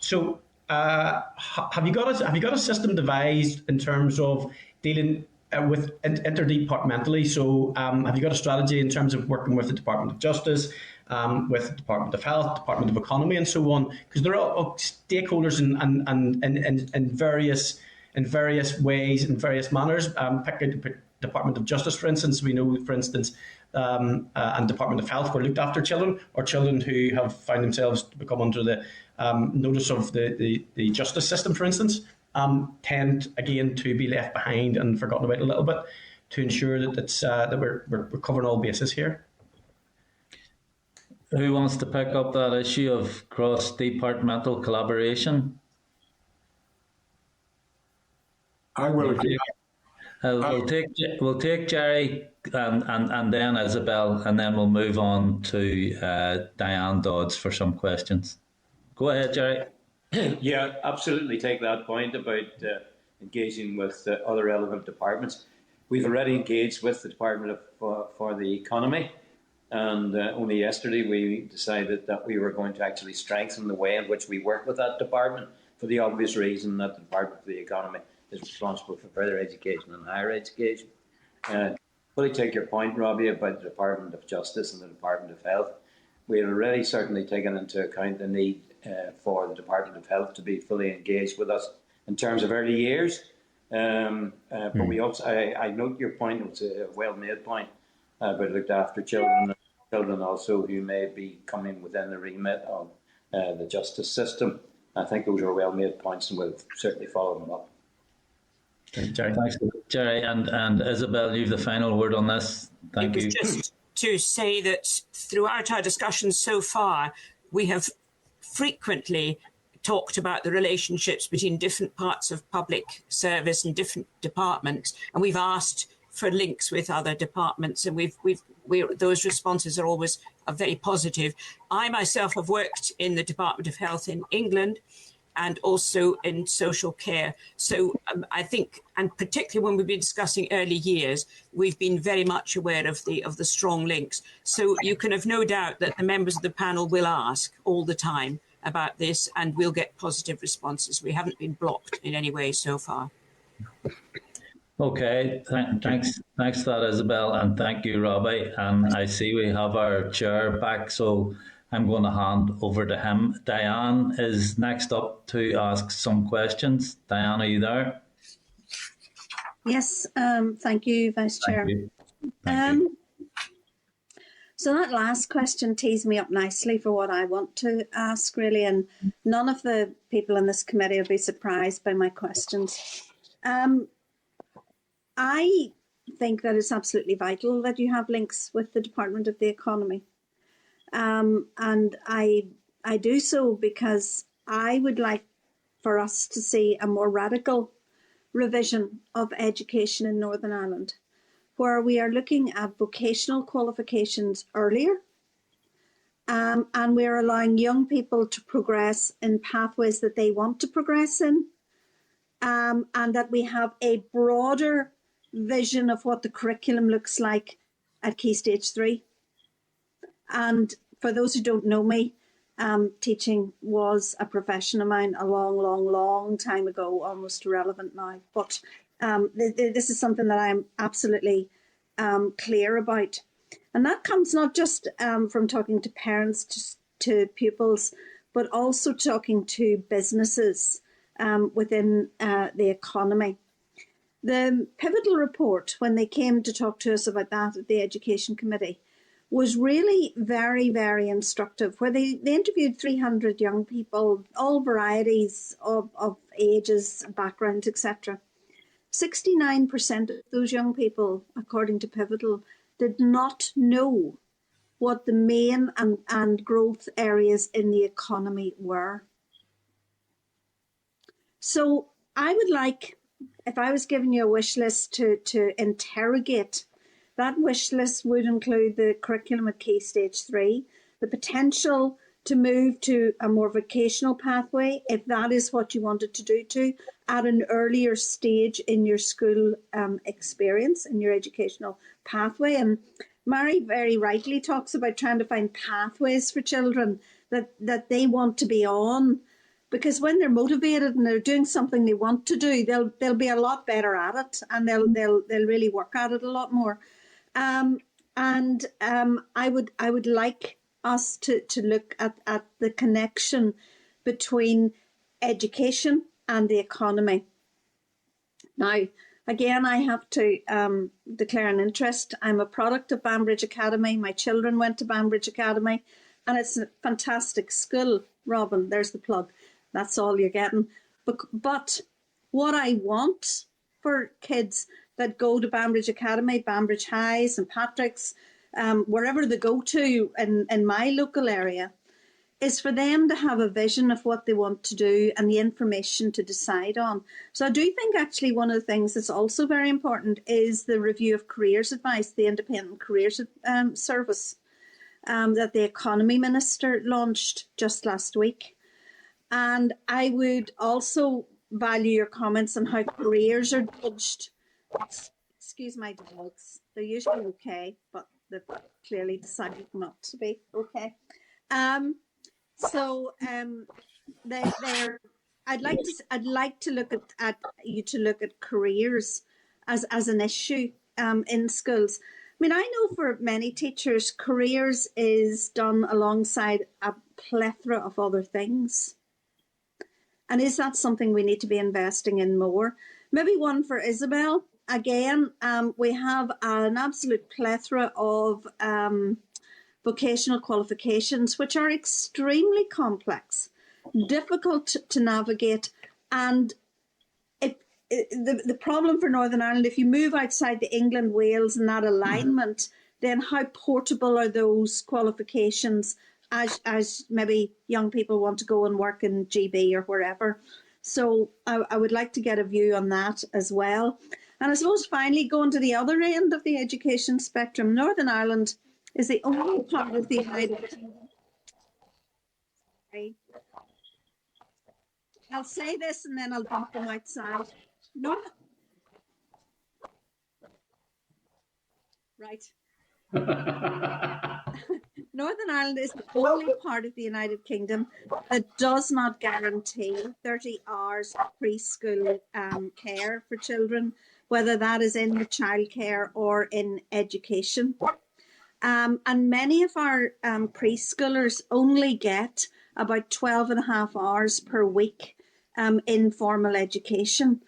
you got a system devised in terms of dealing with interdepartmentally? So have you got a strategy in terms of working with the Department of Justice, with the Department of Health, Department of Economy, and so on? Because there are stakeholders in various ways, in various manners. Pick out the Department of Justice, for instance. We know, for instance, and Department of Health were looked after children, or children who have found themselves to become under the notice of the justice system, for instance, tend again to be left behind and forgotten about a little bit, to ensure that it's that we're covering all bases here. Who wants to pick up that issue of cross-departmental collaboration? I will. We'll take Jerry and then Isabel, and then we'll move on to Diane Dodds for some questions. Go ahead, Jerry. Yeah, absolutely take that point about engaging with other relevant departments. We've already engaged with the Department for the Economy, and only yesterday we decided that we were going to actually strengthen the way in which we work with that department, for the obvious reason that the Department for the Economy is responsible for further education and higher education. Fully take your point, Robbie, about the Department of Justice and the Department of Health. We have already certainly taken into account the need for the Department of Health to be fully engaged with us in terms of early years. But we also, I note your point, it's a well-made point, about looked after children also who may be coming within the remit of the justice system. I think those are well-made points, and we'll certainly follow them up. Jerry. Thanks, Jerry. And Isabel, you have the final word on this. Thank you. Just to say that throughout our discussions so far, we have frequently talked about the relationships between different parts of public service and different departments, and we've asked for links with other departments, and those responses are always very positive. I myself have worked in the Department of Health in England and also in social care. So I think, and particularly when we've been discussing early years, we've been very much aware of the strong links. So you can have no doubt that the members of the panel will ask all the time about this, and we'll get positive responses. We haven't been blocked in any way so far. Okay, thanks for that, Isabel, and thank you, Robbie. And I see we have our chair back, so I'm going to hand over to him. Diane is next up to ask some questions. Diane, are you there? Yes, thank you, Vice Chair. Thank you. So that last question tees me up nicely for what I want to ask, really, and none of the people in this committee will be surprised by my questions. I think that it's absolutely vital that you have links with the Department of the Economy. And I do so because I would like for us to see a more radical revision of education in Northern Ireland, where we are looking at vocational qualifications earlier, and we're allowing young people to progress in pathways that they want to progress in, and that we have a broader vision of what the curriculum looks like at Key Stage 3. And for those who don't know me, teaching was a profession of mine a long time ago, almost irrelevant now. But this is something that I'm absolutely clear about. And that comes not just from talking to parents, to pupils, but also talking to businesses within the economy. The Pivotal report, when they came to talk to us about that at the Education Committee, was really very instructive, where they interviewed 300 young people, all varieties of ages, backgrounds, etc. 69% of those young people, according to Pivotal, did not know what the main and growth areas in the economy were. So I would like, if I was giving you a wish list to interrogate, that wish list would include the curriculum at Key Stage 3, the potential to move to a more vocational pathway, if that is what you wanted to do to, at an earlier stage in your school experience, in your educational pathway. And Mary very rightly talks about trying to find pathways for children that they want to be on, because when they're motivated and they're doing something they want to do, they'll be a lot better at it, and they'll really work at it a lot more. I would like us to look at the connection between education and the economy. Now, again, I have to declare an interest. I'm a product of Banbridge Academy. My children went to Banbridge Academy, and it's a fantastic school. Robin, there's the plug. That's all you're getting. But what I want for kids that go to Banbridge Academy, Banbridge High, St Patrick's, wherever they go to in my local area, is for them to have a vision of what they want to do and the information to decide on. So I do think actually one of the things that's also very important is the review of careers advice, the independent careers service that the Economy Minister launched just last week. And I would also value your comments on how careers are judged. Excuse my dogs. They're usually okay, but they've clearly decided not to be okay. I'd like to look at you to look at careers as an issue in schools. I mean, I know for many teachers, careers is done alongside a plethora of other things. And is that something we need to be investing in more? Maybe one for Isabel. Again, we have an absolute plethora of vocational qualifications, which are extremely complex, difficult to navigate. And the problem for Northern Ireland, if you move outside the England, Wales and that alignment, then how portable are those qualifications as maybe young people want to go and work in GB or wherever. So I would like to get a view on that as well. And I suppose finally going to the other end of the education spectrum, Northern Ireland is the only part of the United Kingdom. I'll say this and then I'll bump them outside. Right. Northern Ireland is the only part of the United Kingdom that does not guarantee 30 hours of preschool care for children, whether that is in the childcare or in education. And many of our preschoolers only get about 12 and a half hours per week in formal education.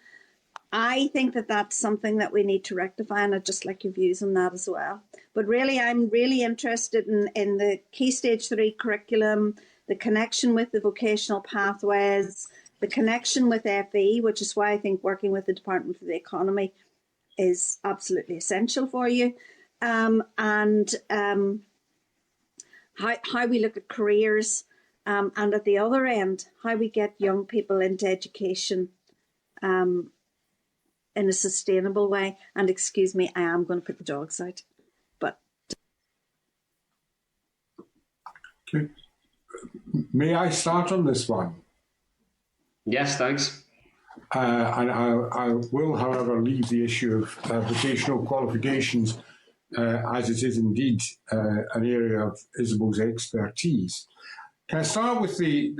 I think that that's something that we need to rectify, and I'd just like your views on that as well. But really, I'm really interested in the Key Stage 3 curriculum, the connection with the vocational pathways, the connection with FE, which is why I think working with the Department for the Economy is absolutely essential for you, and how we look at careers, and at the other end, how we get young people into education in a sustainable way. And excuse me, I am going to put the dogs out. But okay. May I start on this one? Yes, thanks. and I will, however, leave the issue of vocational qualifications as it is indeed an area of Isabel's expertise. Can I start with the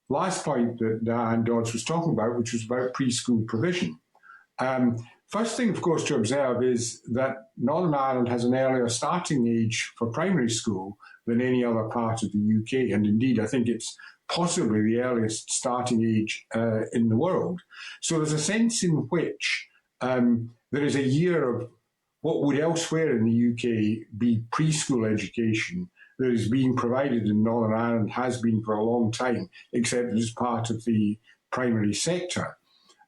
last point that Diane Dodds was talking about, which was about preschool provision? First thing, of course, to observe is that Northern Ireland has an earlier starting age for primary school than any other part of the UK. And indeed, I think it's possibly the earliest starting age in the world. So there's a sense in which there is a year of what would elsewhere in the UK be preschool education that is being provided in Northern Ireland, has been for a long time, except as part of the primary sector.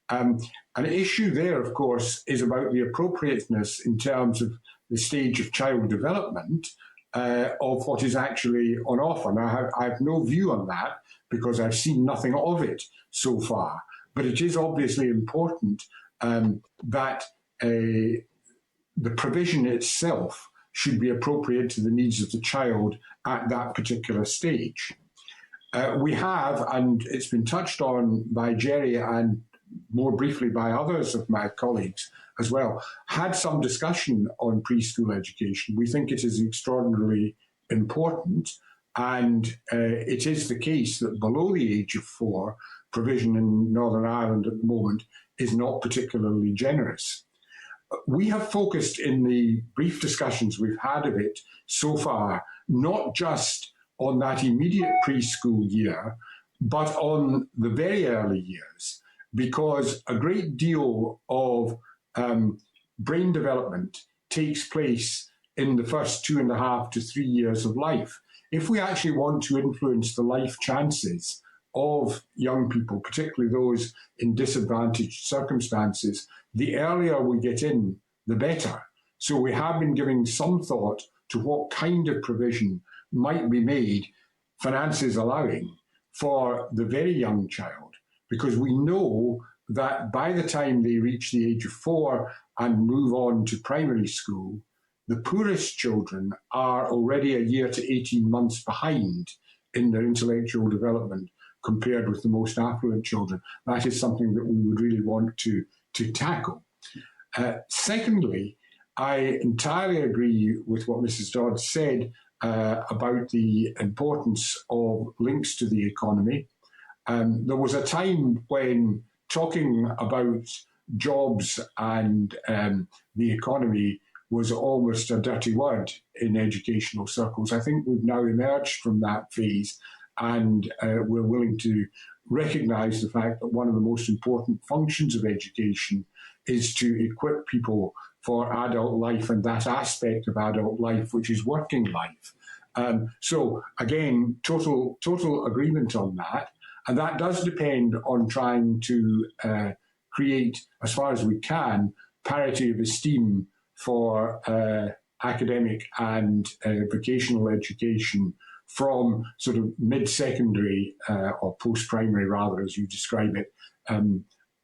An issue there, of course, is about the appropriateness in terms of the stage of child development of what is actually on offer. Now, I have no view on that because I've seen nothing of it so far. But it is obviously important that the provision itself should be appropriate to the needs of the child at that particular stage. We have, and it's been touched on by Jerry and more briefly by others of my colleagues as well, had some discussion on preschool education. We think it is extraordinarily important, and it is the case that below the age of 4, provision in Northern Ireland at the moment is not particularly generous. We have focused in the brief discussions we've had of it so far, not just on that immediate preschool year, but on the very early years, because a great deal of brain development takes place in the first 2.5 to 3 years of life. If we actually want to influence the life chances of young people, particularly those in disadvantaged circumstances, the earlier we get in, the better. So we have been giving some thought to what kind of provision might be made, finances allowing, for the very young child, because we know that by the time they reach the age of 4 and move on to primary school, the poorest children are already a year to 18 months behind in their intellectual development compared with the most affluent children. That is something that we would really want to tackle. Secondly, I entirely agree with what Mrs. Dodd said about the importance of links to the economy. There was a time when talking about jobs and the economy was almost a dirty word in educational circles. I think we've now emerged from that phase, and we're willing to recognise the fact that one of the most important functions of education is to equip people for adult life and that aspect of adult life, which is working life. So again, total agreement on that. And that does depend on trying to create, as far as we can, parity of esteem for academic and vocational education from sort of mid-secondary or post-primary, rather, as you describe it,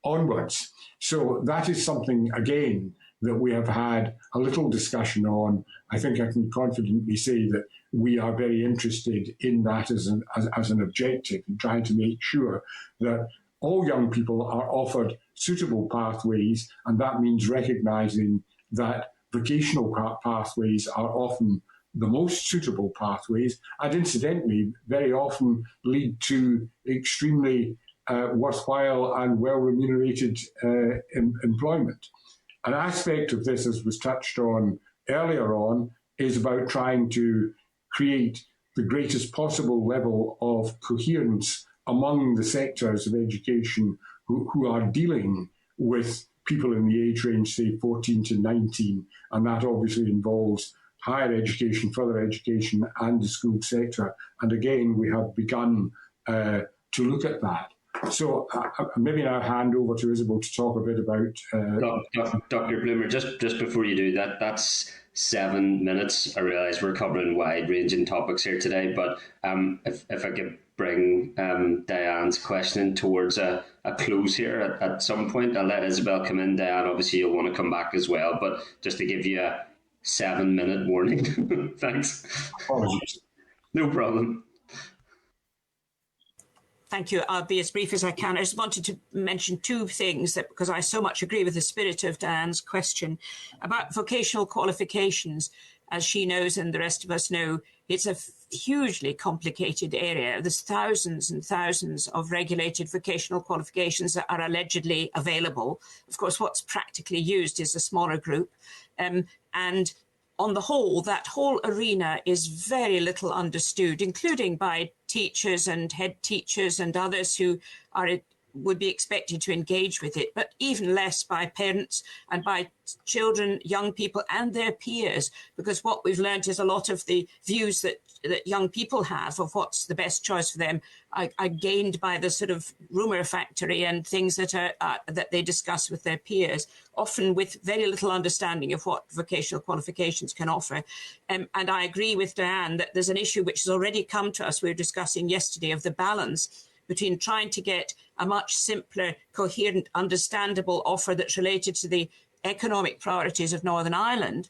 onwards. So that is something, again, that we have had a little discussion on. I think I can confidently say that we are very interested in that as an objective, and trying to make sure that all young people are offered suitable pathways, and that means recognising that vocational pathways are often the most suitable pathways, and incidentally, very often lead to extremely worthwhile and well-remunerated employment. An aspect of this, as was touched on earlier on, is about trying to create the greatest possible level of coherence among the sectors of education who are dealing with people in the age range, say 14 to 19, and that obviously involves higher education, further education, and the school sector. And again, we have begun to look at that. So maybe I'll hand over to Isabel to talk a bit about... Dr. Bloomer, just before you do that, that's 7 minutes. I realise we're covering wide-ranging topics here today, but if I could bring Diane's question towards a close here at some point, I'll let Isabel come in. Diane, obviously you'll want to come back as well, but just to give you a 7-minute warning. Thanks. Apologies. No problem. Thank you. I'll be as brief as I can. I just wanted to mention two things that, because I so much agree with the spirit of Diane's question about vocational qualifications. As she knows and the rest of us know, it's a hugely complicated area. There's thousands and thousands of regulated vocational qualifications that are allegedly available. Of course, what's practically used is a smaller group. And on the whole, that whole arena is very little understood, including by teachers and head teachers and others who would be expected to engage with it, but even less by parents and by children, young people and their peers, because what we've learned is a lot of the views that young people have of what's the best choice for them are gained by the sort of rumour factory and things that that they discuss with their peers, often with very little understanding of what vocational qualifications can offer. And I agree with Diane that there's an issue which has already come to us, we were discussing yesterday, of the balance between trying to get a much simpler, coherent, understandable offer that's related to the economic priorities of Northern Ireland,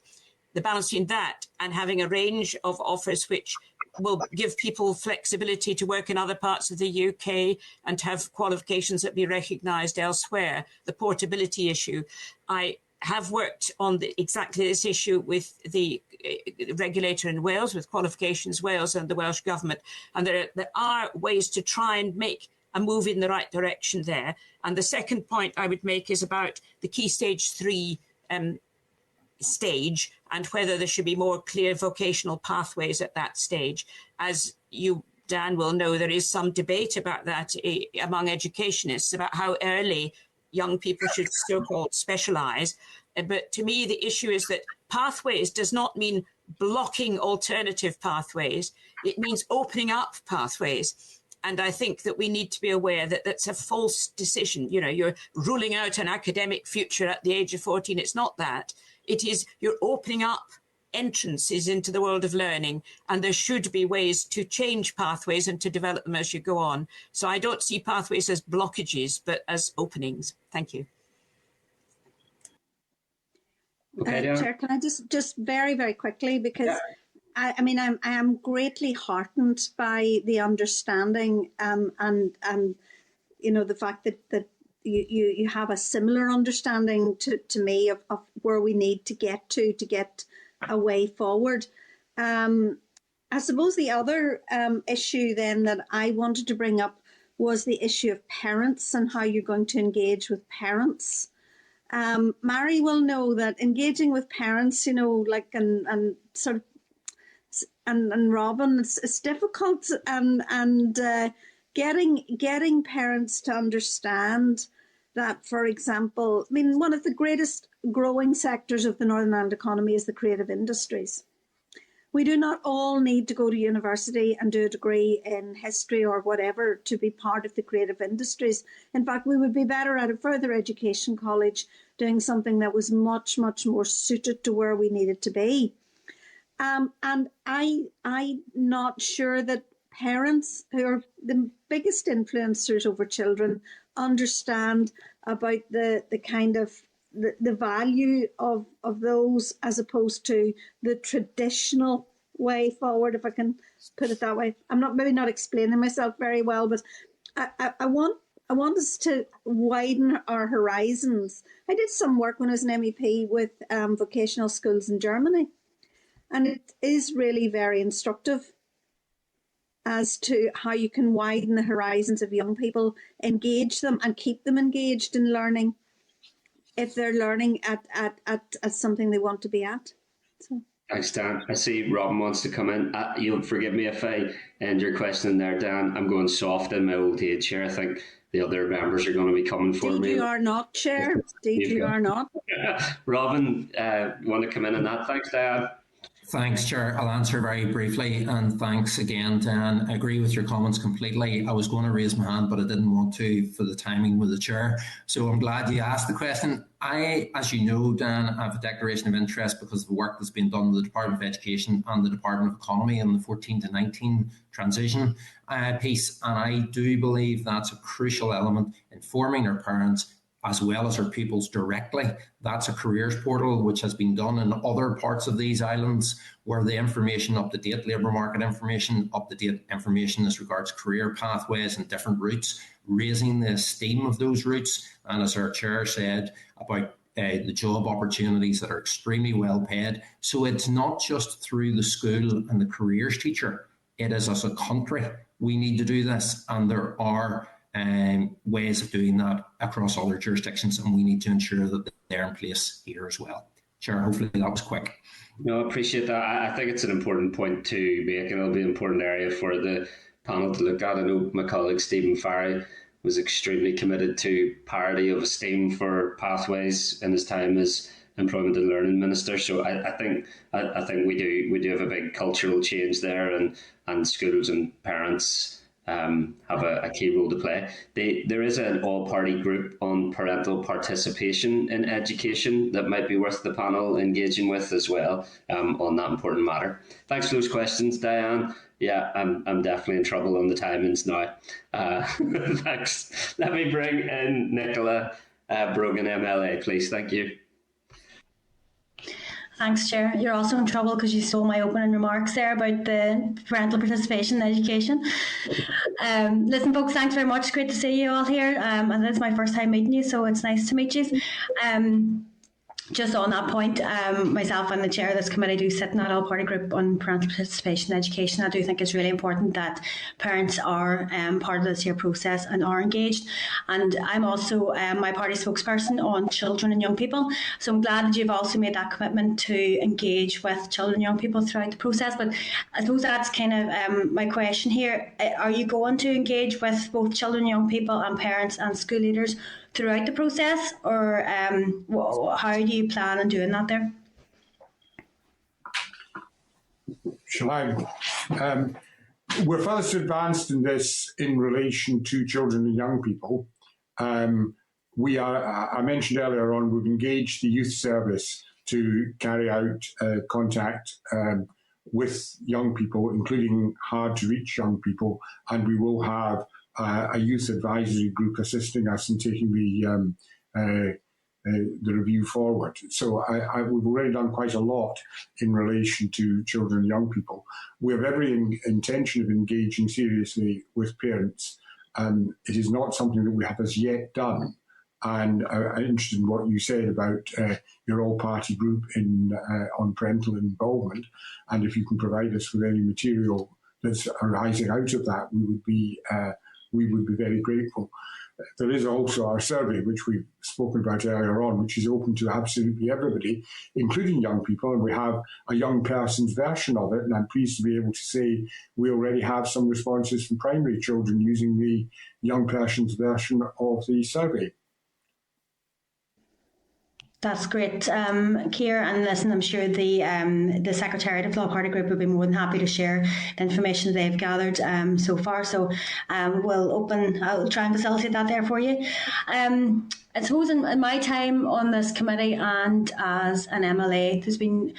the balance between that and having a range of offers which will give people flexibility to work in other parts of the UK and to have qualifications that be recognised elsewhere, the portability issue. I have worked on exactly this issue with the regulator in Wales, with Qualifications Wales and the Welsh Government. And there are ways to try and make a move in the right direction there. And the second point I would make is about the Key Stage 3 stage and whether there should be more clear vocational pathways at that stage. As you, Dan, will know, there is some debate about that among educationists about how early young people should so-called specialise. But to me, the issue is that pathways does not mean blocking alternative pathways. It means opening up pathways. And I think that we need to be aware that that's a false decision. You know, you're ruling out an academic future at the age of 14. It's not that. It is you're opening up entrances into the world of learning, and there should be ways to change pathways and to develop them as you go on. So I don't see pathways as blockages, but as openings. Thank you. Okay, Chair, can I just very, very quickly, because I am greatly heartened by the understanding and you know, the fact that you have a similar understanding to me of where we need to get a way forward. I suppose the other issue then that I wanted to bring up was the issue of parents and how you're going to engage with parents. Mary will know that engaging with parents, you know, like and sort of and Robin, it's difficult, and getting parents to understand that, for example, I mean, one of the greatest growing sectors of the Northern Ireland economy is the creative industries. We do not all need to go to university and do a degree in history or whatever to be part of the creative industries. In fact, we would be better at a further education college doing something that was much, much more suited to where we needed to be. And I'm not sure that parents, who are the biggest influencers over children, understand about the kind of the value of those, as opposed to the traditional way forward, if I can put it that way. I'm maybe not explaining myself very well, but I want us to widen our horizons. I did some work when I was an MEP with vocational schools in Germany, and it is really very instructive as to how you can widen the horizons of young people, engage them and keep them engaged in learning if they're learning at something they want to be at. So. Thanks, Dan. I see Robin wants to come in. You'll forgive me if I end your question there, Dan. I'm going soft in my old age here. I think the other members are going to be coming for me. You are not, Chair. You are not. Robin, want to come in on that? Thanks, Dan. Thanks, Chair. I'll answer very briefly, and thanks again, Dan. I agree with your comments completely. I was going to raise my hand, but I didn't want to for the timing with the Chair. So I'm glad you asked the question. As you know, Dan, I have a declaration of interest because of the work that's been done with the Department of Education and the Department of Economy in the 14 to 19 transition piece. And I do believe that's a crucial element in informing our parents as well as our pupils directly. That's a careers portal which has been done in other parts of these islands, where the information up to date, labour market information, up to date information as regards career pathways and different routes, raising the esteem of those routes, and as our chair said, about the job opportunities that are extremely well paid. So it's not just through the school and the careers teacher, it is as a country we need to do this, and there are ways of doing that across other jurisdictions, and we need to ensure that they're in place here as well. Chair, hopefully that was quick. No, I appreciate that. I think it's an important point to make, and it'll be an important area for the panel to look at. I know my colleague Stephen Farry was extremely committed to parity of esteem for pathways in his time as Employment and Learning Minister. So I think we do have a big cultural change there, and schools and parents have a key role to play. There is an all-party group on parental participation in education that might be worth the panel engaging with as well on that important matter. Thanks for those questions, Diane. Yeah, I'm definitely in trouble on the timings now. Thanks. Let me bring in Nicola Brogan, MLA, please. Thank you. Thanks, Chair. You're also in trouble because you stole my opening remarks there about the parental participation in education. Listen, folks, thanks very much. Great to see you all here. And it's my first time meeting you, so it's nice to meet you. Just on that point, myself and the chair of this committee do sit in that all-party group on parental participation in education. I do think it's really important that parents are part of this here process and are engaged. And I'm also my party spokesperson on children and young people. So I'm glad that you've also made that commitment to engage with children and young people throughout the process. But I suppose that's kind of my question here. Are you going to engage with both children, young people and parents and school leaders throughout the process, or how do you plan on doing that there? Shall I? We're first advanced in this in relation to children and young people. We are, I mentioned earlier on, we've engaged the youth service to carry out contact with young people, including hard to reach young people, and we will have a youth advisory group assisting us in taking the review forward. So we've already done quite a lot in relation to children and young people. We have every intention of engaging seriously with parents. It is not something that we have as yet done. And I'm interested in what you said about your all-party group on parental involvement. And if you can provide us with any material that's arising out of that, we would be very grateful. There is also our survey, which we've spoken about earlier on, which is open to absolutely everybody, including young people, and we have a young person's version of it, and I'm pleased to be able to say we already have some responses from primary children using the young person's version of the survey. That's great, Keir. And listen, I'm sure the Secretariat of Law Party Group will be more than happy to share the information they've gathered so far. So I'll try and facilitate that there for you. I suppose in my time on this committee and as an MLA, there's been,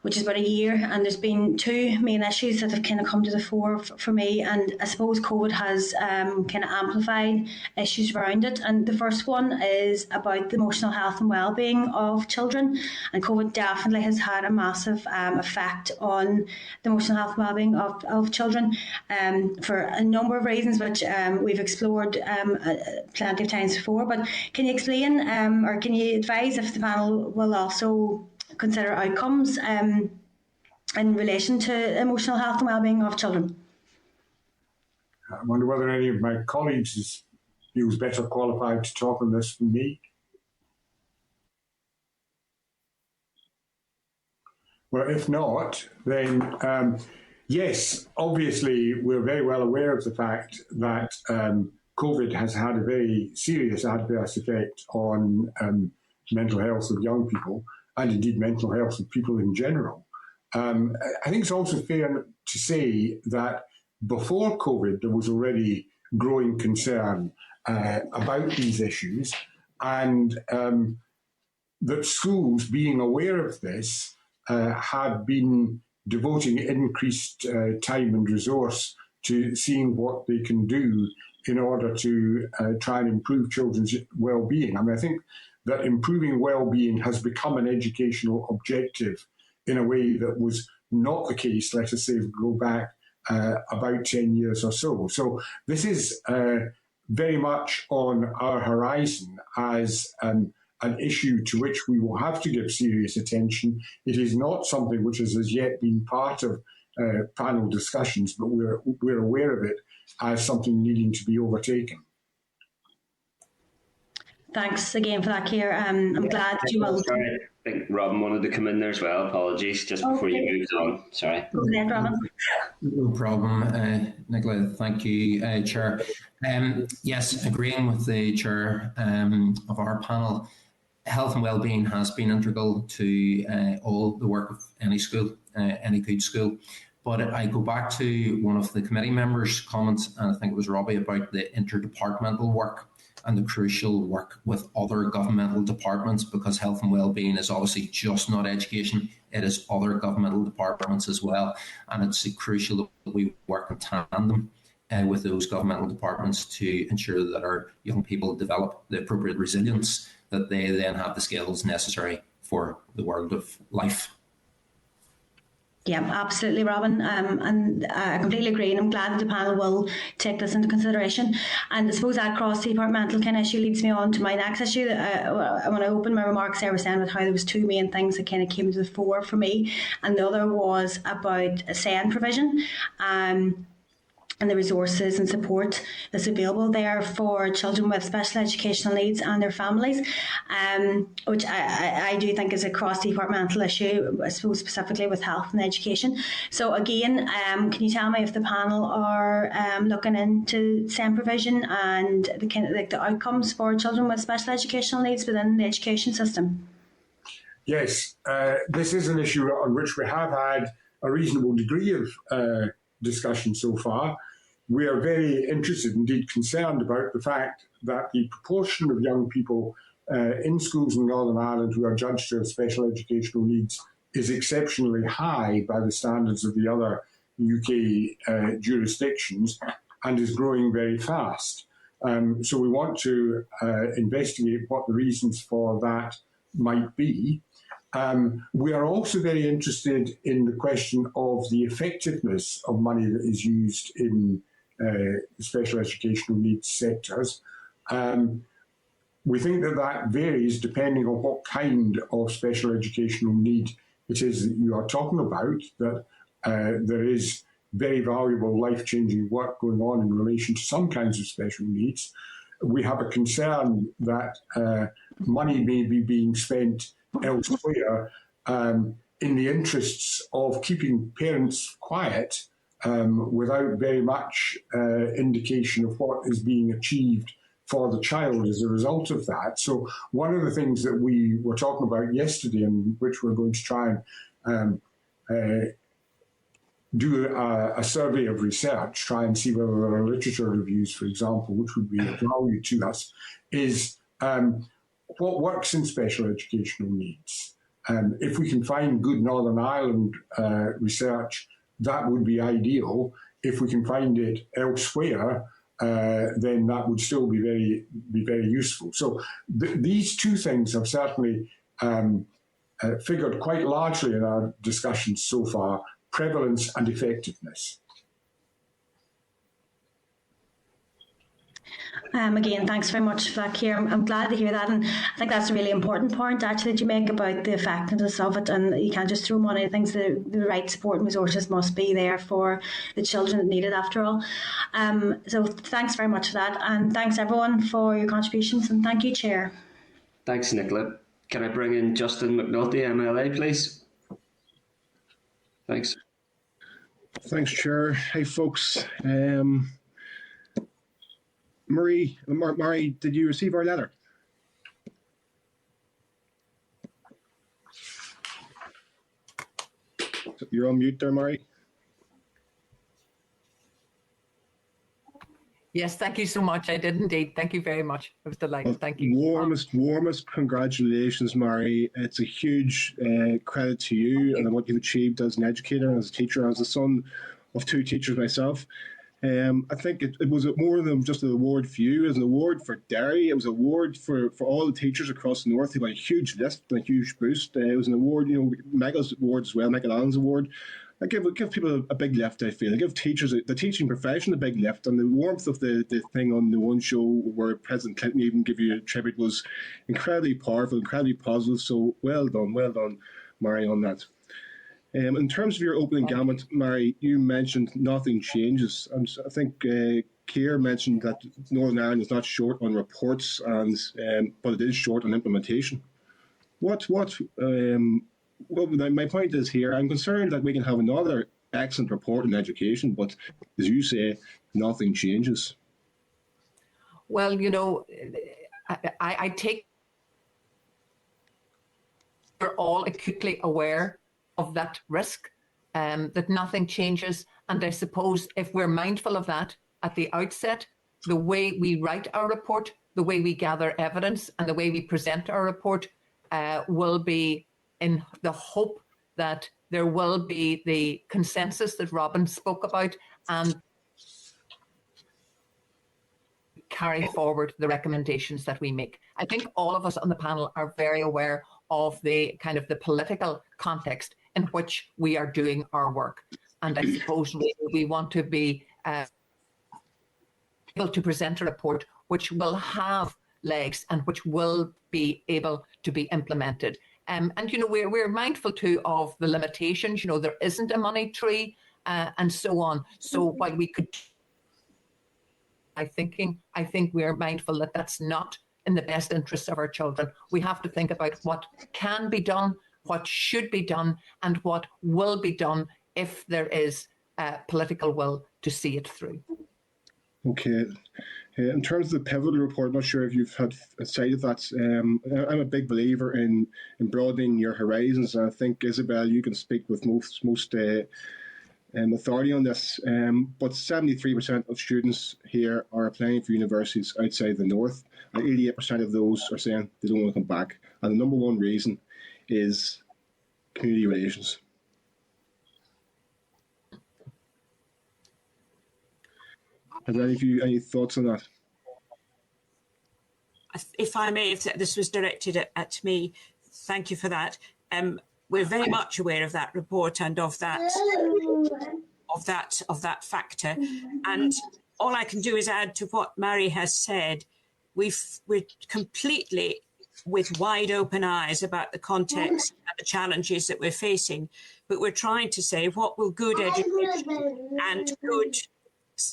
which is about a year, and there's been two main issues that have kind of come to the fore for me, and I suppose COVID has kind of amplified issues around it. And the first one is about the emotional health and well-being of children, and COVID definitely has had a massive effect on the emotional health and well-being of children for a number of reasons, which we've explored plenty of times before. But can you explain or can you advise if the panel will also consider outcomes in relation to emotional health and well-being of children? I wonder whether any of my colleagues feels better qualified to talk on this than me. Well, if not, then yes, obviously we're very well aware of the fact that COVID has had a very serious adverse effect on mental health of young people, and indeed mental health of people in general. I think it's also fair to say that before COVID, there was already growing concern about these issues, and that schools, being aware of this, had been devoting increased time and resource to seeing what they can do in order to try and improve children's well-being. I mean, I think that improving well-being has become an educational objective in a way that was not the case, let us say, if we go back about 10 years or so. So this is very much on our horizon as an issue to which we will have to give serious attention. It is not something which has as yet been part of panel discussions, but we're aware of it as something needing to be overtaken. Thanks again for that, Keir. I'm glad you will. Sorry, I think Robin wanted to come in there as well. Apologies, just before you moved on. Sorry. Go ahead, Robin. No problem, Nicola. Thank you, Chair. Yes, agreeing with the Chair of our panel, health and wellbeing has been integral to all the work of any school, any good school. But I go back to one of the committee members' comments, and I think it was Robbie, about the interdepartmental work and the crucial work with other governmental departments, because health and wellbeing is obviously just not education, it is other governmental departments as well. And it's crucial that we work in tandem with those governmental departments to ensure that our young people develop the appropriate resilience, that they then have the skills necessary for the world of life. Yeah, absolutely, Robin. And I completely agree. And I'm glad that the panel will take this into consideration. And I suppose that cross-departmental kind of issue leads me on to my next issue. When I opened my remarks, I was saying about how there was two main things that kind of came to the fore for me. And the other was about SEN provision. And the resources and support that's available there for children with special educational needs and their families, which I do think is a cross-departmental issue, I suppose specifically with health and education. So again, can you tell me if the panel are looking into SEN provision and the kind of like the outcomes for children with special educational needs within the education system? Yes, this is an issue on which we have had a reasonable degree of discussion so far. We are very interested, indeed concerned, about the fact that the proportion of young people in schools in Northern Ireland who are judged to have special educational needs is exceptionally high by the standards of the other UK jurisdictions and is growing very fast. So we want to investigate what the reasons for that might be. We are also very interested in the question of the effectiveness of money that is used in special educational needs sectors. We think that varies depending on what kind of special educational need it is that you are talking about, that there is very valuable life-changing work going on in relation to some kinds of special needs. We have a concern that money may be being spent elsewhere in the interests of keeping parents quiet without very much indication of what is being achieved for the child as a result of that. So one of the things that we were talking about yesterday, and which we're going to try and do a survey of research, try and see whether there are literature reviews, for example, which would be of value to us, is what works in special educational needs. If we can find good Northern Ireland research, that would be ideal. If we can find it elsewhere, then that would still be very useful. So these two things have certainly figured quite largely in our discussions so far: prevalence and effectiveness. Again, thanks very much for that, Keir. I'm glad to hear that, and I think that's a really important point actually that you make about the effectiveness of it, and you can't just throw money at things. The right support and resources must be there for the children that need it after all. So thanks very much for that, and thanks everyone for your contributions, and thank you, Chair. Thanks, Nicola. Can I bring in Justin McNulty, MLA, please? Thanks. Thanks, Chair. Hey, folks. Murray, did you receive our letter? You're on mute there, Murray. Yes, thank you so much. I did indeed. Thank you very much. I was delighted. Thank you. Warmest congratulations, Murray. It's a huge credit to you and what you've achieved as an educator and as a teacher. As the son of two teachers myself, I think it was more than just an award for you. It was an award for Derry. It was an award for all the teachers across the north who got a huge lift and a huge boost. It was an award, Mega's award as well, Mega Allen's award. I give people a big lift, I feel. I give teachers, the teaching profession, a big lift. And the warmth of the thing on the one show where President Clinton even gave you a tribute was incredibly powerful, incredibly positive. So well done, Mary, on that. In terms of your opening gamut, Mary, you mentioned nothing changes. And I think Keir mentioned that Northern Ireland is not short on reports, but it is short on implementation. My point is here, I'm concerned that we can have another excellent report on education, but as you say, nothing changes. Well, I take we're all acutely aware of that risk, that nothing changes. And I suppose if we're mindful of that at the outset, the way we write our report, the way we gather evidence, and the way we present our report will be in the hope that there will be the consensus that Robin spoke about and carry forward the recommendations that we make. I think all of us on the panel are very aware of the kind of the political context in which we are doing our work. And I suppose we want to be able to present a report which will have legs and which will be able to be implemented. And we're mindful too of the limitations. There isn't a money tree and so on. So while we could, I think we're mindful that that's not in the best interests of our children. We have to think about what can be done, what should be done, and what will be done if there is political will to see it through. Okay. In terms of the Pivotal report, I'm not sure if you've had sight of that. I'm a big believer in broadening your horizons, and I think, Isabel, you can speak with most authority on this. But 73% of students here are applying for universities outside the north, and 88% of those are saying they don't want to come back. And the number one reason is community relations. Has any of you any thoughts on that? If I may, if this was directed at me, thank you for that. We're very much aware of that report and of that factor. And all I can do is add to what Mary has said. We're completely with wide open eyes about the context and the challenges that we're facing, but we're trying to say what will good education and good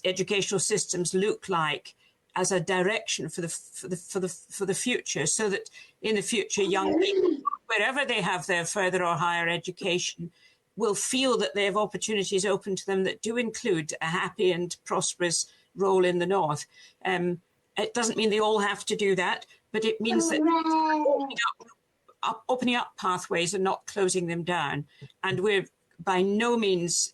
educational systems look like as a direction for the future, so that in the future young people, wherever they have their further or higher education, will feel that they have opportunities open to them that do include a happy and prosperous role in the north. It doesn't mean they all have to do that, but it means that opening up pathways and not closing them down. And we're by no means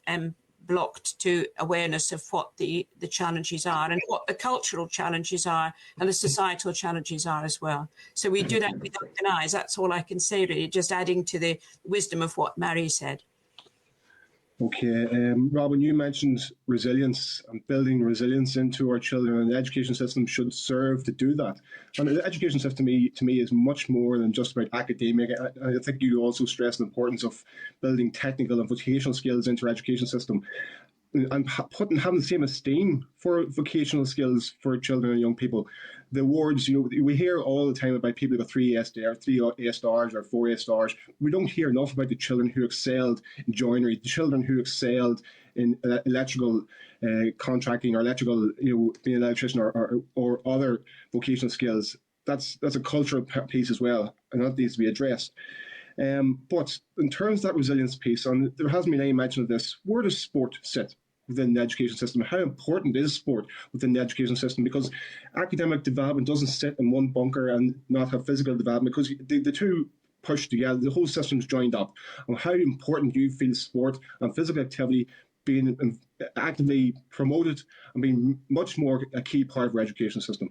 blocked to awareness of what the challenges are and what the cultural challenges are and the societal challenges are as well. So we do that with open eyes. That's all I can say, really, just adding to the wisdom of what Mary said. Okay, Robin, you mentioned resilience and building resilience into our children, and the education system should serve to do that. And the education system, to me, is much more than just about academic. I think you also stress the importance of building technical and vocational skills into our education system, and having the same esteem for vocational skills for children and young people. The awards, we hear all the time about people who got 3 A stars or 4 A stars. We don't hear enough about the children who excelled in joinery, the children who excelled in electrical contracting or electrical, being an electrician or other vocational skills. That's a cultural piece as well, and that needs to be addressed. But in terms of that resilience piece, and there hasn't been any mention of this, where does sport sit within the education system? How important is sport within the education system? Because academic development doesn't sit in one bunker and not have physical development, because the two push together, the whole system's joined up. And how important do you feel sport and physical activity being actively promoted and being much more a key part of our education system?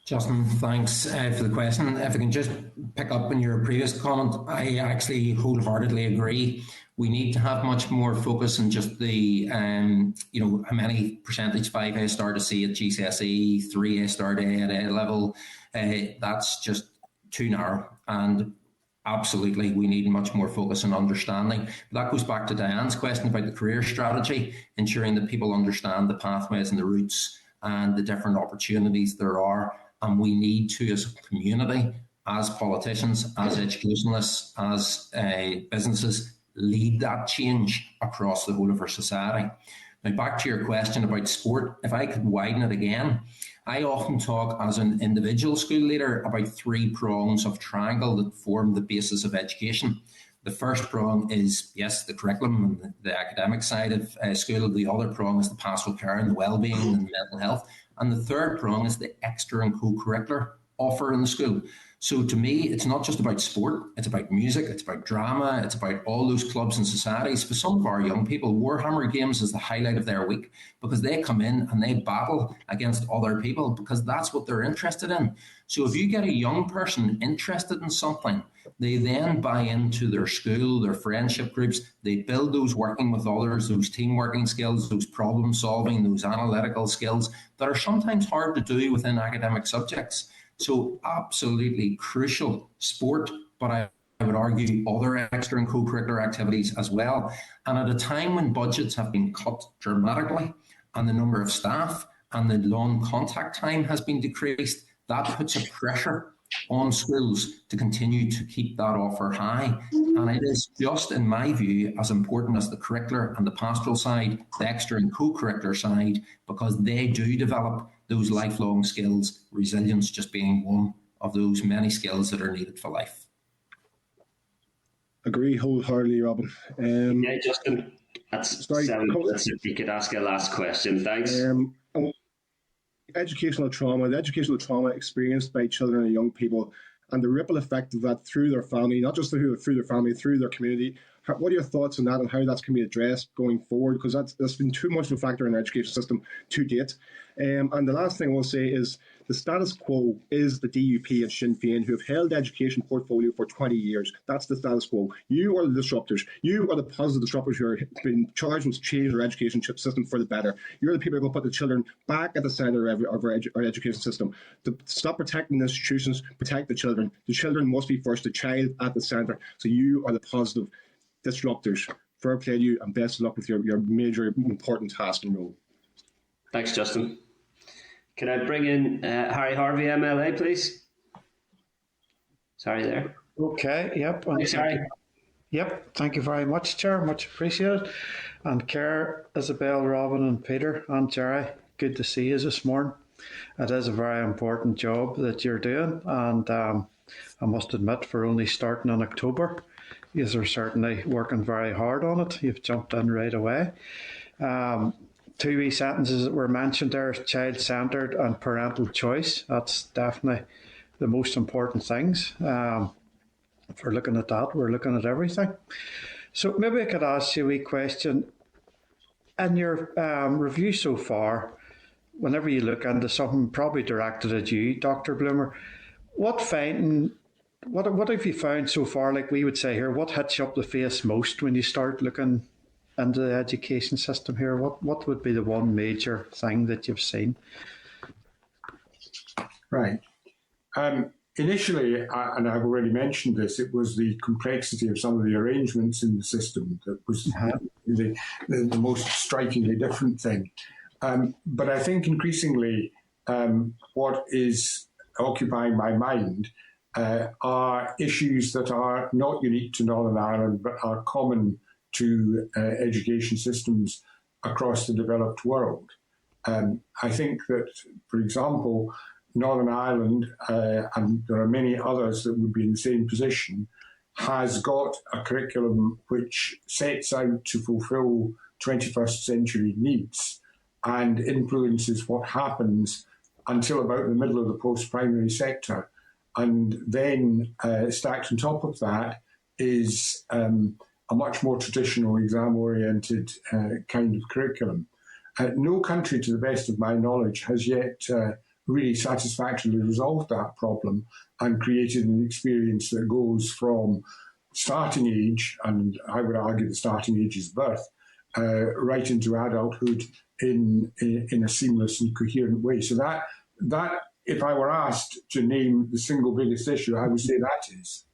Justin, thanks for the question. If I can just pick up on your previous comment, I actually wholeheartedly agree. We need to have much more focus on just the, how many percentage 5A star to see at GCSE, 3A star to at A level. That's just too narrow. And absolutely, we need much more focus on understanding. But that goes back to Diane's question about the career strategy, ensuring that people understand the pathways and the routes and the different opportunities there are. And we need to, as a community, as politicians, as educationalists, as businesses, lead that change across the whole of our society. Now, back to your question about sport, if I could widen it again, I often talk as an individual school leader about 3 prongs of triangle that form the basis of education. The first prong is, yes, the curriculum and the academic side of school. The other prong is the pastoral care and the well-being and mental health. And the third prong is the extra and co-curricular offer in the school. So to me, it's not just about sport, it's about music, it's about drama, it's about all those clubs and societies. For some of our young people, Warhammer Games is the highlight of their week because they come in and they battle against other people because that's what they're interested in. So if you get a young person interested in something, they then buy into their school, their friendship groups, they build those working with others, those team working skills, those problem solving, those analytical skills that are sometimes hard to do within academic subjects. So absolutely crucial sport, but I would argue other extra and co-curricular activities as well. And at a time when budgets have been cut dramatically and the number of staff and the long contact time has been decreased, that puts a pressure on schools to continue to keep that offer high. And it is just, in my view, as important as the curricular and the pastoral side, the extra and co-curricular side, because they do develop those lifelong skills, resilience just being one of those many skills that are needed for life. Agree wholeheartedly, Robin. Yeah, Justin, that's 7 minutes. If you could ask a last question, thanks. Educational trauma, the educational trauma experienced by children and young people, and the ripple effect of that through their family, not just through their family, through their community. What are your thoughts on that and how that's going to be addressed going forward? Because that's been too much of a factor in our education system to date. And the last thing I will say is the status quo is the DUP and Sinn Féin, who have held the education portfolio for 20 years. That's the status quo. You are the disruptors. You are the positive disruptors who are being charged with changing our education system for the better. You're the people who are going to put the children back at the centre of our education system. To stop protecting the institutions, protect the children. The children must be first, the child at the centre. So you are the positive disruptors. Fair play to you and best of luck with your major important task and role. Thanks, Justin. Can I bring in Harry Harvey, MLA, please? Sorry there. Okay, yep. Thanks, Harry. Yep, thank you very much, Chair. Much appreciated. And Claire, Isabel, Robin and Peter and Jerry, good to see you this morning. It is a very important job that you're doing, and I must admit, for only starting in October, you are certainly working very hard on it. You've jumped in right away. 2 wee sentences that were mentioned there, child-centred and parental choice. That's definitely the most important things. If we're looking at that, we're looking at everything. So maybe I could ask you a wee question. In your review so far, whenever you look into something probably directed at you, Dr. Bloomer, what have you found so far, like we would say here, what hits you up the face most when you start looking into the education system here? What would be the one major thing that you've seen? Right. Initially, and I've already mentioned this, it was the complexity of some of the arrangements in the system that was the most strikingly different thing. But I think increasingly what is occupying my mind are issues that are not unique to Northern Ireland, but are common to education systems across the developed world. I think that, for example, Northern Ireland, and there are many others that would be in the same position, has got a curriculum which sets out to fulfil 21st century needs and influences what happens until about the middle of the post-primary sector. And then stacked on top of that is a much more traditional exam-oriented kind of curriculum. No country, to the best of my knowledge, has yet really satisfactorily resolved that problem and created an experience that goes from starting age, and I would argue the starting age is birth, right into adulthood in a seamless and coherent way. So that if I were asked to name the single biggest issue, I would say that is.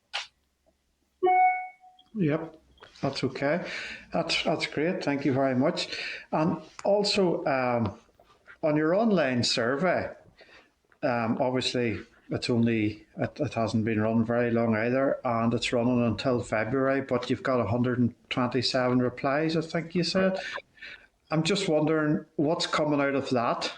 Yep, that's okay. That's great. Thank you very much. And also, on your online survey, obviously it hasn't been run very long either, and it's running until February, but you've got 127 replies, I think you said. I'm just wondering what's coming out of that.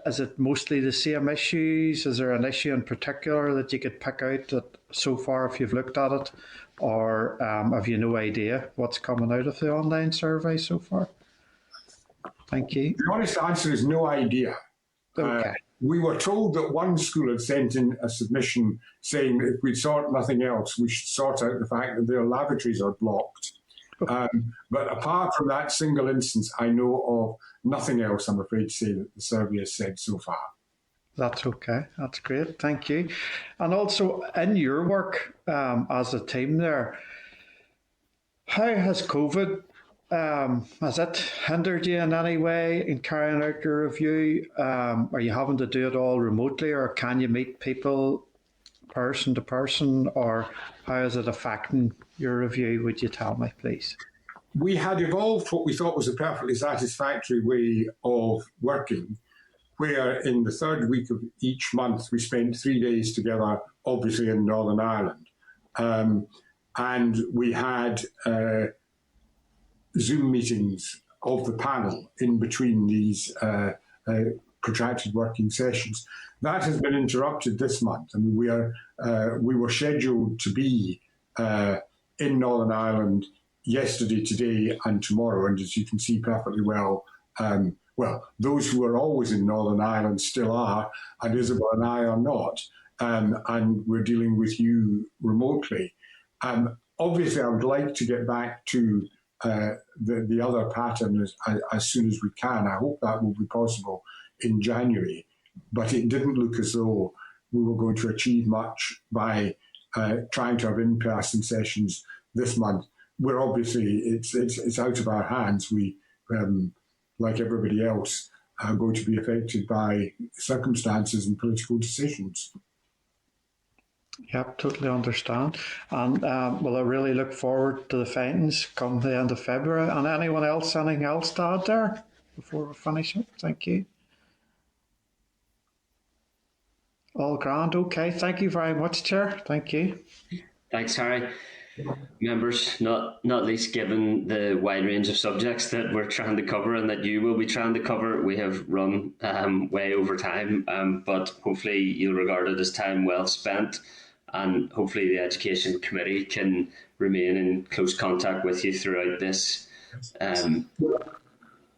Is it mostly the same issues? Is there an issue in particular that you could pick out that so far, if you've looked at it, or have you no idea what's coming out of the online survey so far? Thank you. The honest answer is no idea. Okay. We were told that one school had sent in a submission saying if we'd sort nothing else, we should sort out the fact that their lavatories are blocked. But apart from that single instance, I know of nothing else, I'm afraid to say, that the survey has said so far. That's okay. That's great. Thank you. And also, in your work as a team there, how has COVID, has it hindered you in any way in carrying out your review? Are you having to do it all remotely, or can you meet people person to person, or how is it affecting your review? Would you tell me, please? We had evolved what we thought was a perfectly satisfactory way of working, where in the third week of each month we spent 3 days together, obviously in Northern Ireland. And we had Zoom meetings of the panel in between these protracted working sessions. That has been interrupted this month. I mean, we were scheduled to be in Northern Ireland yesterday, today, and tomorrow. And as you can see perfectly well, those who are always in Northern Ireland still are, and Isabel and I are not. And we're dealing with you remotely. Obviously, I would like to get back to the other pattern as soon as we can. I hope that will be possible in January. But it didn't look as though we were going to achieve much by trying to have in-person sessions this month. We're obviously, it's out of our hands. We, like everybody else, are going to be affected by circumstances and political decisions. Yep, totally understand. And well, I really look forward to the findings come the end of February. And anyone else, anything else to add there before we finish up? Thank you. All grand. Okay. Thank you very much, Chair. Thank you. Thanks, Harry. Members, not least given the wide range of subjects that we're trying to cover and that you will be trying to cover, we have run way over time, but hopefully you'll regard it as time well spent, and hopefully the Education Committee can remain in close contact with you throughout this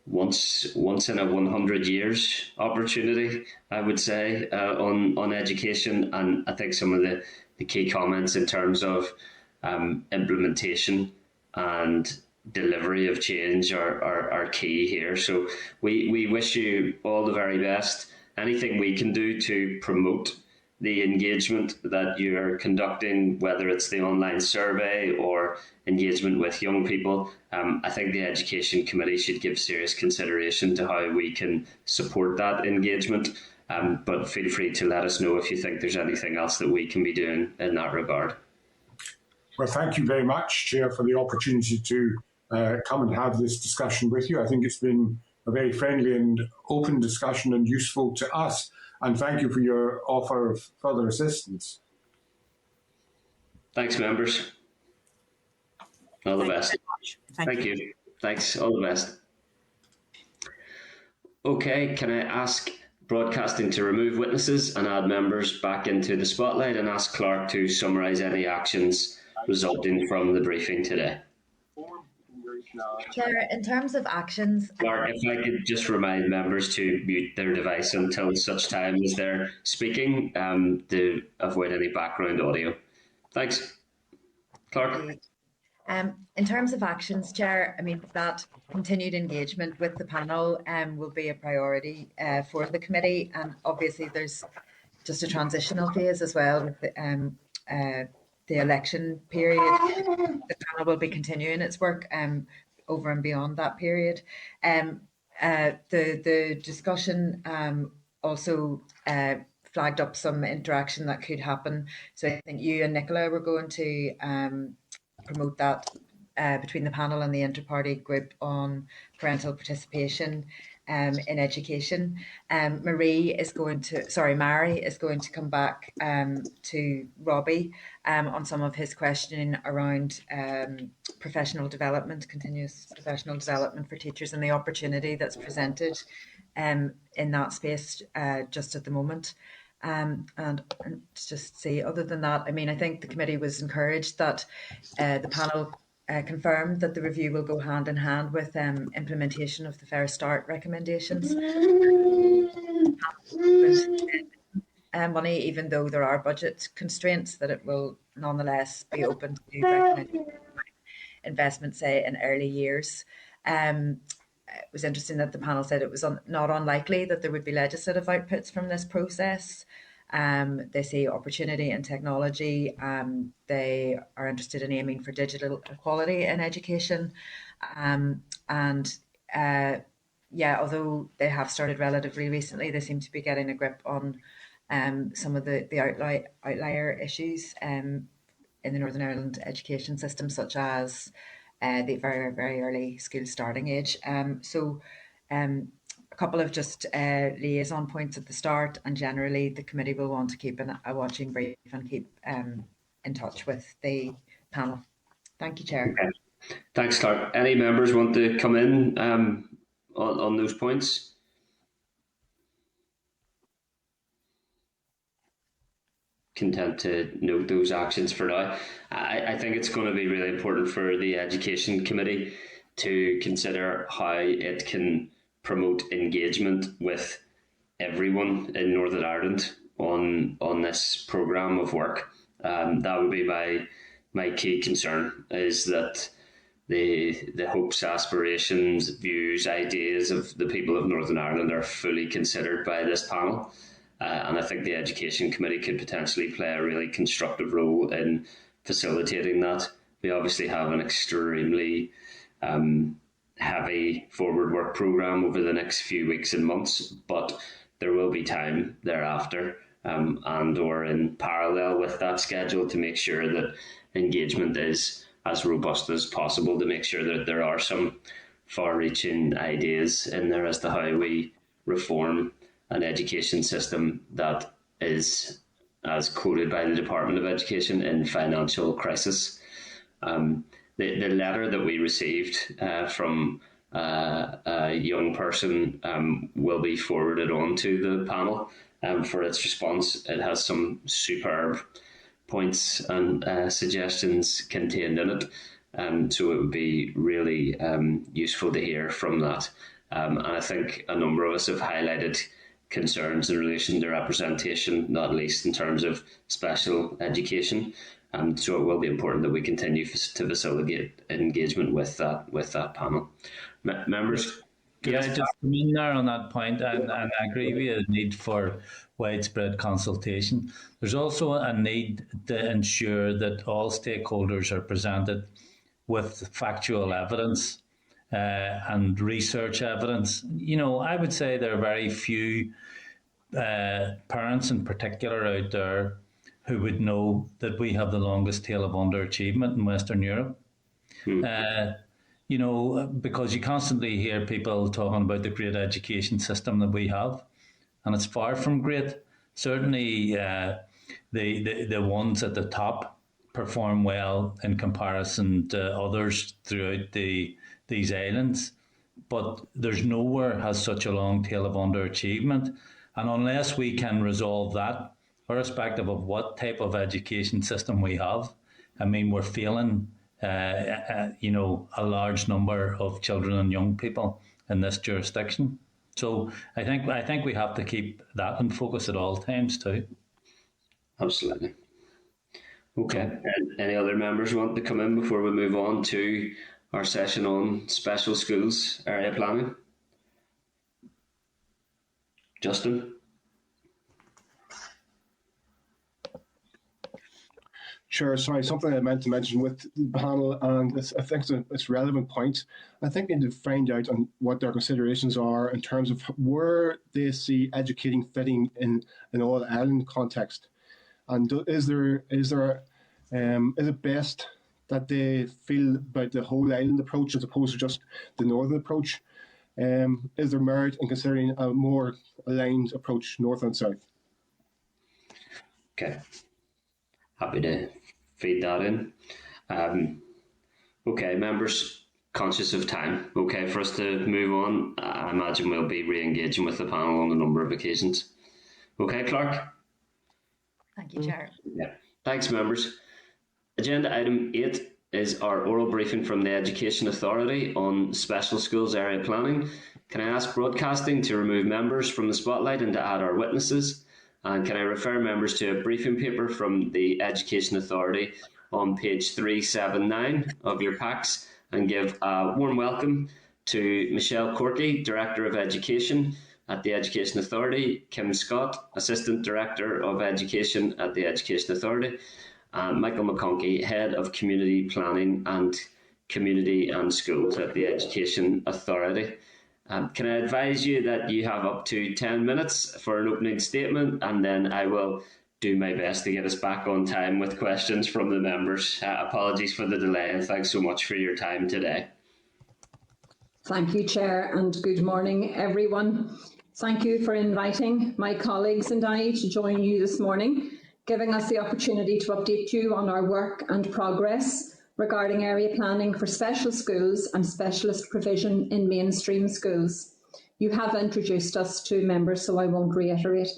once in a 100 years opportunity, I would say, on education. And I think some of the key comments in terms of implementation and delivery of change are key here. So we wish you all the very best. Anything we can do to promote the engagement that you're conducting, whether it's the online survey or engagement with young people, I think the Education Committee should give serious consideration to how we can support that engagement. But feel free to let us know if you think there's anything else that we can be doing in that regard. Well, thank you very much, Chair, for the opportunity to come and have this discussion with you. I think it's been a very friendly and open discussion and useful to us. And thank you for your offer of further assistance. Thanks, members. All the best. Thank you. Thanks. All the best. Okay, can I ask broadcasting to remove witnesses and add members back into the spotlight, and ask Clark to summarise any actions resulting from the briefing today? Chair, in terms of actions... Clark, if I could just remind members to mute their device until such time as they're speaking, to avoid any background audio. Thanks. Clark? In terms of actions, Chair, I mean, that continued engagement with the panel will be a priority for the committee. And obviously, there's just a transitional phase as well with the election period. The panel will be continuing its work over and beyond that period. The discussion also flagged up some interaction that could happen. So I think you and Nicola were going to promote that between the panel and the inter-party group on parental participation in education. Mary is going to come back to Robbie on some of his questioning around professional development, continuous professional development for teachers, and the opportunity that's presented in that space just at the moment. And just say, other than that, I mean, I think the committee was encouraged that the panel confirmed that the review will go hand in hand with implementation of the Fair Start recommendations. Money, even though there are budget constraints, that it will nonetheless be open to recommend investment, say, in early years. It was interesting that the panel said it was not unlikely that there would be legislative outputs from this process. They see opportunity in technology. They are interested in aiming for digital equality in education. Although they have started relatively recently, they seem to be getting a grip on some of the outlier issues in the Northern Ireland education system, such as the very, very early school starting age. A couple of just liaison points at the start, and generally the committee will want to keep a watching brief and keep in touch with the panel. Thank you, Chair. Okay. Thanks, Clark. Any members want to come in on those points? Content to note those actions for now. I think it's going to be really important for the Education Committee to consider how it can promote engagement with everyone in Northern Ireland on this programme of work. That would be my key concern, is that the hopes, aspirations, views, ideas of the people of Northern Ireland are fully considered by this panel. And I think the Education Committee could potentially play a really constructive role in facilitating that. We obviously have an extremely heavy forward work programme over the next few weeks and months, but there will be time thereafter and or in parallel with that schedule to make sure that engagement is as robust as possible, to make sure that there are some far-reaching ideas in there as to how we reform an education system that is, as quoted by the Department of Education, in financial crisis. The letter that we received from a young person will be forwarded on to the panel for its response. It has some superb points and suggestions contained in it, so it would be really useful to hear from that. And I think a number of us have highlighted concerns in relation to representation, not least in terms of special education. So it will be important that we continue to facilitate engagement with that panel. Members? Can I just come in there on that point? And I agree with the need for widespread consultation. There's also a need to ensure that all stakeholders are presented with factual evidence and research evidence. You know, I would say there are very few parents in particular out there who would know that we have the longest tail of underachievement in Western Europe. You know, because you constantly hear people talking about the great education system that we have, and it's far from great. Certainly, the ones at the top perform well in comparison to others throughout these islands, but there's nowhere has such a long tail of underachievement. And unless we can resolve that, irrespective of what type of education system we have, I mean, we're failing, you know, a large number of children and young people in this jurisdiction. So I think we have to keep that in focus at all times too. Absolutely. Okay. And any other members want to come in before we move on to our session on special schools area planning? Justin? Sure, sorry, something I meant to mention with the panel, and I think it's a relevant point. I think we need to find out on what their considerations are in terms of where they see educating fitting in an all Ireland context. And is it best that they feel about the whole island approach as opposed to just the northern approach? Is there merit in considering a more aligned approach north and south? Okay. Happy to feed that in. Okay, members, conscious of time. Okay, for us to move on, I imagine we'll be re-engaging with the panel on a number of occasions. Okay, Clark? Thank you, Chair. Yeah. Thanks, members. Agenda item 8 is our oral briefing from the Education Authority on special schools area planning. Can I ask broadcasting to remove members from the spotlight and to add our witnesses? And can I refer members to a briefing paper from the Education Authority on page 379 of your packs, and give a warm welcome to Michelle Corky, Director of Education at the Education Authority, Kim Scott, Assistant Director of Education at the Education Authority, and Michael McConkey, Head of Community Planning and Community and Schools at the Education Authority. Can I advise you that you have up to 10 minutes for an opening statement, and then I will do my best to get us back on time with questions from the members. Apologies for the delay, and thanks so much for your time today. Thank you, Chair, and good morning, everyone. Thank you for inviting my colleagues and I to join you this morning, giving us the opportunity to update you on our work and progress regarding area planning for special schools and specialist provision in mainstream schools. You have introduced us to members, so I won't reiterate.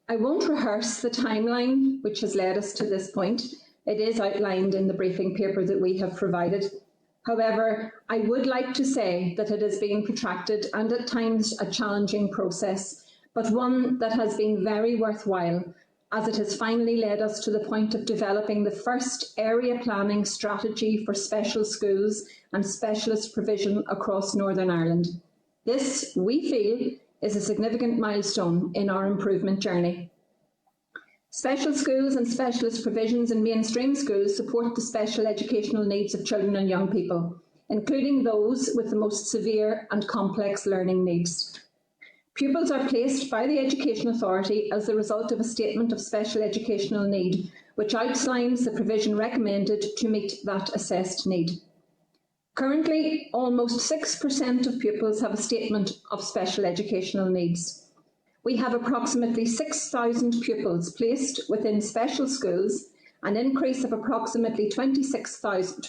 I won't rehearse the timeline which has led us to this point. It is outlined in the briefing paper that we have provided. However, I would like to say that it has been protracted and at times a challenging process, but one that has been very worthwhile, as it has finally led us to the point of developing the first area planning strategy for special schools and specialist provision across Northern Ireland. This, we feel, is a significant milestone in our improvement journey. Special schools and specialist provisions in mainstream schools support the special educational needs of children and young people, including those with the most severe and complex learning needs. Pupils are placed by the Education Authority as the result of a statement of special educational need, which outlines the provision recommended to meet that assessed need. Currently, almost 6% of pupils have a statement of special educational needs. We have approximately 6,000 pupils placed within special schools, an increase of approximately 26%,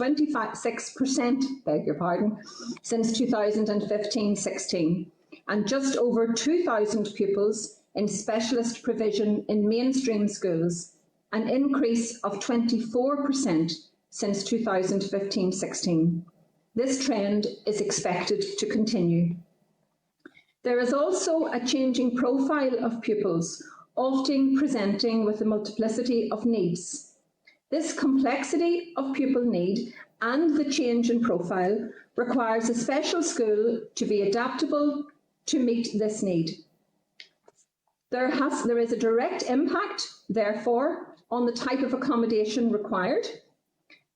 since 2015-16. And just over 2,000 pupils in specialist provision in mainstream schools, an increase of 24% since 2015-16. This trend is expected to continue. There is also a changing profile of pupils, often presenting with a multiplicity of needs. This complexity of pupil need and the change in profile requires a special school to be adaptable to meet this need. There is a direct impact, therefore, on the type of accommodation required,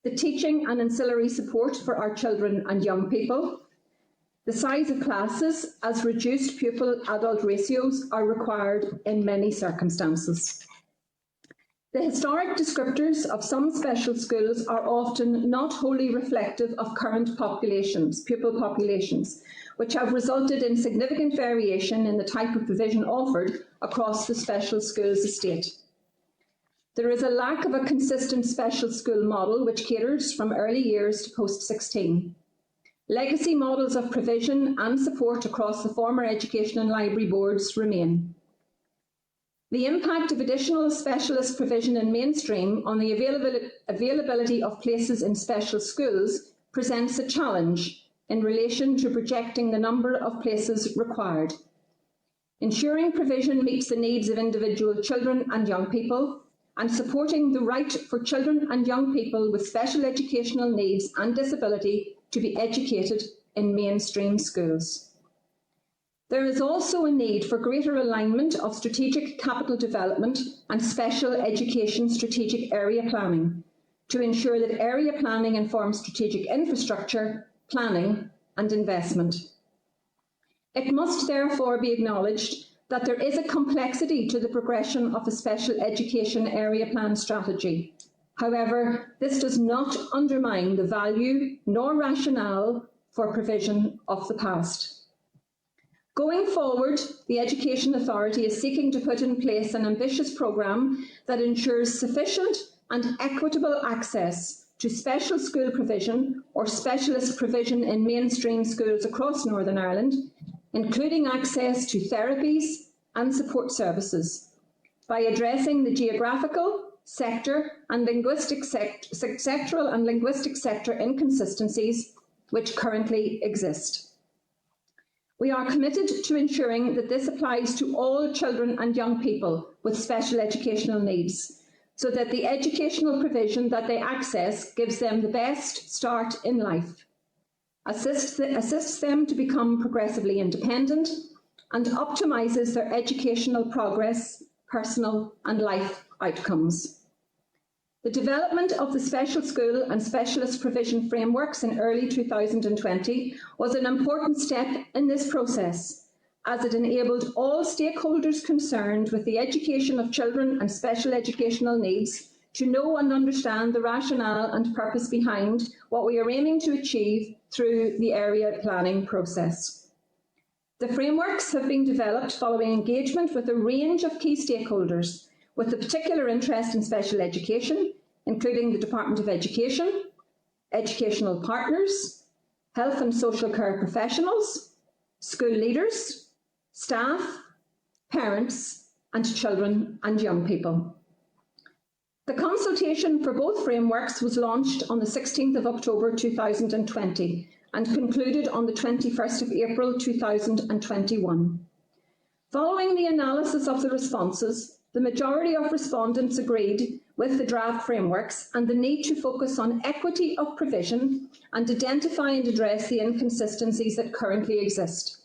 the teaching and ancillary support for our children and young people, the size of classes, as reduced pupil-adult ratios are required in many circumstances. The historic descriptors of some special schools are often not wholly reflective of current pupil populations, which have resulted in significant variation in the type of provision offered across the special schools estate. There is a lack of a consistent special school model which caters from early years to post-16. Legacy models of provision and support across the former education and library boards remain. The impact of additional specialist provision in mainstream on the availability of places in special schools presents a challenge in relation to projecting the number of places required. Ensuring provision meets the needs of individual children and young people and supporting the right for children and young people with special educational needs and disability to be educated in mainstream schools. There is also a need for greater alignment of strategic capital development and special education strategic area planning to ensure that area planning informs strategic infrastructure, planning and investment. It must therefore be acknowledged that there is a complexity to the progression of a special education area plan strategy. However, this does not undermine the value nor rationale for provision of the past. Going forward, the Education Authority is seeking to put in place an ambitious programme that ensures sufficient and equitable access to special school provision or specialist provision in mainstream schools across Northern Ireland, including access to therapies and support services, by addressing the geographical, sector and linguistic sectoral and linguistic sector inconsistencies which currently exist. We are committed to ensuring that this applies to all children and young people with special educational needs, so that the educational provision that they access gives them the best start in life, assists them to become progressively independent, and optimises their educational progress, personal and life outcomes. The development of the special school and specialist provision frameworks in early 2020 was an important step in this process, as it enabled all stakeholders concerned with the education of children and special educational needs to know and understand the rationale and purpose behind what we are aiming to achieve through the area planning process. The frameworks have been developed following engagement with a range of key stakeholders, with a particular interest in special education, including the Department of Education, educational partners, health and social care professionals, school leaders, staff, parents, and children and young people. The consultation for both frameworks was launched on the 16th of October 2020 and concluded on the 21st of April 2021. Following the analysis of the responses, the majority of respondents agreed with the draft frameworks and the need to focus on equity of provision and identify and address the inconsistencies that currently exist.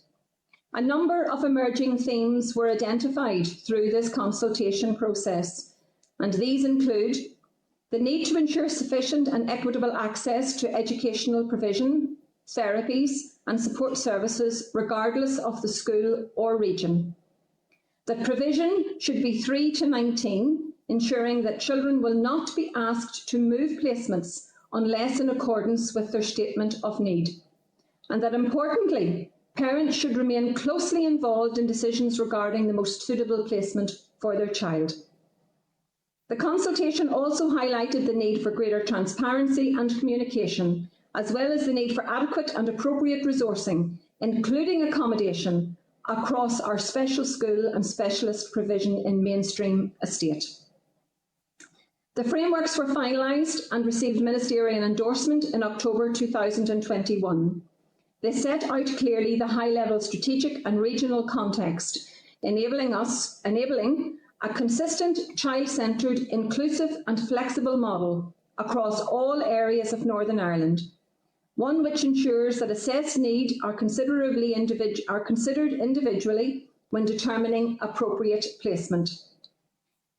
A number of emerging themes were identified through this consultation process, and these include the need to ensure sufficient and equitable access to educational provision, therapies and support services regardless of the school or region. That provision should be 3 to 19, ensuring that children will not be asked to move placements unless in accordance with their statement of need. And that importantly, parents should remain closely involved in decisions regarding the most suitable placement for their child. The consultation also highlighted the need for greater transparency and communication, as well as the need for adequate and appropriate resourcing, including accommodation, across our special school and specialist provision in mainstream estate. The frameworks were finalised and received ministerial endorsement in October 2021. They set out clearly the high-level strategic and regional context, enabling a consistent, child-centred, inclusive and flexible model across all areas of Northern Ireland, one which ensures that assessed need are considered individually when determining appropriate placement.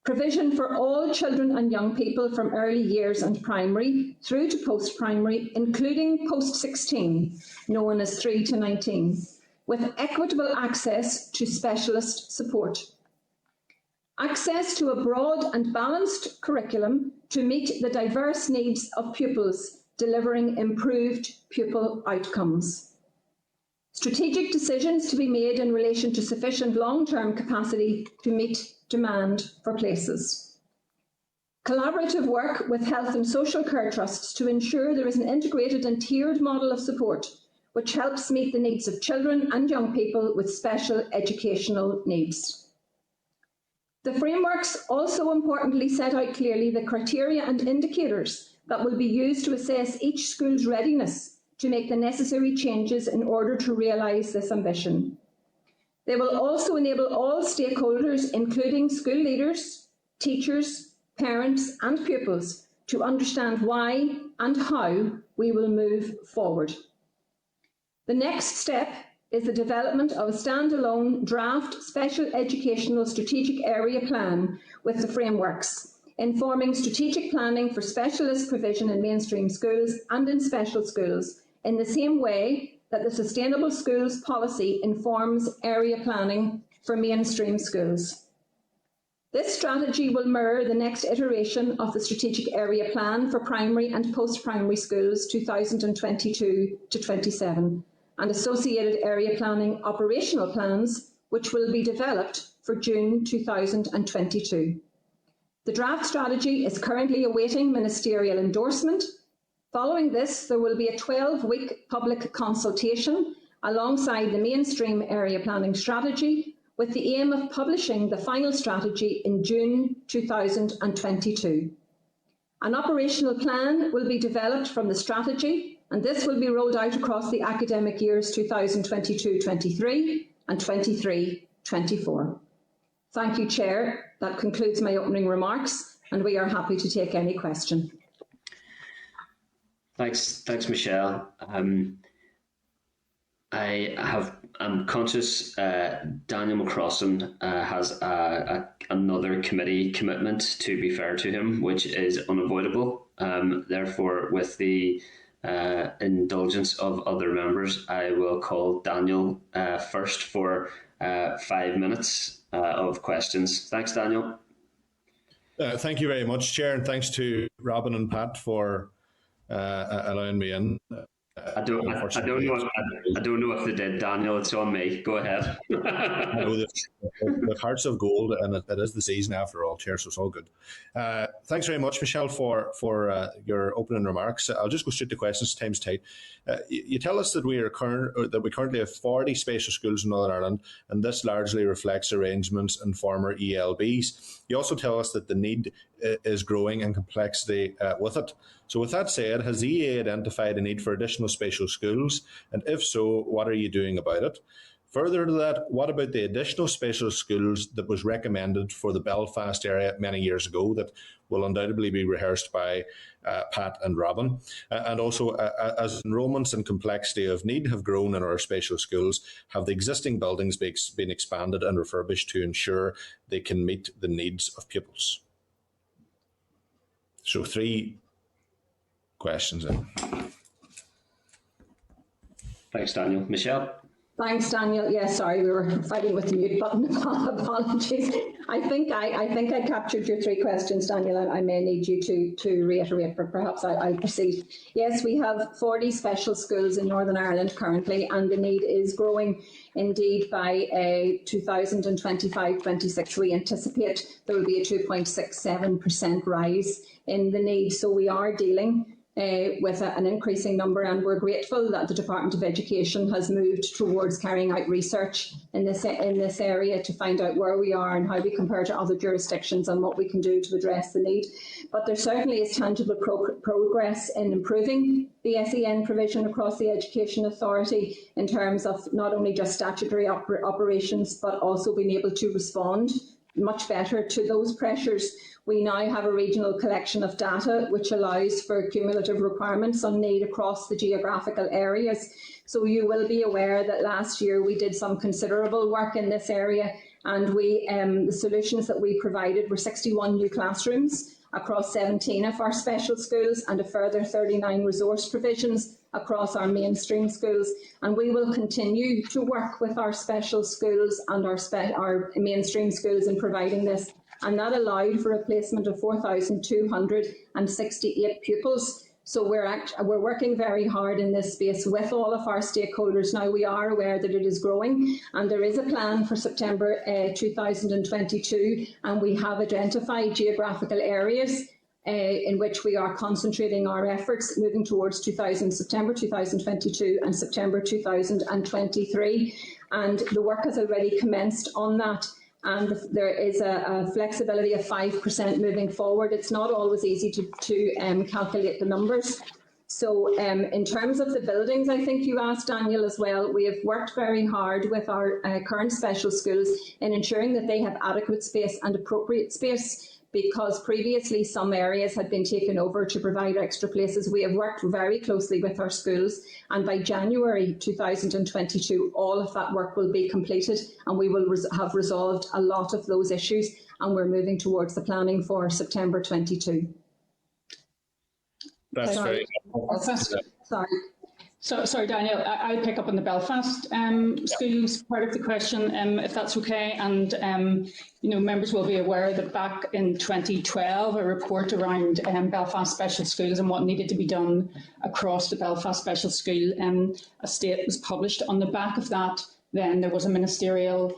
Provision for all children and young people from early years and primary through to post-primary, including post-16, known as 3 to 19, with equitable access to specialist support. Access to a broad and balanced curriculum to meet the diverse needs of pupils, delivering improved pupil outcomes. Strategic decisions to be made in relation to sufficient long-term capacity to meet demand for places. Collaborative work with health and social care trusts to ensure there is an integrated and tiered model of support which helps meet the needs of children and young people with special educational needs. The frameworks also importantly set out clearly the criteria and indicators that will be used to assess each school's readiness to make the necessary changes in order to realise this ambition. They will also enable all stakeholders, including school leaders, teachers, parents and pupils to understand why and how we will move forward. The next step is the development of a standalone draft special educational strategic area plan with the frameworks, informing strategic planning for specialist provision in mainstream schools and in special schools, in the same way that the Sustainable Schools Policy informs area planning for mainstream schools. This strategy will mirror the next iteration of the Strategic Area Plan for Primary and Post-Primary Schools 2022-27 and associated area planning operational plans, which will be developed for June 2022. The draft strategy is currently awaiting ministerial endorsement. Following this, there will be a 12-week public consultation alongside the mainstream area planning strategy, with the aim of publishing the final strategy in June 2022. An operational plan will be developed from the strategy, and this will be rolled out across the academic years 2022-23 and 23-24. Thank you, Chair. That concludes my opening remarks, and we are happy to take any question. Thanks, Michelle. I'm conscious Daniel McCrossan has another committee commitment, to be fair to him, which is unavoidable. Therefore, with the indulgence of other members, I will call Daniel first for 5 minutes of questions. Thanks, Daniel. Thank you very much, Chair, and thanks to Robin and Pat for allowing me in. I don't know if they did, Daniel. It's on me. Go ahead. The hearts of gold, and it is the season after all, Chair, so it's all good. Thanks very much, Michelle, for your opening remarks. I'll just go straight to questions. Time's tight. You tell us that we currently have 40 special schools in Northern Ireland, and this largely reflects arrangements and former ELBs. You also tell us that the need is growing and complexity with it. So with that said, has the EA identified a need for additional special schools? And if so, what are you doing about it? Further to that, what about the additional special schools that was recommended for the Belfast area many years ago that will undoubtedly be rehearsed by Pat and Robin? And also, as enrolments and complexity of need have grown in our special schools, have the existing buildings been expanded and refurbished to ensure they can meet the needs of pupils? So 3 questions in. Thanks, Daniel. Michelle? Thanks, Daniel. Yeah, sorry, we were fighting with the mute button. Apologies. I think I captured your 3 questions, Daniel. I may need you to reiterate, but perhaps I'll proceed. Yes, we have 40 special schools in Northern Ireland currently, and the need is growing. Indeed, by 2025-26, we anticipate there will be a 2.67% rise in the need. So we are dealing with an increasing number, and we're grateful that the Department of Education has moved towards carrying out research in this area to find out where we are and how we compare to other jurisdictions and what we can do to address the need. But there certainly is tangible progress in improving the SEN provision across the Education Authority in terms of not only just statutory operations, but also being able to respond much better to those pressures. We now have a regional collection of data which allows for cumulative requirements on need across the geographical areas. So you will be aware that last year we did some considerable work in this area, and the solutions that we provided were 61 new classrooms across 17 of our special schools and a further 39 resource provisions across our mainstream schools. And we will continue to work with our special schools and our mainstream schools in providing this. And that allowed for a placement of 4,268 pupils. So we're working very hard in this space with all of our stakeholders. Now, we are aware that it is growing, and there is a plan for September 2022, and we have identified geographical areas in which we are concentrating our efforts moving towards September 2022 and September 2023. And the work has already commenced on that. And there is a flexibility of 5% moving forward. It's not always easy to calculate the numbers. So in terms of the buildings, I think you asked, Daniel, as well, we have worked very hard with our current special schools in ensuring that they have adequate space and appropriate space. because previously some areas had been taken over to provide extra places. We have worked very closely with our schools, and by January 2022 all of that work will be completed and we will have resolved a lot of those issues, and we're moving towards the planning for September 22. That's very helpful. Sorry, Daniel, I'll pick up on the Belfast schools part of the question, if that's okay. And, members will be aware that back in 2012, a report around Belfast special schools and what needed to be done across the Belfast special school estate was published. On the back of that, then there was a ministerially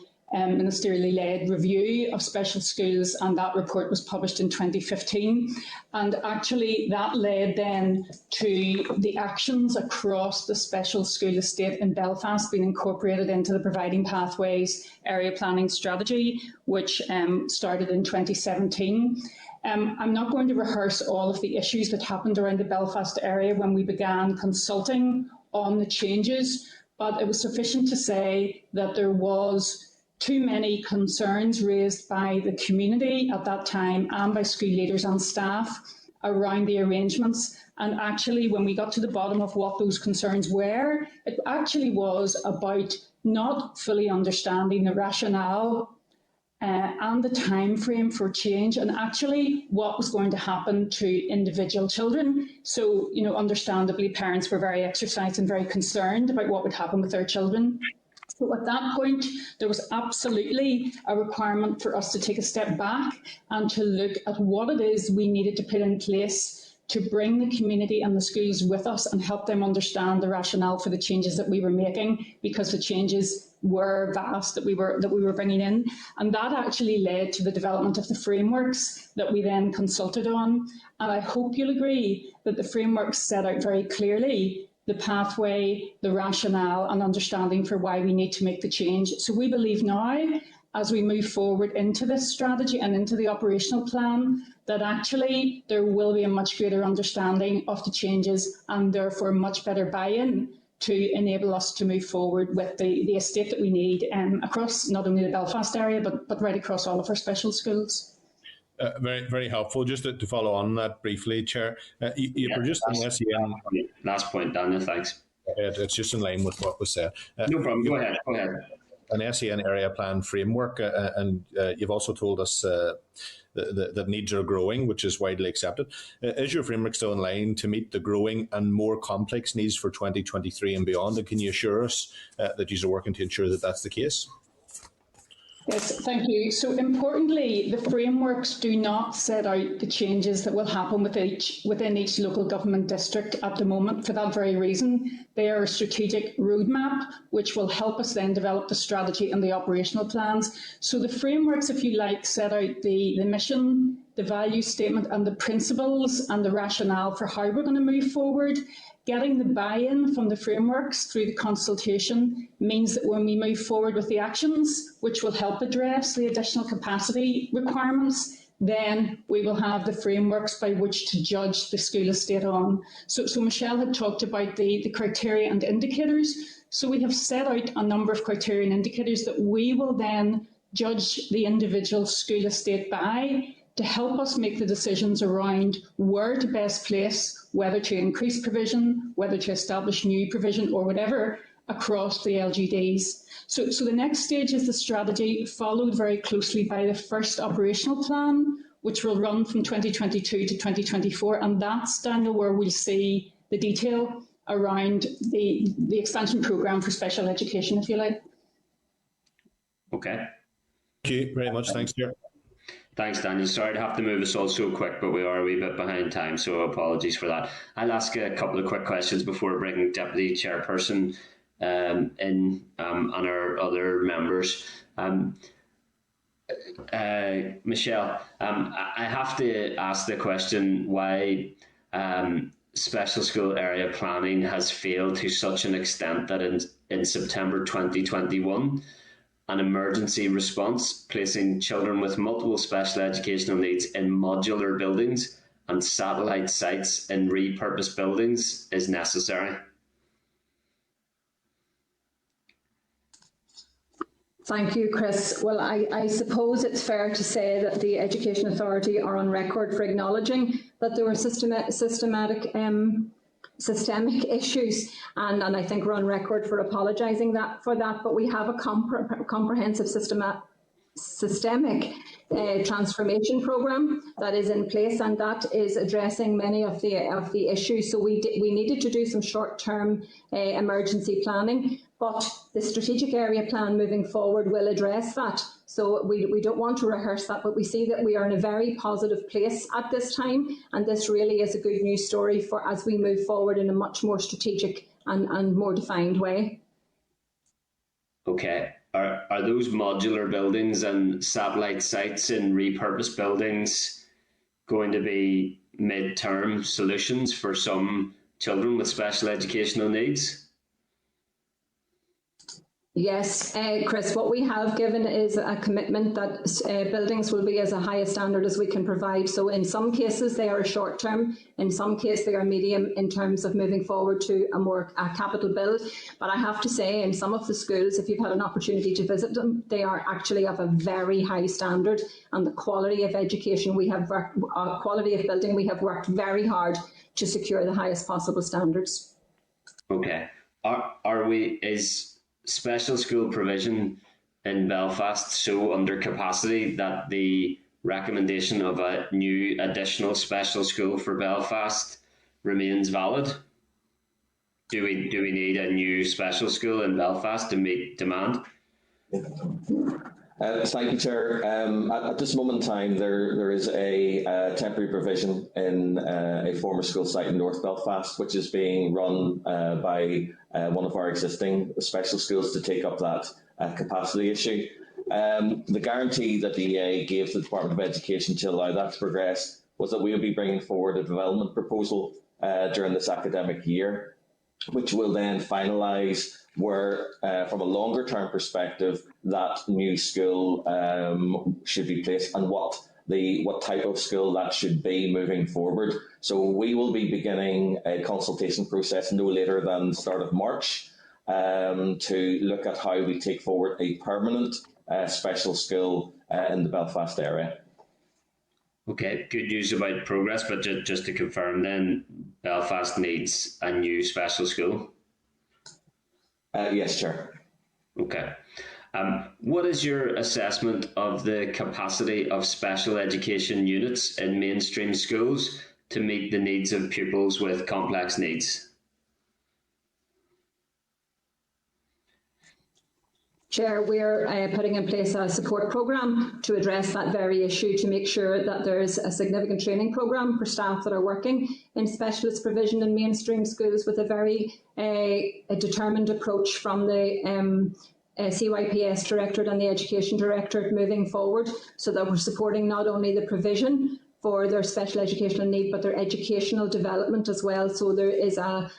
led review of special schools, and that report was published in 2015. And actually that led then to the actions across the special school estate in Belfast being incorporated into the Providing Pathways Area Planning Strategy, which started in 2017. I'm not going to rehearse all of the issues that happened around the Belfast area when we began consulting on the changes, but it was sufficient to say that there was too many concerns raised by the community at that time and by school leaders and staff around the arrangements. And actually, when we got to the bottom of what those concerns were, it actually was about not fully understanding the rationale and the time frame for change, and actually what was going to happen to individual children. So, understandably, parents were very exercised and very concerned about what would happen with their children. So at that point, there was absolutely a requirement for us to take a step back and to look at what it is we needed to put in place to bring the community and the schools with us and help them understand the rationale for the changes that we were making, because the changes were vast that we were bringing in. And that actually led to the development of the frameworks that we then consulted on. And I hope you'll agree that the frameworks set out very clearly the pathway, the rationale and understanding for why we need to make the change. So we believe now, as we move forward into this strategy and into the operational plan, that actually there will be a much greater understanding of the changes and therefore much better buy-in to enable us to move forward with the estate that we need across not only the Belfast area, but right across all of our special schools. Very, very helpful. Just to follow on that briefly, Chair, you produced an SEN. Last point, Daniel, thanks. It's just in line with what was said. No problem, go ahead. An SEN area plan framework, and you've also told us that needs are growing, which is widely accepted. Is your framework still in line to meet the growing and more complex needs for 2023 and beyond? And can you assure us that you are working to ensure that that's the case? Yes, thank you. So importantly, the frameworks do not set out the changes that will happen within each local government district at the moment. For that very reason, they are a strategic roadmap which will help us then develop the strategy and the operational plans. So the frameworks, if you like, set out the mission, the value statement and the principles and the rationale for how we're going to move forward. Getting the buy-in from the frameworks through the consultation means that when we move forward with the actions, which will help address the additional capacity requirements, then we will have the frameworks by which to judge the school estate on. So Michelle had talked about the criteria and indicators. So we have set out a number of criteria and indicators that we will then judge the individual school estate by, to help us make the decisions around where to best place, whether to increase provision, whether to establish new provision or whatever across the LGDs. So the next stage is the strategy, followed very closely by the first operational plan, which will run from 2022 to 2024. And that's, Daniel, where we'll see the detail around the expansion programme for special education, if you like. Okay. Thank you very much. Thanks, Chair. Thanks, Daniel. Sorry to have to move us all so quick, but we are a wee bit behind time, so apologies for that. I'll ask a couple of quick questions before bringing Deputy Chairperson in and our other members. Michelle, I have to ask the question why special school area planning has failed to such an extent that in September 2021, an emergency response placing children with multiple special educational needs in modular buildings and satellite sites in repurposed buildings is necessary. Thank you, Chris. Well, I suppose it's fair to say that the Education Authority are on record for acknowledging that there were systemic issues, and I think we're on record for apologising for that. But we have a comprehensive systemic transformation programme that is in place, and that is addressing many of the issues. So we needed to do some short-term emergency planning, but the strategic area plan moving forward will address that. So we don't want to rehearse that, but we see that we are in a very positive place at this time, and this really is a good news story for as we move forward in a much more strategic and more defined way. Okay. Are those modular buildings and satellite sites in repurposed buildings going to be mid-term solutions for some children with special educational needs? Yes, Chris, what we have given is a commitment that buildings will be as a highest standard as we can provide. So in some cases they are short term, in some cases they are medium in terms of moving forward to a capital build. But I have to say, in some of the schools, if you've had an opportunity to visit them, they are actually of a very high standard, and the quality of education we have quality of building we have worked very hard to secure the highest possible standards. Okay. Is special school provision in Belfast so under capacity that the recommendation of a new additional special school for Belfast remains valid? Do we need a new special school in Belfast to meet demand? Thank you, Chair. At this moment in time, there is a temporary provision in a former school site in North Belfast, which is being run by one of our existing special schools to take up that capacity issue. The guarantee that the EA gave to the Department of Education to allow that to progress was that we would be bringing forward a development proposal during this academic year, which will then finalise where, from a longer term perspective, that new school should be placed and what type of school that should be moving forward. So we will be beginning a consultation process no later than the start of March to look at how we take forward a permanent special school in the Belfast area. Okay, good news about progress, but just to confirm then, Belfast needs a new special school? Yes, Chair. Okay. What is your assessment of the capacity of special education units in mainstream schools to meet the needs of pupils with complex needs? Chair, we're putting in place a support programme to address that very issue, to make sure that there's a significant training programme for staff that are working in specialist provision in mainstream schools, with a very determined approach from the CYPS Directorate and the Education Directorate moving forward, so that we're supporting not only the provision for their special educational need, but their educational development as well. So there is a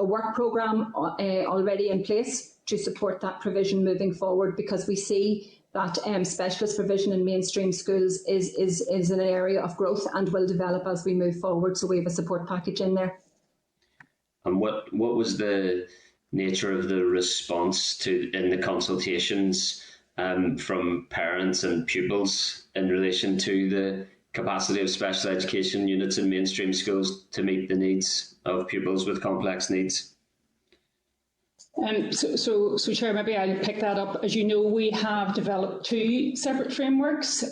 work programme already in place to support that provision moving forward, because we see that specialist provision in mainstream schools is an area of growth and will develop as we move forward. So we have a support package in there. And what was the nature of the response in the consultations from parents and pupils in relation to the capacity of special education units in mainstream schools to meet the needs of pupils with complex needs? So Chair, maybe I'll pick that up. As you know, we have developed two separate frameworks.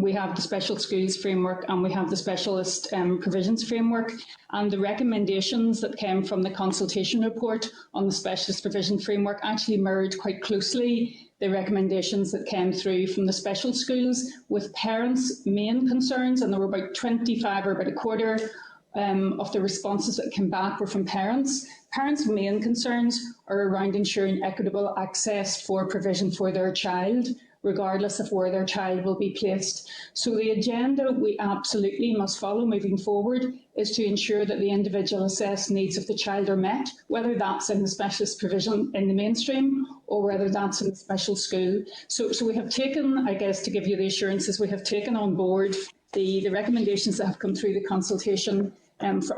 We have the special schools framework and we have the specialist provisions framework. And the recommendations that came from the consultation report on the specialist provision framework actually mirrored quite closely the recommendations that came through from the special schools, with parents' main concerns, and there were about 25 or about a quarter of the responses that came back were from parents. Parents' main concerns are around ensuring equitable access for provision for their child, regardless of where their child will be placed. So the agenda we absolutely must follow moving forward is to ensure that the individual assessed needs of the child are met, whether that's in the specialist provision in the mainstream or whether that's in the special school. So we have taken, I guess, to give you the assurances, we have taken on board the recommendations that have come through the consultation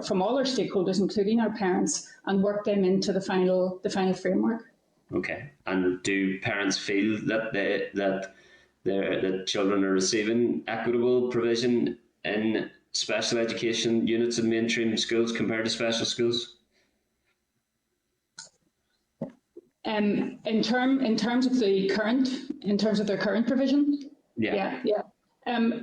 from all our stakeholders, including our parents, and work them into the final framework. Okay. And do parents feel that that children are receiving equitable provision in special education units in mainstream schools compared to special schools? In terms of their current provision, Yeah. yeah.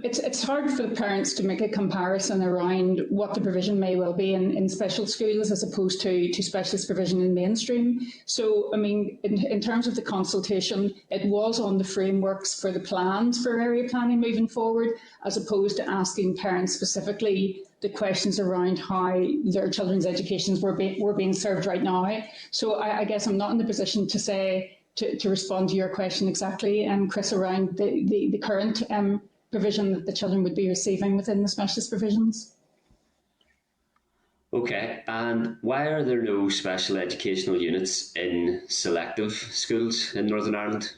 It's hard for the parents to make a comparison around what the provision may well be in special schools as opposed to specialist provision in mainstream. So, I mean, in terms of the consultation, it was on the frameworks for the plans for area planning moving forward, as opposed to asking parents specifically the questions around how their children's educations were being served right now. So I guess I'm not in the position to say, to respond to your question exactly, Chris, around the current provision that the children would be receiving within the specialist provisions. Okay, and why are there no special educational units in selective schools in Northern Ireland,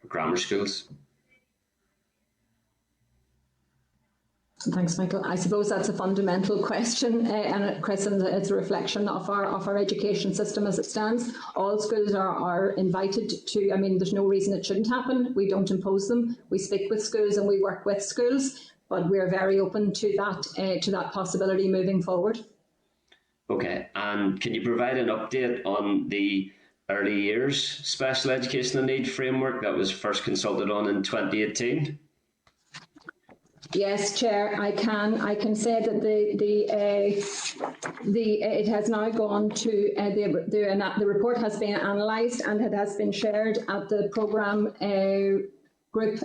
or grammar schools? Thanks, Michael. I suppose that's a fundamental question, and Chris, and it's a reflection of our education system as it stands. All schools are invited to. I mean, there's no reason it shouldn't happen. We don't impose them. We speak with schools and we work with schools, but we're very open to that possibility moving forward. Okay, and can you provide an update on the early years special educational need framework that was first consulted on in 2018? Yes, Chair, I can. I can say that it has now gone to the report has been analysed and it has been shared at the programme group,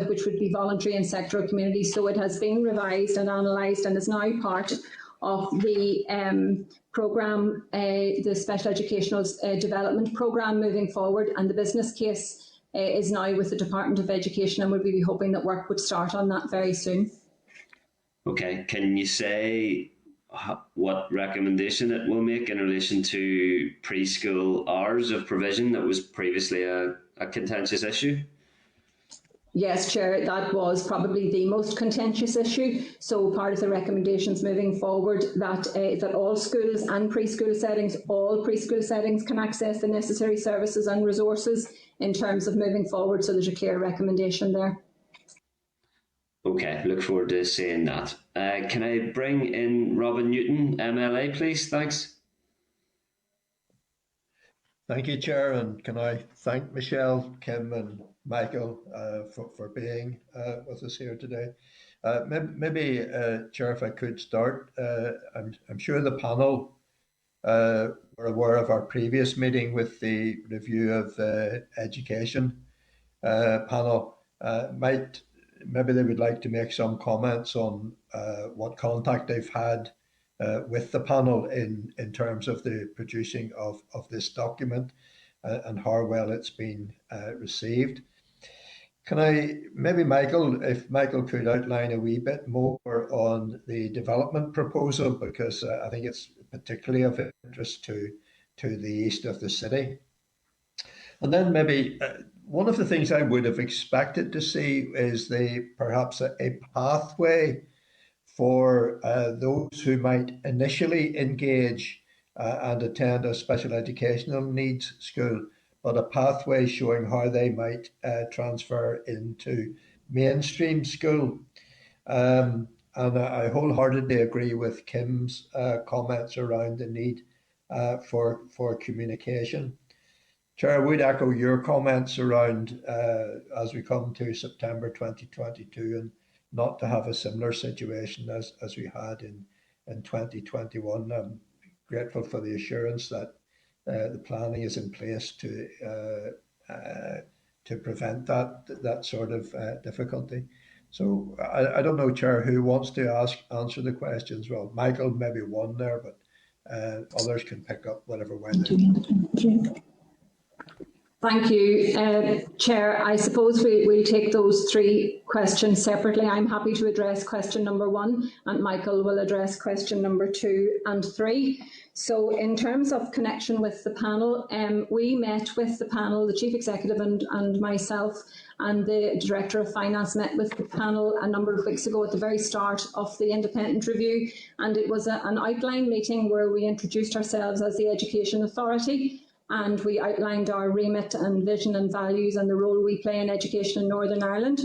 which would be voluntary and sectoral communities. So it has been revised and analysed and is now part of the programme, the Special Educational Development Programme moving forward, and the business case is now with the Department of Education, and we'll be hoping that work would start on that very soon. Okay, can you say what recommendation it will make in relation to preschool hours of provision that was previously a contentious issue? Yes, Chair, that was probably the most contentious issue. So part of the recommendations moving forward that all schools and all preschool settings can access the necessary services and resources in terms of moving forward. So there's a clear recommendation there. Okay, look forward to seeing that. Can I bring in Robin Newton, MLA, please? Thanks. Thank you, Chair, and can I thank Michelle, Kim and Michael for being with us here today. Maybe, Chair, if I could start, I'm sure the panel were aware of our previous meeting with the review of education panel. Maybe they would like to make some comments on what contact they've had with the panel in terms of the producing of this document and how well it's been received. Can I, maybe Michael, if Michael could outline a wee bit more on the development proposal, because I think it's particularly of interest to the east of the city. And then maybe one of the things I would have expected to see is perhaps a pathway for those who might initially engage and attend a special educational needs school, but a pathway showing how they might transfer into mainstream school. And I wholeheartedly agree with Kim's comments around the need for communication. Chair, I would echo your comments around as we come to September 2022 and not to have a similar situation as we had in 2021. I'm grateful for the assurance that the planning is in place to prevent that sort of difficulty. So I don't know, Chair, who wants to answer the questions. Well, Michael, maybe one there, but others can pick up whatever way they want. Thank you, Chair. I suppose we'll take those three questions separately. I'm happy to address question number 1, and Michael will address question number 2 and 3. So in terms of connection with the panel, we met with the panel, the Chief Executive and myself, and the Director of Finance met with the panel a number of weeks ago at the very start of the independent review, and it was an outline meeting where we introduced ourselves as the Education Authority. and we outlined our remit and vision and values and the role we play in education in Northern Ireland.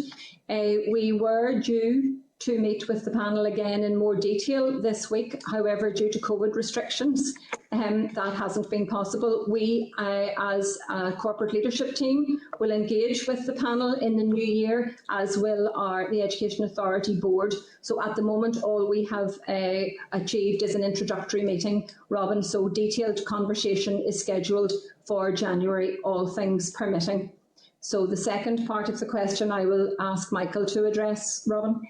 We were due to meet with the panel again in more detail this week. However, due to COVID restrictions, that hasn't been possible. We, as a corporate leadership team, will engage with the panel in the new year, as will the Education Authority Board. So at the moment, all we have achieved is an introductory meeting, Robin, so detailed conversation is scheduled for January, all things permitting. So the second part of the question I will ask Michael to address, Robin.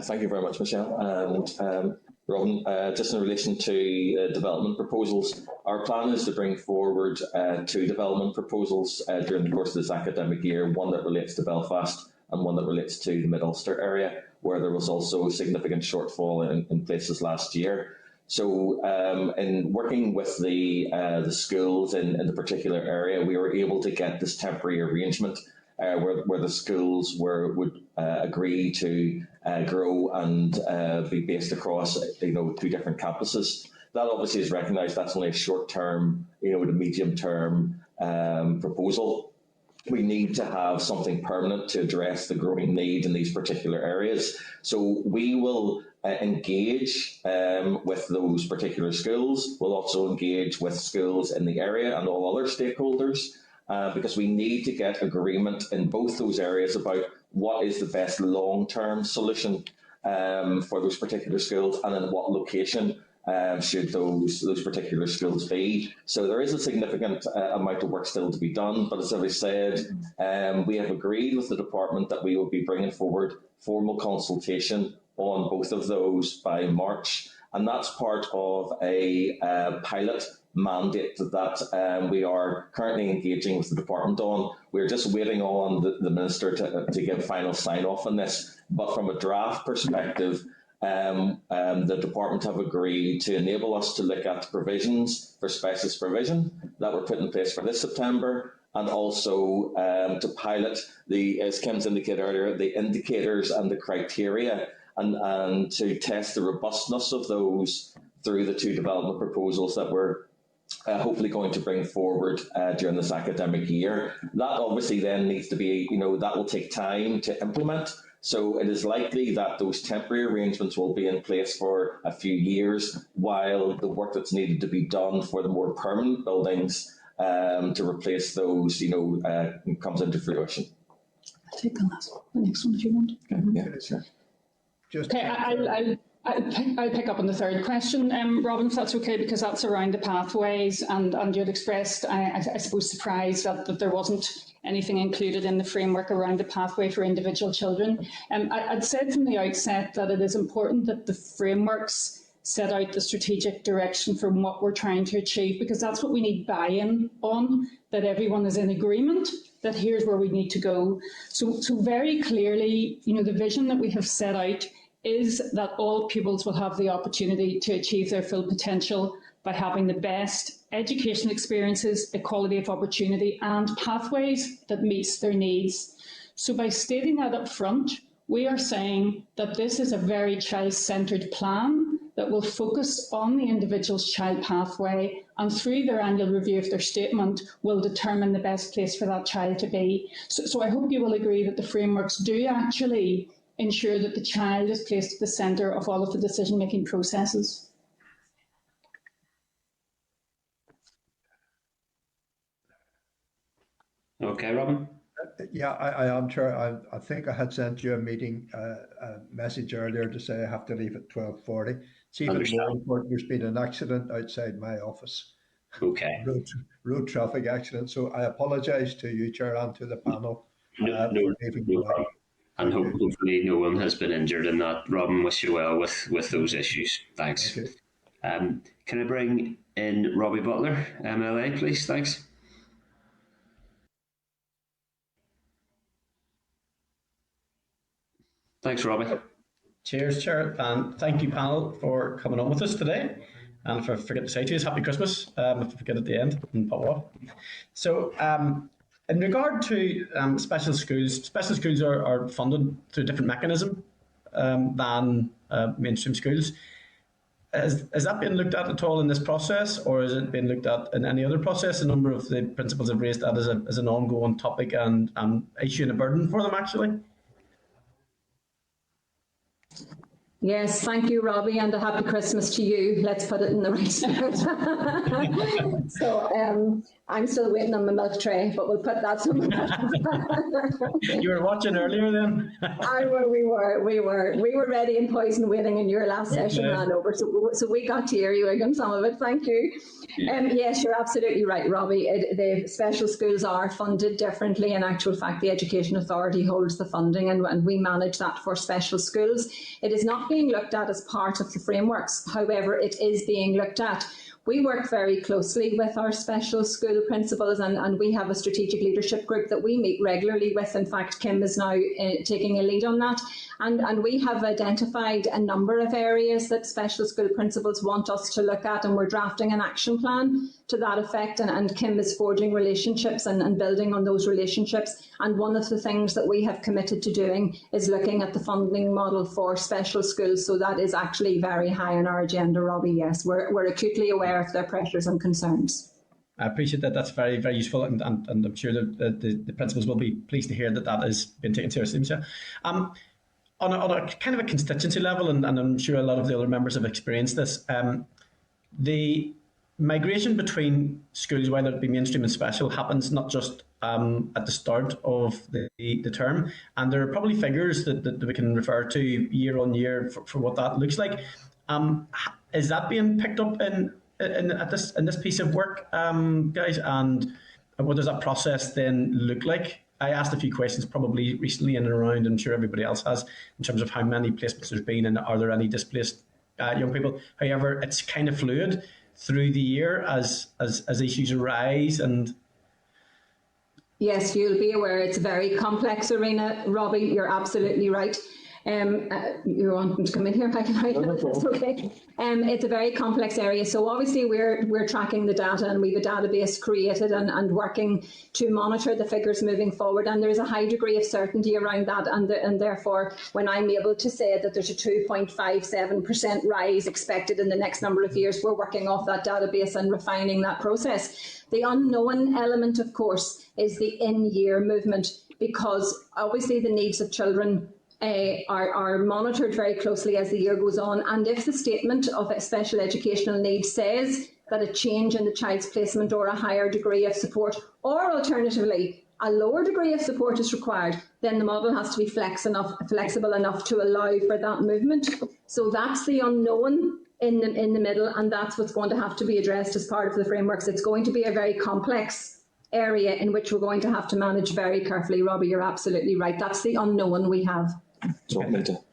Thank you very much, Michelle. And Robin, just in relation to development proposals, our plan is to bring forward 2 development proposals during the course of this academic year, one that relates to Belfast and one that relates to the Mid-Ulster area, where there was also a significant shortfall in places last year. So in working with the schools in the particular area, we were able to get this temporary arrangement where the schools would agree to grow and be based across 2 different campuses. That obviously is recognised. That's only a short-term, to medium-term proposal. We need to have something permanent to address the growing need in these particular areas. So we will engage with those particular schools. We'll also engage with schools in the area and all other stakeholders. Because we need to get agreement in both those areas about what is the best long-term solution for those particular schools and in what location should those particular schools be. So there is a significant amount of work still to be done, but as I said, we have agreed with the department that we will be bringing forward formal consultation on both of those by March, and that's part of a pilot mandate that we are currently engaging with the department on. We're just waiting on the Minister to give final sign-off on this. But from a draft perspective, the department have agreed to enable us to look at provisions for specialist provision that were put in place for this September, and also to pilot as Kim's indicated earlier, the indicators and the criteria, and to test the robustness of those through the 2 development proposals that we're hopefully going to bring forward during this academic year. That obviously then needs to be, that will take time to implement. So it is likely that those temporary arrangements will be in place for a few years while the work that's needed to be done for the more permanent buildings to replace those, comes into fruition. I'll take the next one if you want. Okay. Yeah, sure. I'll pick up on the third question, Robin, if that's okay, because that's around the pathways, and you had expressed, I suppose, surprise that there wasn't anything included in the framework around the pathway for individual children. I'd said from the outset that it is important that the frameworks set out the strategic direction for what we're trying to achieve, because that's what we need buy-in on, that everyone is in agreement that here's where we need to go. So very clearly, the vision that we have set out is that all pupils will have the opportunity to achieve their full potential by having the best education experiences, equality of opportunity and pathways that meets their needs. So by stating that up front, we are saying that this is a very child-centred plan that will focus on the individual's child pathway, and through their annual review of their statement will determine the best place for that child to be. So I hope you will agree that the frameworks do actually ensure that the child is placed at the centre of all of the decision-making processes. Okay, Robin? Yeah, I am, Chair. I think I had sent you a message earlier to say I have to leave at 12:40. It's even more important. There's been an accident outside my office. Okay. Road traffic accident. So I apologise to you, Chair, and to the panel for leaving no problem. And hopefully no one has been injured in that. Robin, wish you well with those issues. Thanks. Okay. Can I bring in Robbie Butler, MLA, please? Thanks. Thanks, Robbie. Cheers, Chair, and thank you, panel, for coming on with us today. And if I forget to say to you, happy Christmas, if I forget at the end, and pop off. So, in regard to special schools are funded through a different mechanism than mainstream schools. Has that been looked at all in this process, or has it been looked at in any other process? A number of the principals have raised that as an ongoing topic and issue and a burden for them, actually. Yes, thank you, Robbie, and a happy Christmas to you. Let's put it in the right spirit. So I'm still waiting on my milk tray, but we'll put that somewhere. You were watching earlier then? We were ready and poised and waiting, and your last session ran over. So we got to hear you again, some of it. Thank you. Yes, you're absolutely right, Robbie. The special schools are funded differently. In actual fact, the Education Authority holds the funding, and we manage that for special schools. It is not being looked at as part of the frameworks. However, it is being looked at. We work very closely with our special school principals, and we have a strategic leadership group that we meet regularly with. In fact, Kim is now taking a lead on that. And we have identified a number of areas that special school principals want us to look at, and we're drafting an action plan to that effect. And Kim is forging relationships and building on those relationships. And one of the things that we have committed to doing is looking at the funding model for special schools. So that is actually very high on our agenda, Robbie. Yes, we're acutely aware of their pressures and concerns. I appreciate that. That's very, very useful, and I'm sure that the principals will be pleased to hear that that is being taken seriously, Michelle. On a kind of a constituency level, and I'm sure a lot of the other members have experienced this, the migration between schools, whether it be mainstream and special, happens not just at the start of the term, and there are probably figures that we can refer to year on year for what that looks like. Is that being picked up in this piece of work, guys? And what does that process then look like? I asked a few questions probably recently in and around, and I'm sure everybody else has, in terms of how many placements there's been and are there any displaced young people. However, it's kind of fluid through the year as issues arise. And yes, you'll be aware it's a very complex arena, Robbie. You're absolutely right. You want to come in here? I can write it. It's okay. It's a very complex area. So obviously we're tracking the data, and we have a database created and working to monitor the figures moving forward. And there's a high degree of certainty around that. And therefore, when I'm able to say that there's a 2.57% rise expected in the next number of years, we're working off that database and refining that process. The unknown element, of course, is the in-year movement, because obviously the needs of children are monitored very closely as the year goes on. And if the statement of a special educational need says that a change in the child's placement or a higher degree of support, or alternatively a lower degree of support is required, then the model has to be flexible enough to allow for that movement. So that's the unknown in the middle, and that's what's going to have to be addressed as part of the frameworks. It's going to be a very complex area in which we're going to have to manage very carefully. Robbie, you're absolutely right. That's the unknown we have.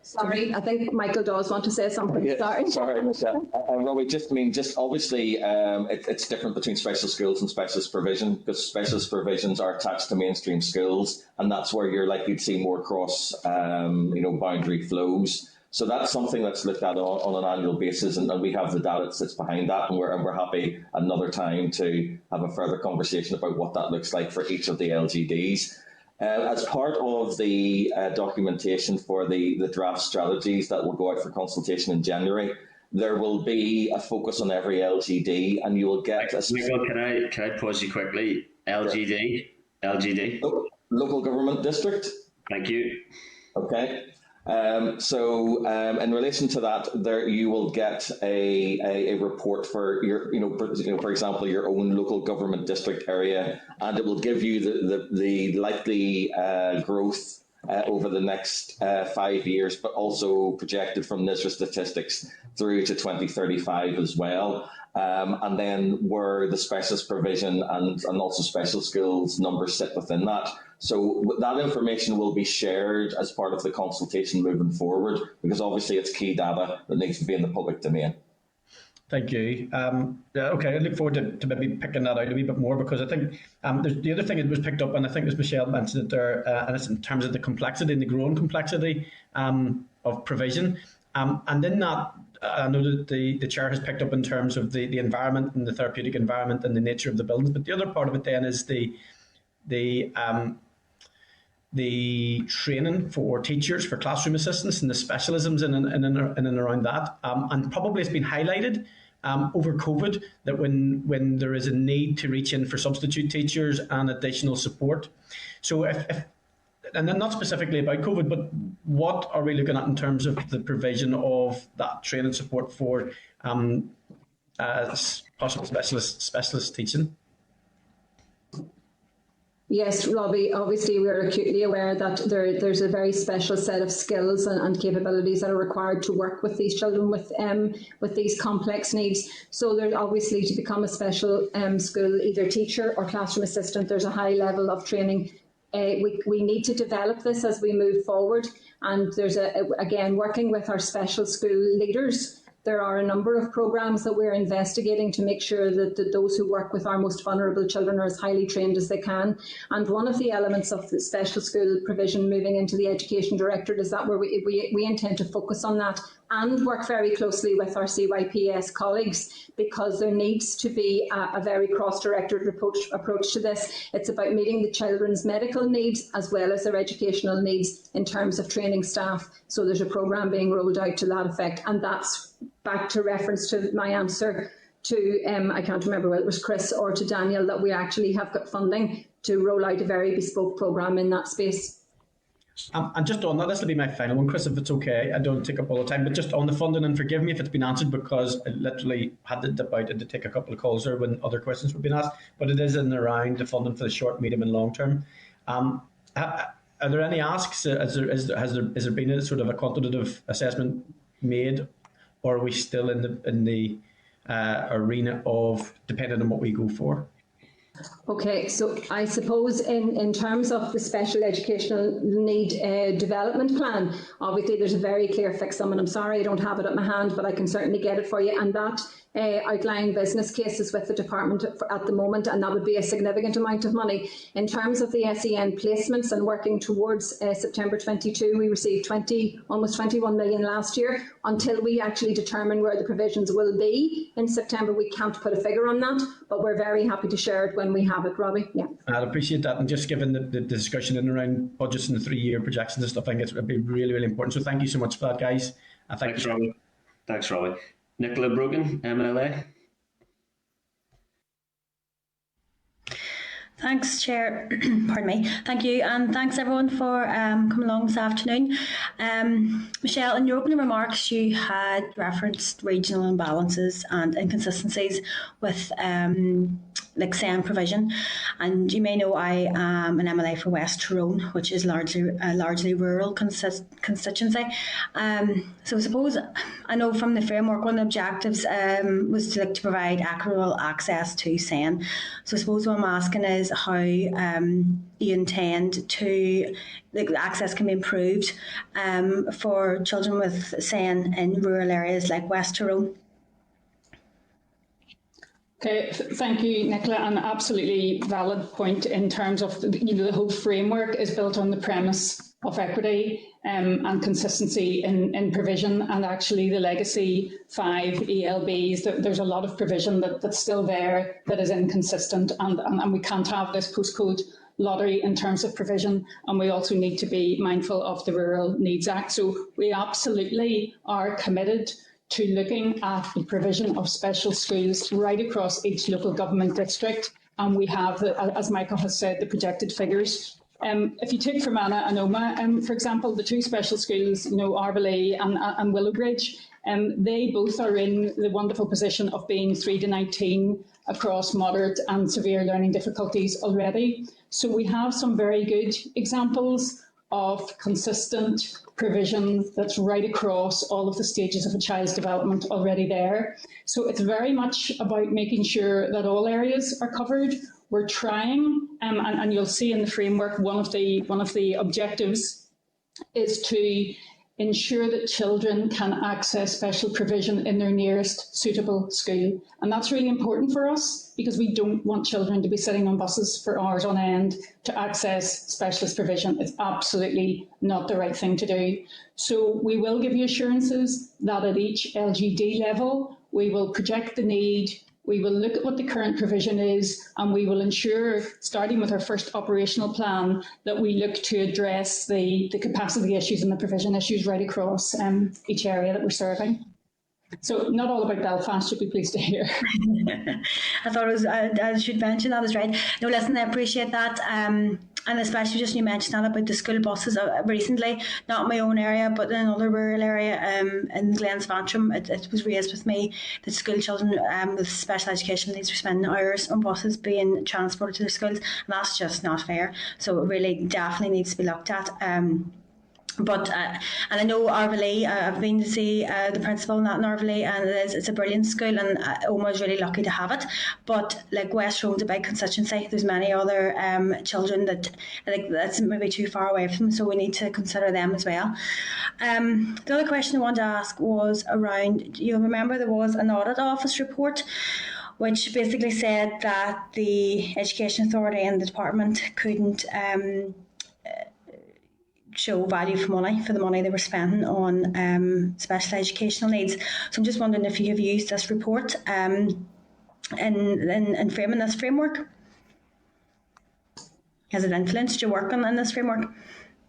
Sorry, I think Michael does want to say something. Yeah, sorry, Michelle. Robbie, just obviously it's different between special schools and specialist provision, because specialist provisions are attached to mainstream schools, and that's where you're likely to see more cross boundary flows. So that's something that's looked at on an annual basis, and we have the data that sits behind that, and we're happy another time to have a further conversation about what that looks like for each of the LGDs. As part of the documentation for the draft strategies that will go out for consultation in January, there will be a focus on every LGD, and you will get a... Michael, can I pause you quickly? LGD? LGD? Local government district. Thank you. Okay. So in relation to that, there you will get a report for your, for example, your own local government district area, and it will give you the likely growth over the next 5 years, but also projected from NISRA statistics through to 2035 as well. And then where the specialist provision and also special skills numbers sit within that. So that information will be shared as part of the consultation moving forward, because obviously it's key data that needs to be in the public domain. Thank you. Okay, I look forward to maybe picking that out a wee bit more, because I think there's the other thing that was picked up, and I think as Michelle mentioned it there, and it's in terms of the complexity and the growing complexity of provision. And in that, I know that the chair has picked up in terms of the environment and the therapeutic environment and the nature of the buildings, but the other part of it then is the the training for teachers, for classroom assistants, and the specialisms in and around that. And probably it's been highlighted over COVID that when there is a need to reach in for substitute teachers and additional support. So and then not specifically about COVID, but what are we looking at in terms of the provision of that training support for possible specialist teaching? Yes, Robbie, obviously we are acutely aware that there's a very special set of skills and capabilities that are required to work with these children with these complex needs. So there's obviously, to become a special school either teacher or classroom assistant, there's a high level of training. We need to develop this as we move forward, and there's again, working with our special school leaders. There are a number of programs that we're investigating to make sure that those who work with our most vulnerable children are as highly trained as they can. And one of the elements of the special school provision moving into the Education Directorate is that where we intend to focus on that and work very closely with our CYPS colleagues, because there needs to be a very cross-directed approach to this. It's about meeting the children's medical needs as well as their educational needs in terms of training staff. So there's a programme being rolled out to that effect, and that's back to reference to my answer to, I can't remember whether it was Chris or to Daniel, that we actually have got funding to roll out a very bespoke programme in that space. And just on that, this will be my final one, Chris, if it's okay. I don't take up all the time, but just on the funding, and forgive me if it's been answered because I literally had to dip out and to take a couple of calls there when other questions were being asked, but it is in and around the funding for the short, medium and long term. Are there any asks? Has there been a sort of a quantitative assessment made, or are we still in the arena of depending on what we go for? Okay, so I suppose in terms of the special educational need development plan, obviously there's a very clear fix sum, and I'm sorry I don't have it at my hand, but I can certainly get it for you, and that outline business cases with the department at the moment, and that would be a significant amount of money. In terms of the SEN placements and working towards September 22, we received almost 21 million last year. Until we actually determine where the provisions will be in September, we can't put a figure on that, but we're very happy to share it when we have it, Robbie. Yeah, I'd appreciate that, and just given the discussion in around budgets and the 3-year projections and stuff, I think it'd be really, really important. So thank you so much for that, guys. Thanks, Robbie. Thanks, Robbie. Nicola Brogan, MLA. Thanks, Chair. Pardon me. Thank you, and thanks everyone for coming along this afternoon. Michelle, in your opening remarks, you had referenced regional imbalances and inconsistencies with like SEN provision, and you may know I am an MLA for West Tyrone, which is largely rural constituency. So I suppose I know from the framework one of the objectives was to provide equitable access to SEN. So I suppose what I'm asking is how you intend to access can be improved for children with SEN in rural areas like West Tyrone. Okay, thank you, Nicola. An absolutely valid point in terms of the whole framework is built on the premise of equity and consistency in provision, and actually the legacy 5 ELBs, there's a lot of provision that's still there that is inconsistent, and we can't have this postcode lottery in terms of provision, and we also need to be mindful of the Rural Needs Act. So we absolutely are committed to looking at the provision of special schools right across each local government district, and we have, as Michael has said, the projected figures. If you take Fermanagh and Omagh, for example, the 2 special schools, Arborlee and Willowbridge, they both are in the wonderful position of being 3 to 19 across moderate and severe learning difficulties already. So we have some very good examples of consistent provision that's right across all of the stages of a child's development already there. So it's very much about making sure that all areas are covered. We're trying, and you'll see in the framework, one of the objectives is to ensure that children can access special provision in their nearest suitable school. And that's really important for us because we don't want children to be sitting on buses for hours on end to access specialist provision. It's absolutely not the right thing to do. So we will give you assurances that at each LGD level, we will project the need, We will look at what the current provision is, and we will ensure, starting with our first operational plan, that we look to address the capacity issues and the provision issues right across each area that we're serving. So not all about Belfast, you'll be pleased to hear. I thought it was, I should mention that is right. No, listen, I appreciate that. And especially just you mentioned that about the school buses recently, not in my own area, but in another rural area in Glens Vantrim, it was raised with me that school children with special education needs were spending hours on buses being transported to their schools, and that's just not fair. So it really definitely needs to be looked at. But and I know Arvalee, I've been to see the principal in that in Arvalee, and it's a brilliant school, and Oma's really lucky to have it. But like West Road's a big constituency, there's many other children that that's maybe too far away from them, so we need to consider them as well. The other question I wanted to ask was around, you remember there was an audit office report which basically said that the Education Authority and the department couldn't show value for money for the money they were spending on special educational needs. So I'm just wondering if you have used this report in framing this framework. Has it influenced your work on this framework?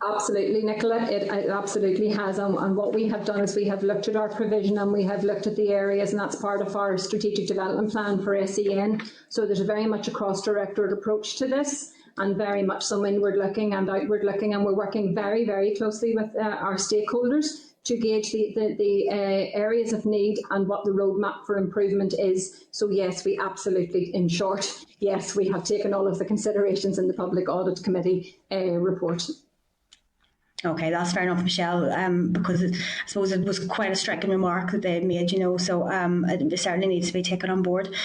Absolutely, Nicola, it absolutely has. And what we have done is we have looked at our provision and we have looked at the areas, and that's part of our strategic development plan for SEN. So there's a very much a cross-directorate approach to this, and very much some inward looking and outward looking, and we're working very, very closely with our stakeholders to gauge the areas of need and what the roadmap for improvement is. So yes, we absolutely, in short, yes, we have taken all of the considerations in the Public Audit Committee report. Okay, that's fair enough, Michelle, because I suppose it was quite a striking remark that they had made, so it certainly needs to be taken on board.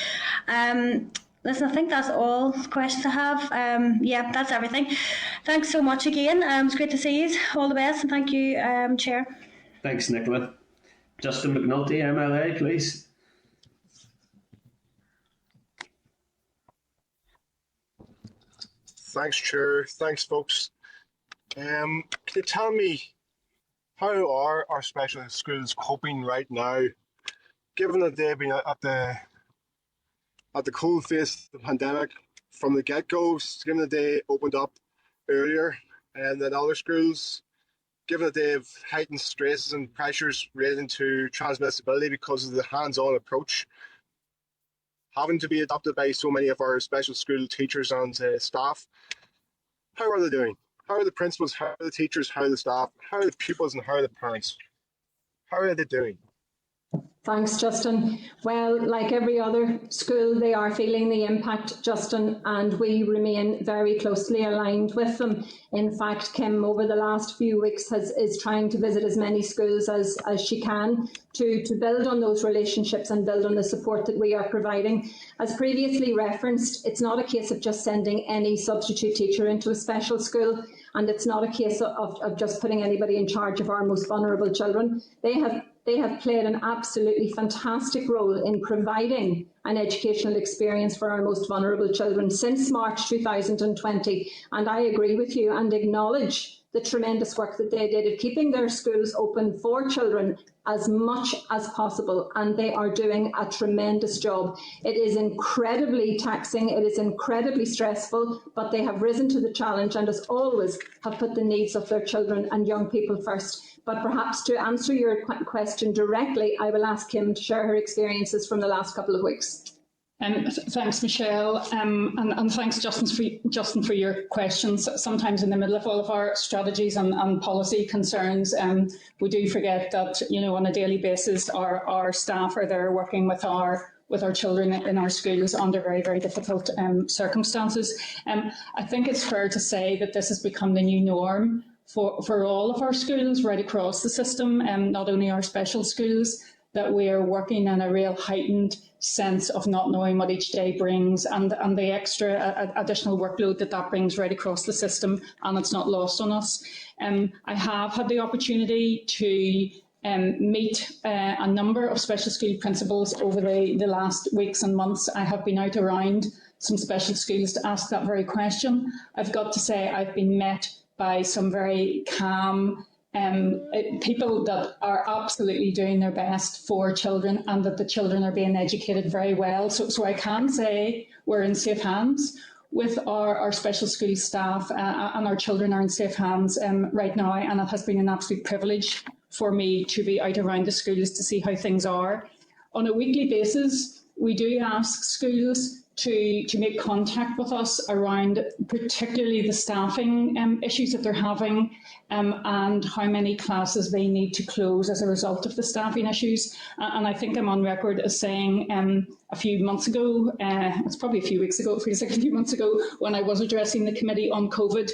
Listen, I think that's all the questions I have. Yeah, that's everything. Thanks so much again. It's great to see you. All the best, and thank you, Chair. Thanks, Nicola. Justin McNulty, MLA, please. Thanks, Chair. Thanks, folks. Can you tell me, how are our special schools coping right now, given that they've been at the cold face of the pandemic from the get-go, given that they opened up earlier than other schools, given that they have heightened stresses and pressures relating to transmissibility because of the hands-on approach having to be adopted by so many of our special school teachers and staff? How are they doing? How are the principals, how are the teachers, how are the staff, how are the pupils, and how are the parents? How are they doing? Thanks, Justin. Well, like every other school, they are feeling the impact, Justin, and we remain very closely aligned with them. In fact, Kim, over the last few weeks, is trying to visit as many schools as she can to build on those relationships and build on the support that we are providing. As previously referenced, it's not a case of just sending any substitute teacher into a special school, and it's not a case of just putting anybody in charge of our most vulnerable children. They have played an absolutely fantastic role in providing an educational experience for our most vulnerable children since March 2020. And I agree with you and acknowledge the tremendous work that they did at keeping their schools open for children as much as possible, and they are doing a tremendous job. It is incredibly taxing, it is incredibly stressful, but they have risen to the challenge and, as always, have put the needs of their children and young people first. But perhaps to answer your question directly, I will ask Kim to share her experiences from the last couple of weeks. Thanks, Michelle, and thanks, Justin, for your questions. Sometimes in the middle of all of our strategies and policy concerns, we do forget that, on a daily basis, our staff are there working with our children in our schools under very, very difficult circumstances. I think it's fair to say that this has become the new norm for all of our schools right across the system, not only our special schools, that we are working in a real heightened sense of not knowing what each day brings, and the extra additional workload that brings right across the system, and it's not lost on us. I have had the opportunity to meet a number of special school principals over the last weeks and months. I have been out around some special schools to ask that very question. I've got to say I've been met by some very calm, people that are absolutely doing their best for children, and that the children are being educated very well. So I can say we're in safe hands with our special school staff, and our children are in safe hands right now, and it has been an absolute privilege for me to be out around the schools to see how things are. On a weekly basis, we do ask schools to make contact with us around particularly the staffing issues that they're having, and how many classes they need to close as a result of the staffing issues. And I think I'm on record as saying a few months ago, it's probably a few weeks ago, it feels like a few months ago, when I was addressing the committee on COVID,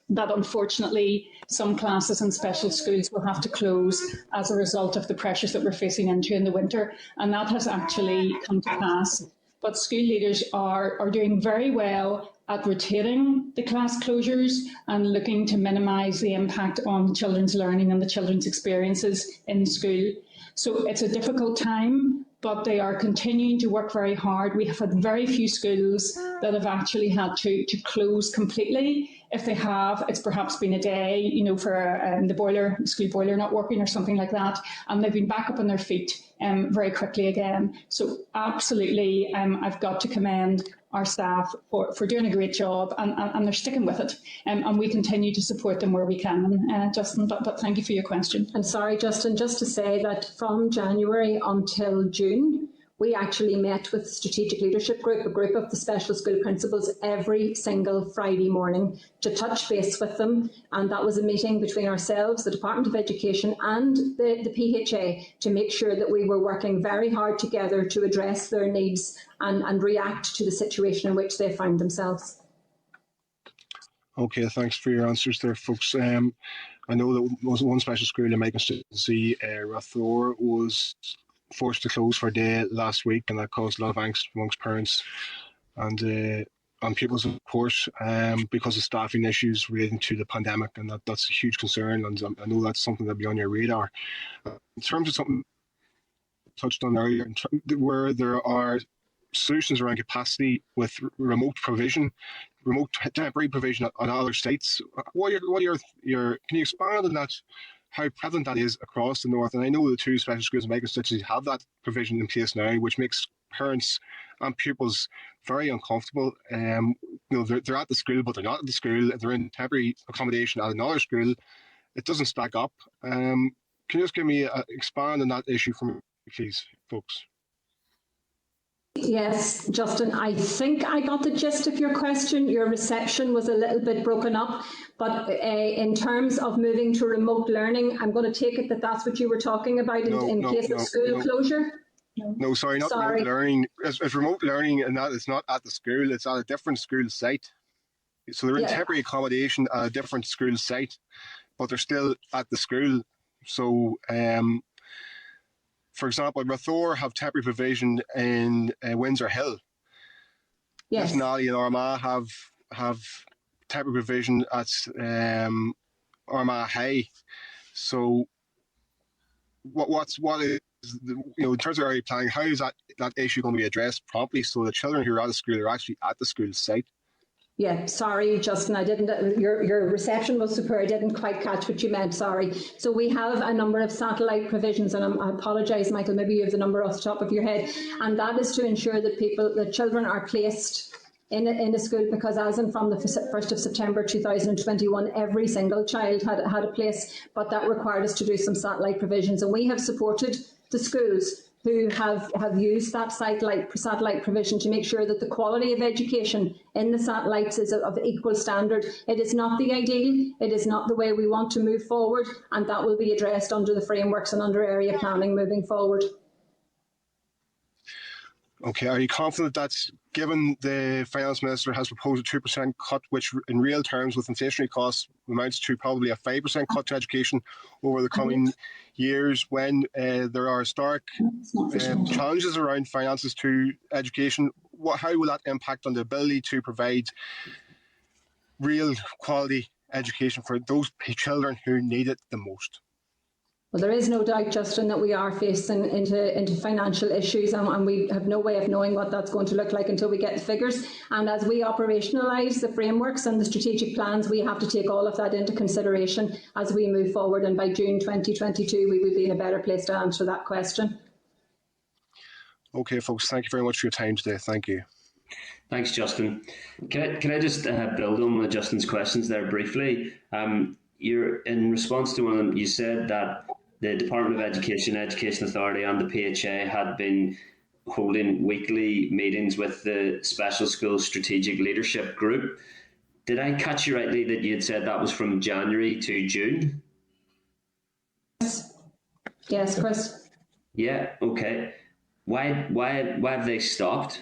that unfortunately some classes in special schools will have to close as a result of the pressures that we're facing into in the winter. And that has actually come to pass. But school leaders are doing very well at retaining the class closures and looking to minimise the impact on children's learning and the children's experiences in school. So it's a difficult time, but they are continuing to work very hard. We have had very few schools that have actually had to close completely. If they have, it's perhaps been a day, for the school boiler not working or something like that, and they've been back up on their feet very quickly again. So absolutely, I've got to commend our staff for doing a great job, and they're sticking with it, and we continue to support them where we can, Justin, but thank you for your question. And sorry, Justin, just to say that from January until June, we actually met with the Strategic Leadership Group, a group of the special school principals, every single Friday morning to touch base with them. And that was a meeting between ourselves, the Department of Education and the PHA, to make sure that we were working very hard together to address their needs and react to the situation in which they found themselves. Okay, thanks for your answers there, folks. I know that one special school in my constituency, Rathore, was forced to close for a day last week, and that caused a lot of angst amongst parents and pupils, of course, because of staffing issues relating to the pandemic, and that's a huge concern, and I know that's something that'll be on your radar. In terms of something touched on earlier, where there are solutions around capacity with remote temporary provision on other sites, what are your can you expand on that? How prevalent that is across the north? And I know the two special schools in my constituency have that provision in place now, which makes parents and pupils very uncomfortable. They're at the school, but they're not at the school. If they're in temporary accommodation at another school, it doesn't stack up. Can you just expand on that issue for me, please, folks? Yes, Justin, I think I got the gist of your question. Your reception was a little bit broken up, but in terms of moving to remote learning, I'm going to take it that that's what you were talking about in case of school closure? No, sorry, not remote learning. It's remote learning, and that it's not at the school, it's at a different school site. So they're in temporary accommodation at a different school site, but they're still at the school. So, for example, Rathore have temporary provision in Windsor Hill. Yes. Nally and Armagh have temporary provision at Armagh High. So, what is in terms of area planning? How is that issue going to be addressed promptly so the children who are at the school are actually at the school site? Yeah, sorry, Justin, I didn't. Your reception was superb. I didn't quite catch what you meant. Sorry. So we have a number of satellite provisions, and I apologise, Michael. Maybe you have the number off the top of your head, and that is to ensure that children are placed in a school, because as in from the 1st of September 2021, every single child had a place, but that required us to do some satellite provisions, and we have supported the schools who have used that satellite provision to make sure that the quality of education in the satellites is of equal standard. It is not the ideal, it is not the way we want to move forward, and that will be addressed under the frameworks and under area planning moving forward. Okay, are you confident that, given the Finance Minister has proposed a 2% cut, which in real terms with inflationary costs amounts to probably a 5% cut to education over the coming years, when there are stark challenges around finances to education, how will that impact on the ability to provide real quality education for those children who need it the most? Well, there is no doubt, Justin, that we are facing into financial issues, and we have no way of knowing what that's going to look like until we get the figures. And as we operationalise the frameworks and the strategic plans, we have to take all of that into consideration as we move forward. And by June 2022, we will be in a better place to answer that question. Okay, folks, thank you very much for your time today. Thank you. Thanks, Justin. Can I just build on one of Justin's questions there briefly? You're in response to one of them, you said that the Department of Education, Education Authority and the PHA had been holding weekly meetings with the Special Schools Strategic Leadership Group. Did I catch you rightly that you had said that was from January to June? Yes, Chris. Yeah, okay. Why have they stopped?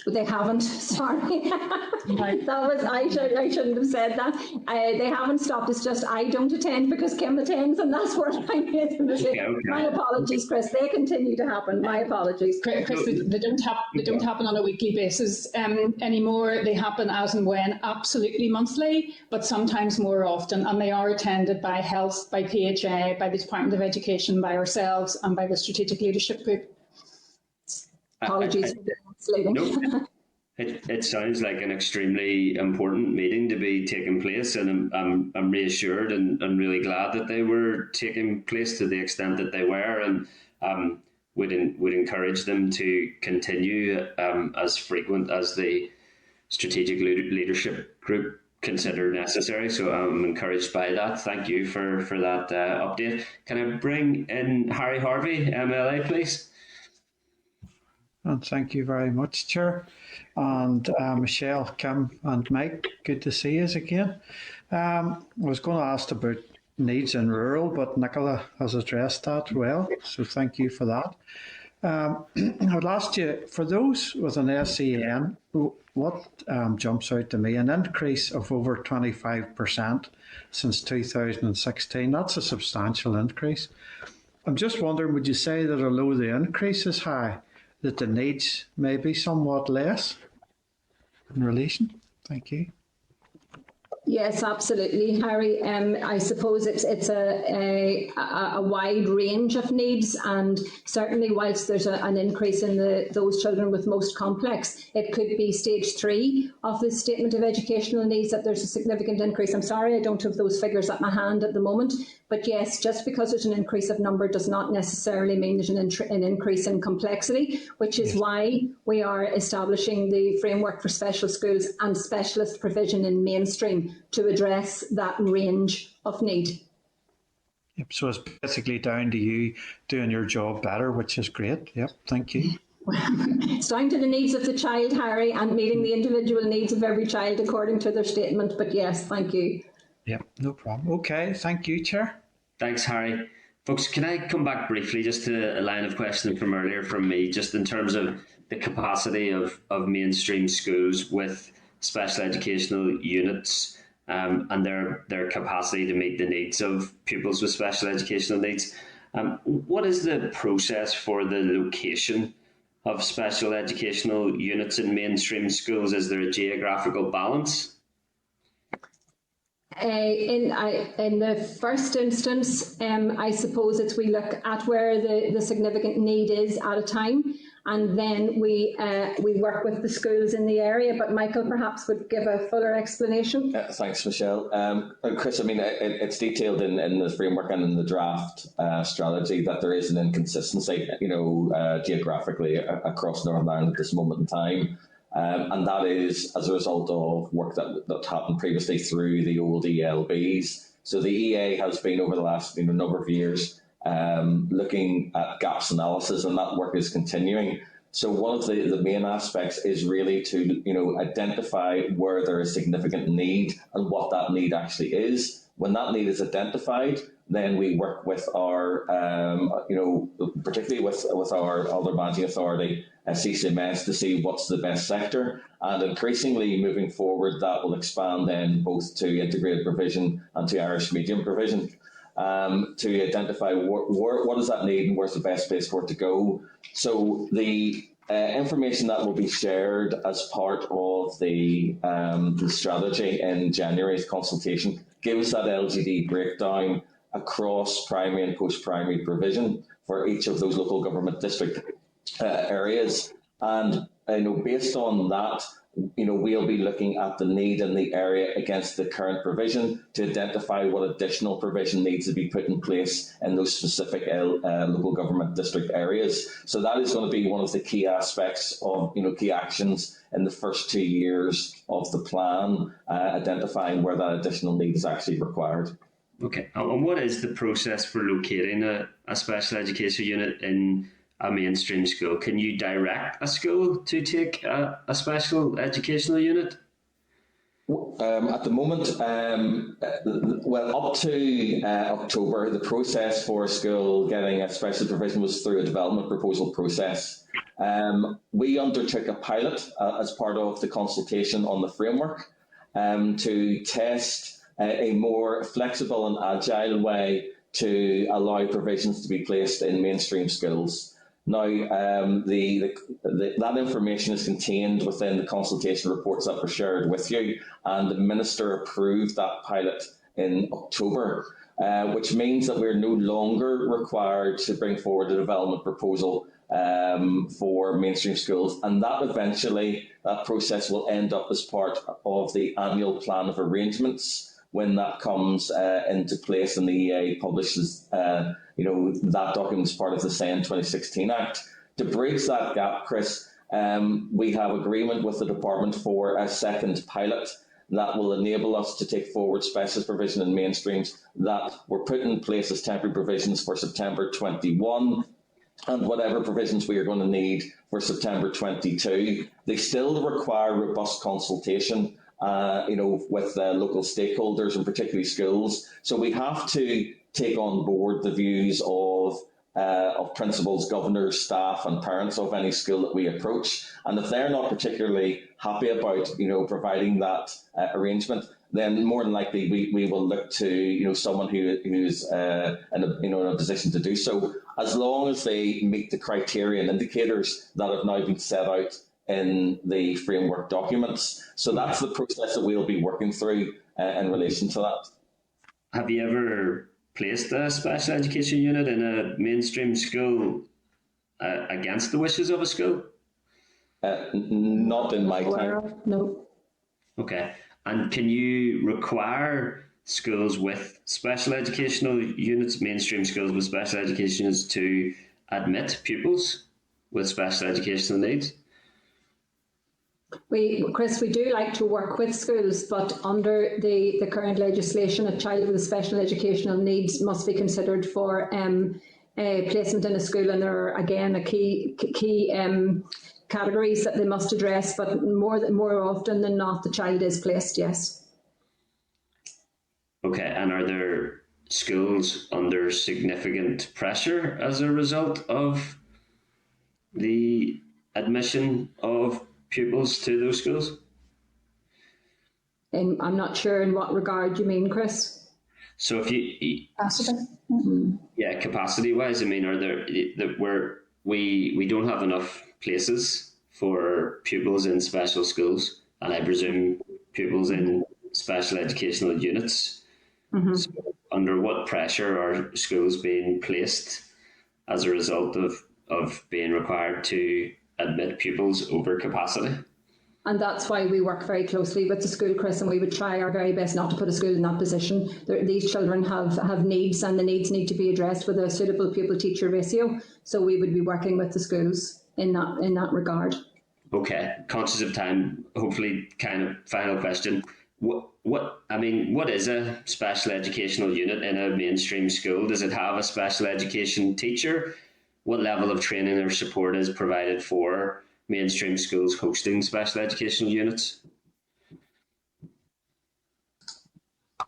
They haven't. Sorry, I shouldn't have said that. They haven't stopped. It's just I don't attend because Kim attends, and that's where I made the mistake. Okay. My apologies, Chris. They continue to happen. My apologies, Chris. They don't happen on a weekly basis anymore. They happen as and when, absolutely monthly, but sometimes more often, and they are attended by Health, by PHA, by the Department of Education, by ourselves, and by the Strategic Leadership Group. Apologies. No, it sounds like an extremely important meeting to be taking place, and I'm reassured and really glad that they were taking place to the extent that they were, and would encourage them to continue as frequent as the Strategic Leadership Group consider necessary. So I'm encouraged by that. Thank you for that update. Can I bring in Harry Harvey, MLA, please? And thank you very much, Chair. And Michelle, Kim and Mike, good to see you again. I was going to ask about needs in rural, but Nicola has addressed that well, so thank you for that. I would ask you, for those with an SEN, what jumps out to me, an increase of over 25% since 2016. That's a substantial increase. I'm just wondering, would you say that although the increase is high, that the needs may be somewhat less in relation? Thank you. Yes, absolutely, Harry. I suppose it's a wide range of needs, and certainly whilst there's an increase in those children with most complex, it could be stage 3 of the Statement of Educational Needs that there's a significant increase. I'm sorry, I don't have those figures at my hand at the moment, but yes, just because there's an increase of number does not necessarily mean there's an increase in complexity, which is why we are establishing the framework for special schools and specialist provision in mainstream to address that range of need. Yep, so it's basically down to you doing your job better, which is great. Yep, thank you. It's down to the needs of the child, Harry, and meeting the individual needs of every child according to their statement. But yes, thank you. Yep, no problem. Okay, thank you, Chair. Thanks, Harry. Folks, can I come back briefly just to a line of questioning from earlier from me, just in terms of the capacity of mainstream schools with special educational units and their capacity to meet the needs of pupils with special educational needs. What is the process for the location of special educational units in mainstream schools? Is there a geographical balance? In the first instance, I suppose it's we look at where the significant need is at a time, and then we work with the schools in the area. But Michael perhaps would give a fuller explanation. Thanks, Michelle. Chris, I mean, it's detailed in the framework and in the draft strategy that there is an inconsistency, geographically across Northern Ireland at this moment in time. And that is as a result of work that happened previously through the old ELBs. So the EA has been over the last number of years looking at gaps analysis, and that work is continuing. So one of the main aspects is really to identify where there is significant need and what that need actually is. When that need is identified, then we work with our, particularly with our other managing authority, CCMS, to see what's the best sector. And increasingly moving forward, that will expand then both to integrated provision and to Irish medium provision to identify what does that need and where's the best place for it to go. So the information that will be shared as part of the strategy in January's consultation gives that LGD breakdown across primary and post-primary provision for each of those local government district areas. And based on that, we'll be looking at the need in the area against the current provision to identify what additional provision needs to be put in place in those specific local government district areas. So that is going to be one of the key aspects of, key actions in the first 2 years of the plan, identifying where that additional need is actually required. Okay. And what is the process for locating a special education unit in a mainstream school? Can you direct a school to take a special educational unit? At the moment, up to October, the process for a school getting a special provision was through a development proposal process. We undertook a pilot as part of the consultation on the framework to test a more flexible and agile way to allow provisions to be placed in mainstream schools. Now, that information is contained within the consultation reports that were shared with you, and the Minister approved that pilot in October, which means that we're no longer required to bring forward a development proposal for mainstream schools, and that process will end up as part of the annual plan of arrangements when that comes into place and the EA publishes that document as part of the SEN 2016 Act. To bridge that gap, Chris, we have agreement with the Department for a second pilot that will enable us to take forward specialist provision in mainstreams that were put in place as temporary provisions for September 21, and whatever provisions we are going to need for September 22. They still require robust consultation with local stakeholders and particularly schools. So we have to take on board the views of principals, governors, staff and parents of any school that we approach. And if they're not particularly happy about, providing that arrangement, then more than likely we will look to, someone who's in a position to do so, as long as they meet the criteria and indicators that have now been set out in the framework documents. So that's the process that we'll be working through in relation to that. Have you ever placed a special education unit in a mainstream school against the wishes of a school? Not in my time. No. Okay. And can you require schools with special educational units, mainstream schools with special education units, to admit pupils with special educational needs? Chris, we do like to work with schools, but under the current legislation, a child with special educational needs must be considered for placement in a school, and there are again a key categories that they must address. But more often than not, the child is placed. Yes. Okay, and are there schools under significant pressure as a result of the admission of pupils to those schools? I'm not sure in what regard you mean, Chris. So if you capacity, capacity-wise, I mean, are there where we don't have enough places for pupils in special schools, and I presume pupils in special educational units. Mm-hmm. So under what pressure are schools being placed as a result of being required to admit pupils over capacity? And that's why we work very closely with the school, Chris, and we would try our very best not to put a school in that position. These children have needs, and the needs need to be addressed with a suitable pupil-teacher ratio. So we would be working with the schools in that regard. Okay, conscious of time, hopefully kind of final question. What is a special educational unit in a mainstream school? Does it have a special education teacher? What level of training or support is provided for mainstream schools hosting special educational units?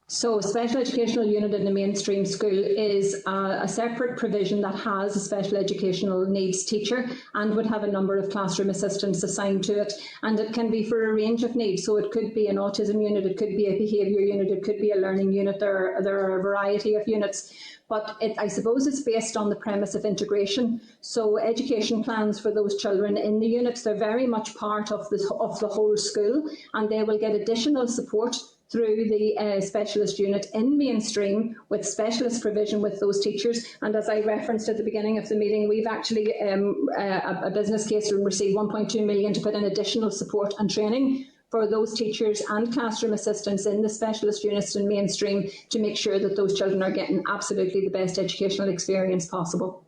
So a special educational unit in a mainstream school is a separate provision that has a special educational needs teacher and would have a number of classroom assistants assigned to it. And it can be for a range of needs. So it could be an autism unit, it could be a behaviour unit, it could be a learning unit. There are a variety of units. But I suppose it's based on the premise of integration. So education plans for those children in the units, they're very much part of the whole school, and they will get additional support through the specialist unit in mainstream with specialist provision with those teachers. And as I referenced at the beginning of the meeting, we've actually a business case to receive 1.2 million to put in additional support and training for those teachers and classroom assistants in the specialist units in mainstream to make sure that those children are getting absolutely the best educational experience possible.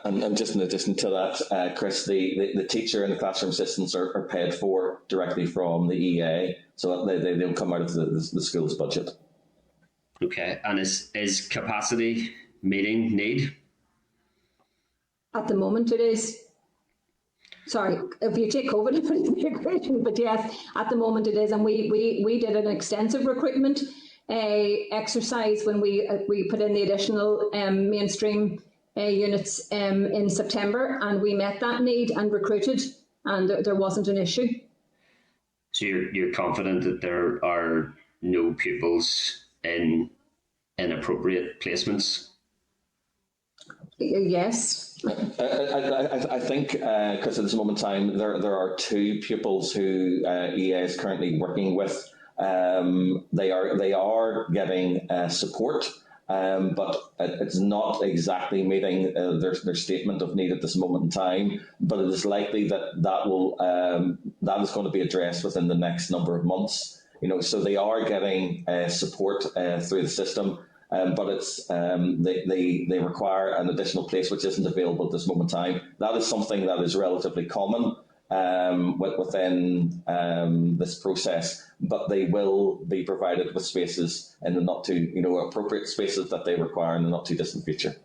And just in addition to that, Chris, the teacher and the classroom assistants are paid for directly from the EA, so they'll come out of the school's budget. Okay, and is capacity meeting need? At the moment it is. Sorry, if you take COVID and put it in the equation, but yes, at the moment it is. And we did an extensive recruitment exercise when we put in the additional mainstream units in September, and we met that need and recruited, and there wasn't an issue. So you're confident that there are no pupils in inappropriate placements? Yes. I think, because at this moment in time, there are 2 pupils who EA is currently working with. They are getting support. But it's not exactly meeting their statement of need at this moment in time. But it is likely that is going to be addressed within the next number of months. So they are getting support through the system, but it's they require an additional place which isn't available at this moment in time. That is something that is relatively common within this process, but they will be provided with spaces in the not too, appropriate spaces that they require in the not too distant future.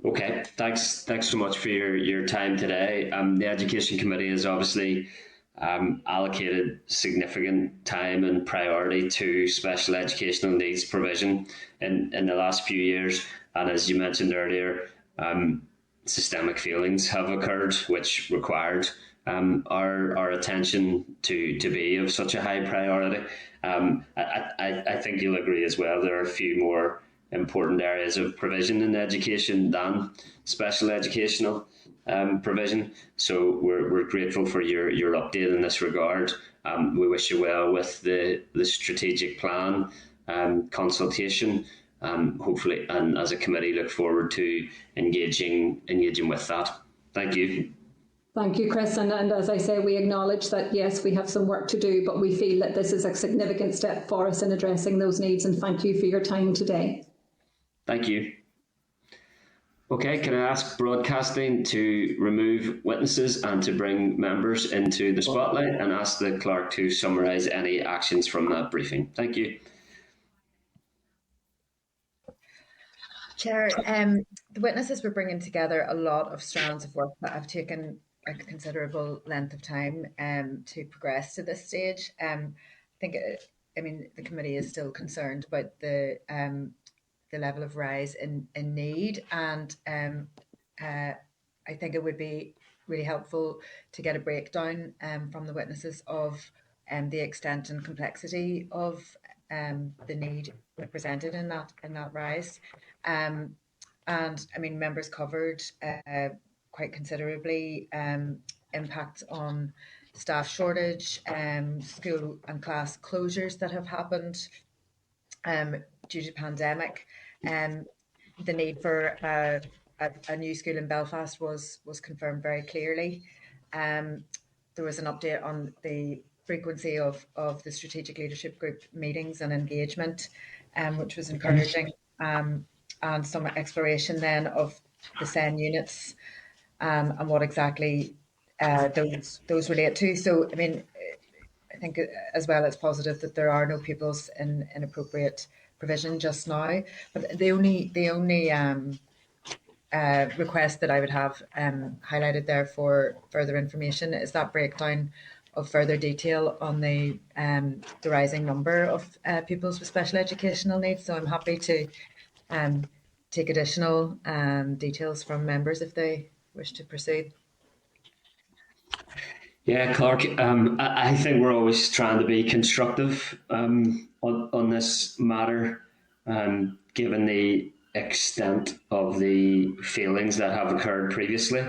Okay, thanks so much for your time today. The Education Committee has obviously allocated significant time and priority to special educational needs provision in the last few years, and as you mentioned earlier, systemic failings have occurred which required our attention to be of such a high priority. I think you'll agree as well, there are a few more important areas of provision in education than special educational provision. So we're grateful for your update in this regard. We wish you well with the strategic plan consultation. Hopefully, and as a committee, look forward to engaging with that. Thank you. Thank you, Chris. And as I say, we acknowledge that, yes, we have some work to do, but we feel that this is a significant step for us in addressing those needs. And thank you for your time today. Thank you. Okay, can I ask broadcasting to remove witnesses and to bring members into the spotlight, and ask the clerk to summarise any actions from that briefing. Thank you. Chair, the witnesses were bringing together a lot of strands of work that have taken a considerable length of time to progress to this stage. I think, the committee is still concerned about the level of rise in need, and I think it would be really helpful to get a breakdown from the witnesses of the extent and complexity of the need represented in that rise. And members covered quite considerably impacts on staff shortage, school and class closures that have happened due to pandemic. The need for a new school in Belfast was confirmed very clearly. There was an update on the frequency of the strategic leadership group meetings and engagement, which was encouraging, and some exploration then of the SEN units and what exactly those relate to. So, I think as well it's positive that there are no pupils in inappropriate provision just now. But the only request that I would have highlighted there for further information is that breakdown of further detail on the rising number of pupils with special educational needs. So I'm happy to take additional details from members if they wish to proceed. Yeah, Clark, I think we're always trying to be constructive on this matter, given the extent of the failings that have occurred previously.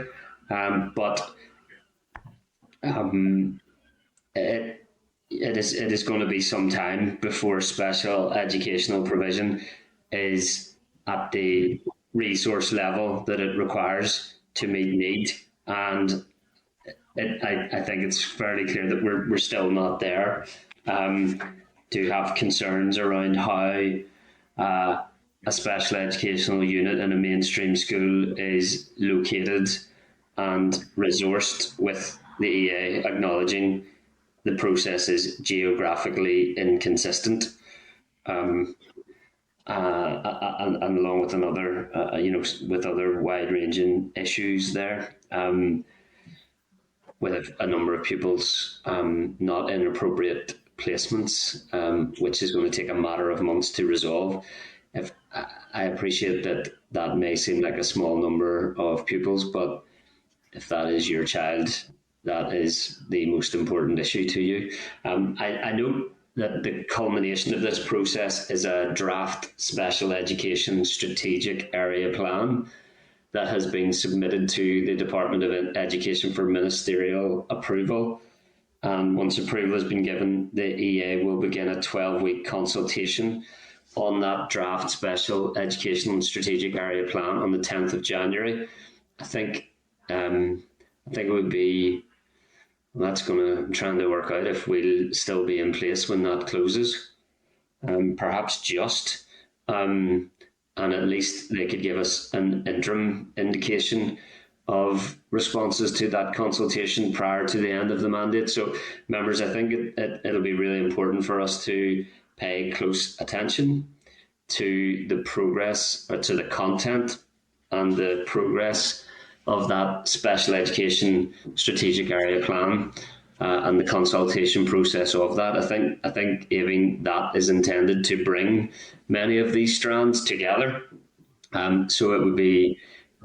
it is going to be some time before special educational provision is at the resource level that it requires to meet need, and I think it's fairly clear that we're still not there. To have concerns around how a special educational unit in a mainstream school is located and resourced, with the EA acknowledging the process is geographically inconsistent, and along with another, with other wide-ranging issues there, with a number of pupils not in appropriate placements, which is going to take a matter of months to resolve. If I appreciate that that may seem like a small number of pupils, but if that is your child, that is the most important issue to you. I know that the culmination of this process is a draft special education strategic area plan that has been submitted to the Department of Education for ministerial approval. And once approval has been given, the EA will begin a 12-week consultation on that draft special education and strategic area plan on the 10th of January. I think it would be, that's going to, I'm trying to work out if we'll still be in place when that closes. Perhaps just, and at least they could give us an interim indication of responses to that consultation prior to the end of the mandate. So, members, I think it'll be really important for us to pay close attention to the progress, or to the content and the progress of that special education strategic area plan, and the consultation process of that. I think Aiming, that is intended to bring many of these strands together. So it would be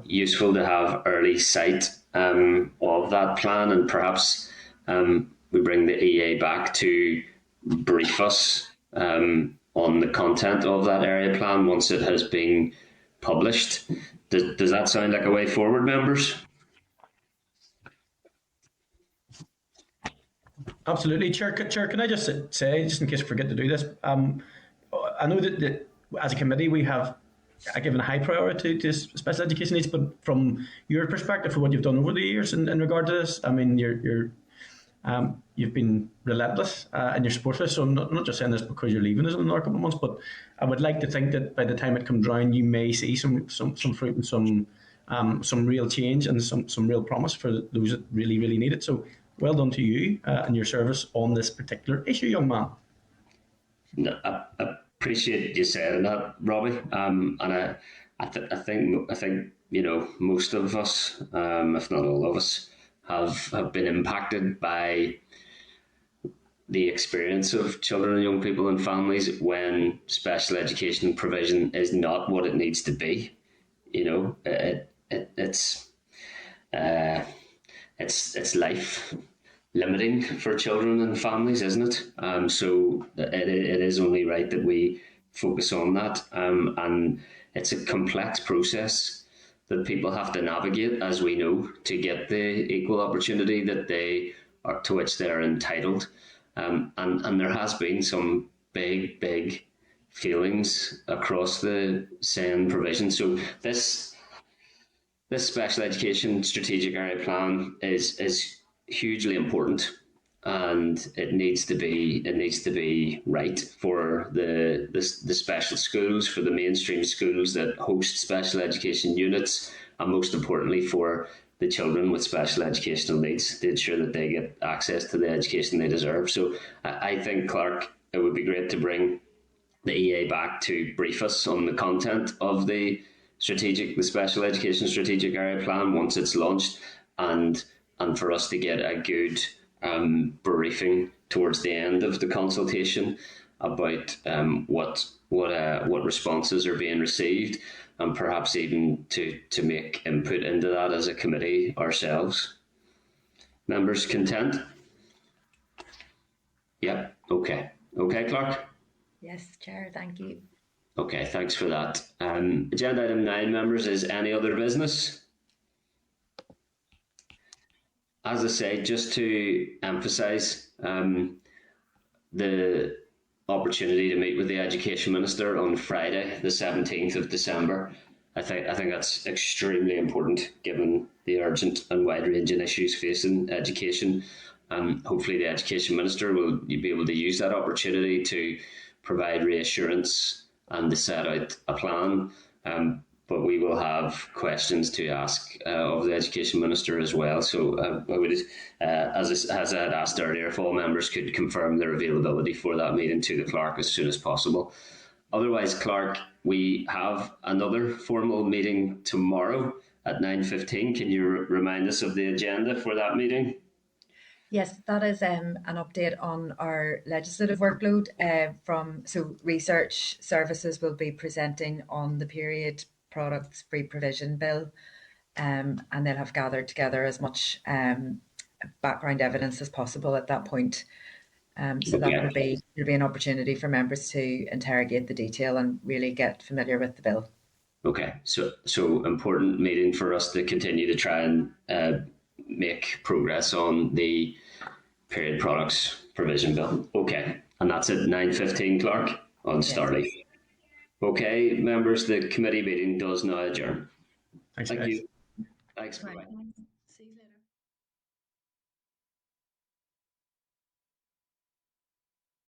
useful to have early sight of that plan, and perhaps we bring the EA back to brief us on the content of that area plan once it has been published. Does that sound like a way forward, members? Absolutely, Chair. Can I just say, just in case I forget to do this, I know that as a committee we have given a high priority to special education needs, but from your perspective, for what you've done over the years in regard to this, I mean, you've been relentless in your support for this. So I'm not just saying this because you're leaving us in another couple of months, but I would like to think that by the time it comes round, you may see some fruit and some real change and some real promise for those that really, really need it. So well done to you and your service on this particular issue, young man. No, I appreciate you saying that, Robbie. And I think most of us, if not all of us, have been impacted by the experience of children and young people and families when special education provision is not what it needs to be. It's life limiting for children and families, isn't it? So it is only right that we focus on that. And it's a complex process that people have to navigate, as we know, to get the equal opportunity that to which they are entitled. And there has been some big feelings across the SEN provision. So this special education strategic area plan is hugely important, and it needs to be right for the special schools, for the mainstream schools that host special education units, and most importantly for the children with special educational needs, to ensure that they get access to the education they deserve. So I think, Clark, it would be great to bring the EA back to brief us on the content of the special education strategic area plan once it's launched, and for us to get a good briefing towards the end of the consultation about what responses are being received, and perhaps even to make input into that as a committee ourselves. Members content? Yep. Okay, Clark? Yes, Chair, thank you. Okay, thanks for that. Agenda item 9, members, is any other business? As I say, just to emphasise, the opportunity to meet with the Education Minister on Friday, the 17th of December. I think that's extremely important given the urgent and wide-ranging issues facing education. Hopefully the Education Minister will be able to use that opportunity to provide reassurance and to set out a plan. But we will have questions to ask of the Education Minister as well. So I would, as I had asked earlier, if all members could confirm their availability for that meeting to the clerk as soon as possible. Otherwise, clerk, we have another formal meeting tomorrow at 9:15. Can you remind us of the agenda for that meeting? Yes, that is an update on our legislative workload. So research services will be presenting on the period products free provision bill, and they'll have gathered together as much background evidence as possible at that point. So that will be an opportunity for members to interrogate the detail and really get familiar with the bill. Okay, so important meeting for us to continue to try and make progress on the period products provision bill. Okay, and that's at 9:15, clerk, on Starleaf. Okay, members, the committee meeting does now adjourn. Thanks, Thank guys. you. Thanks. Bye.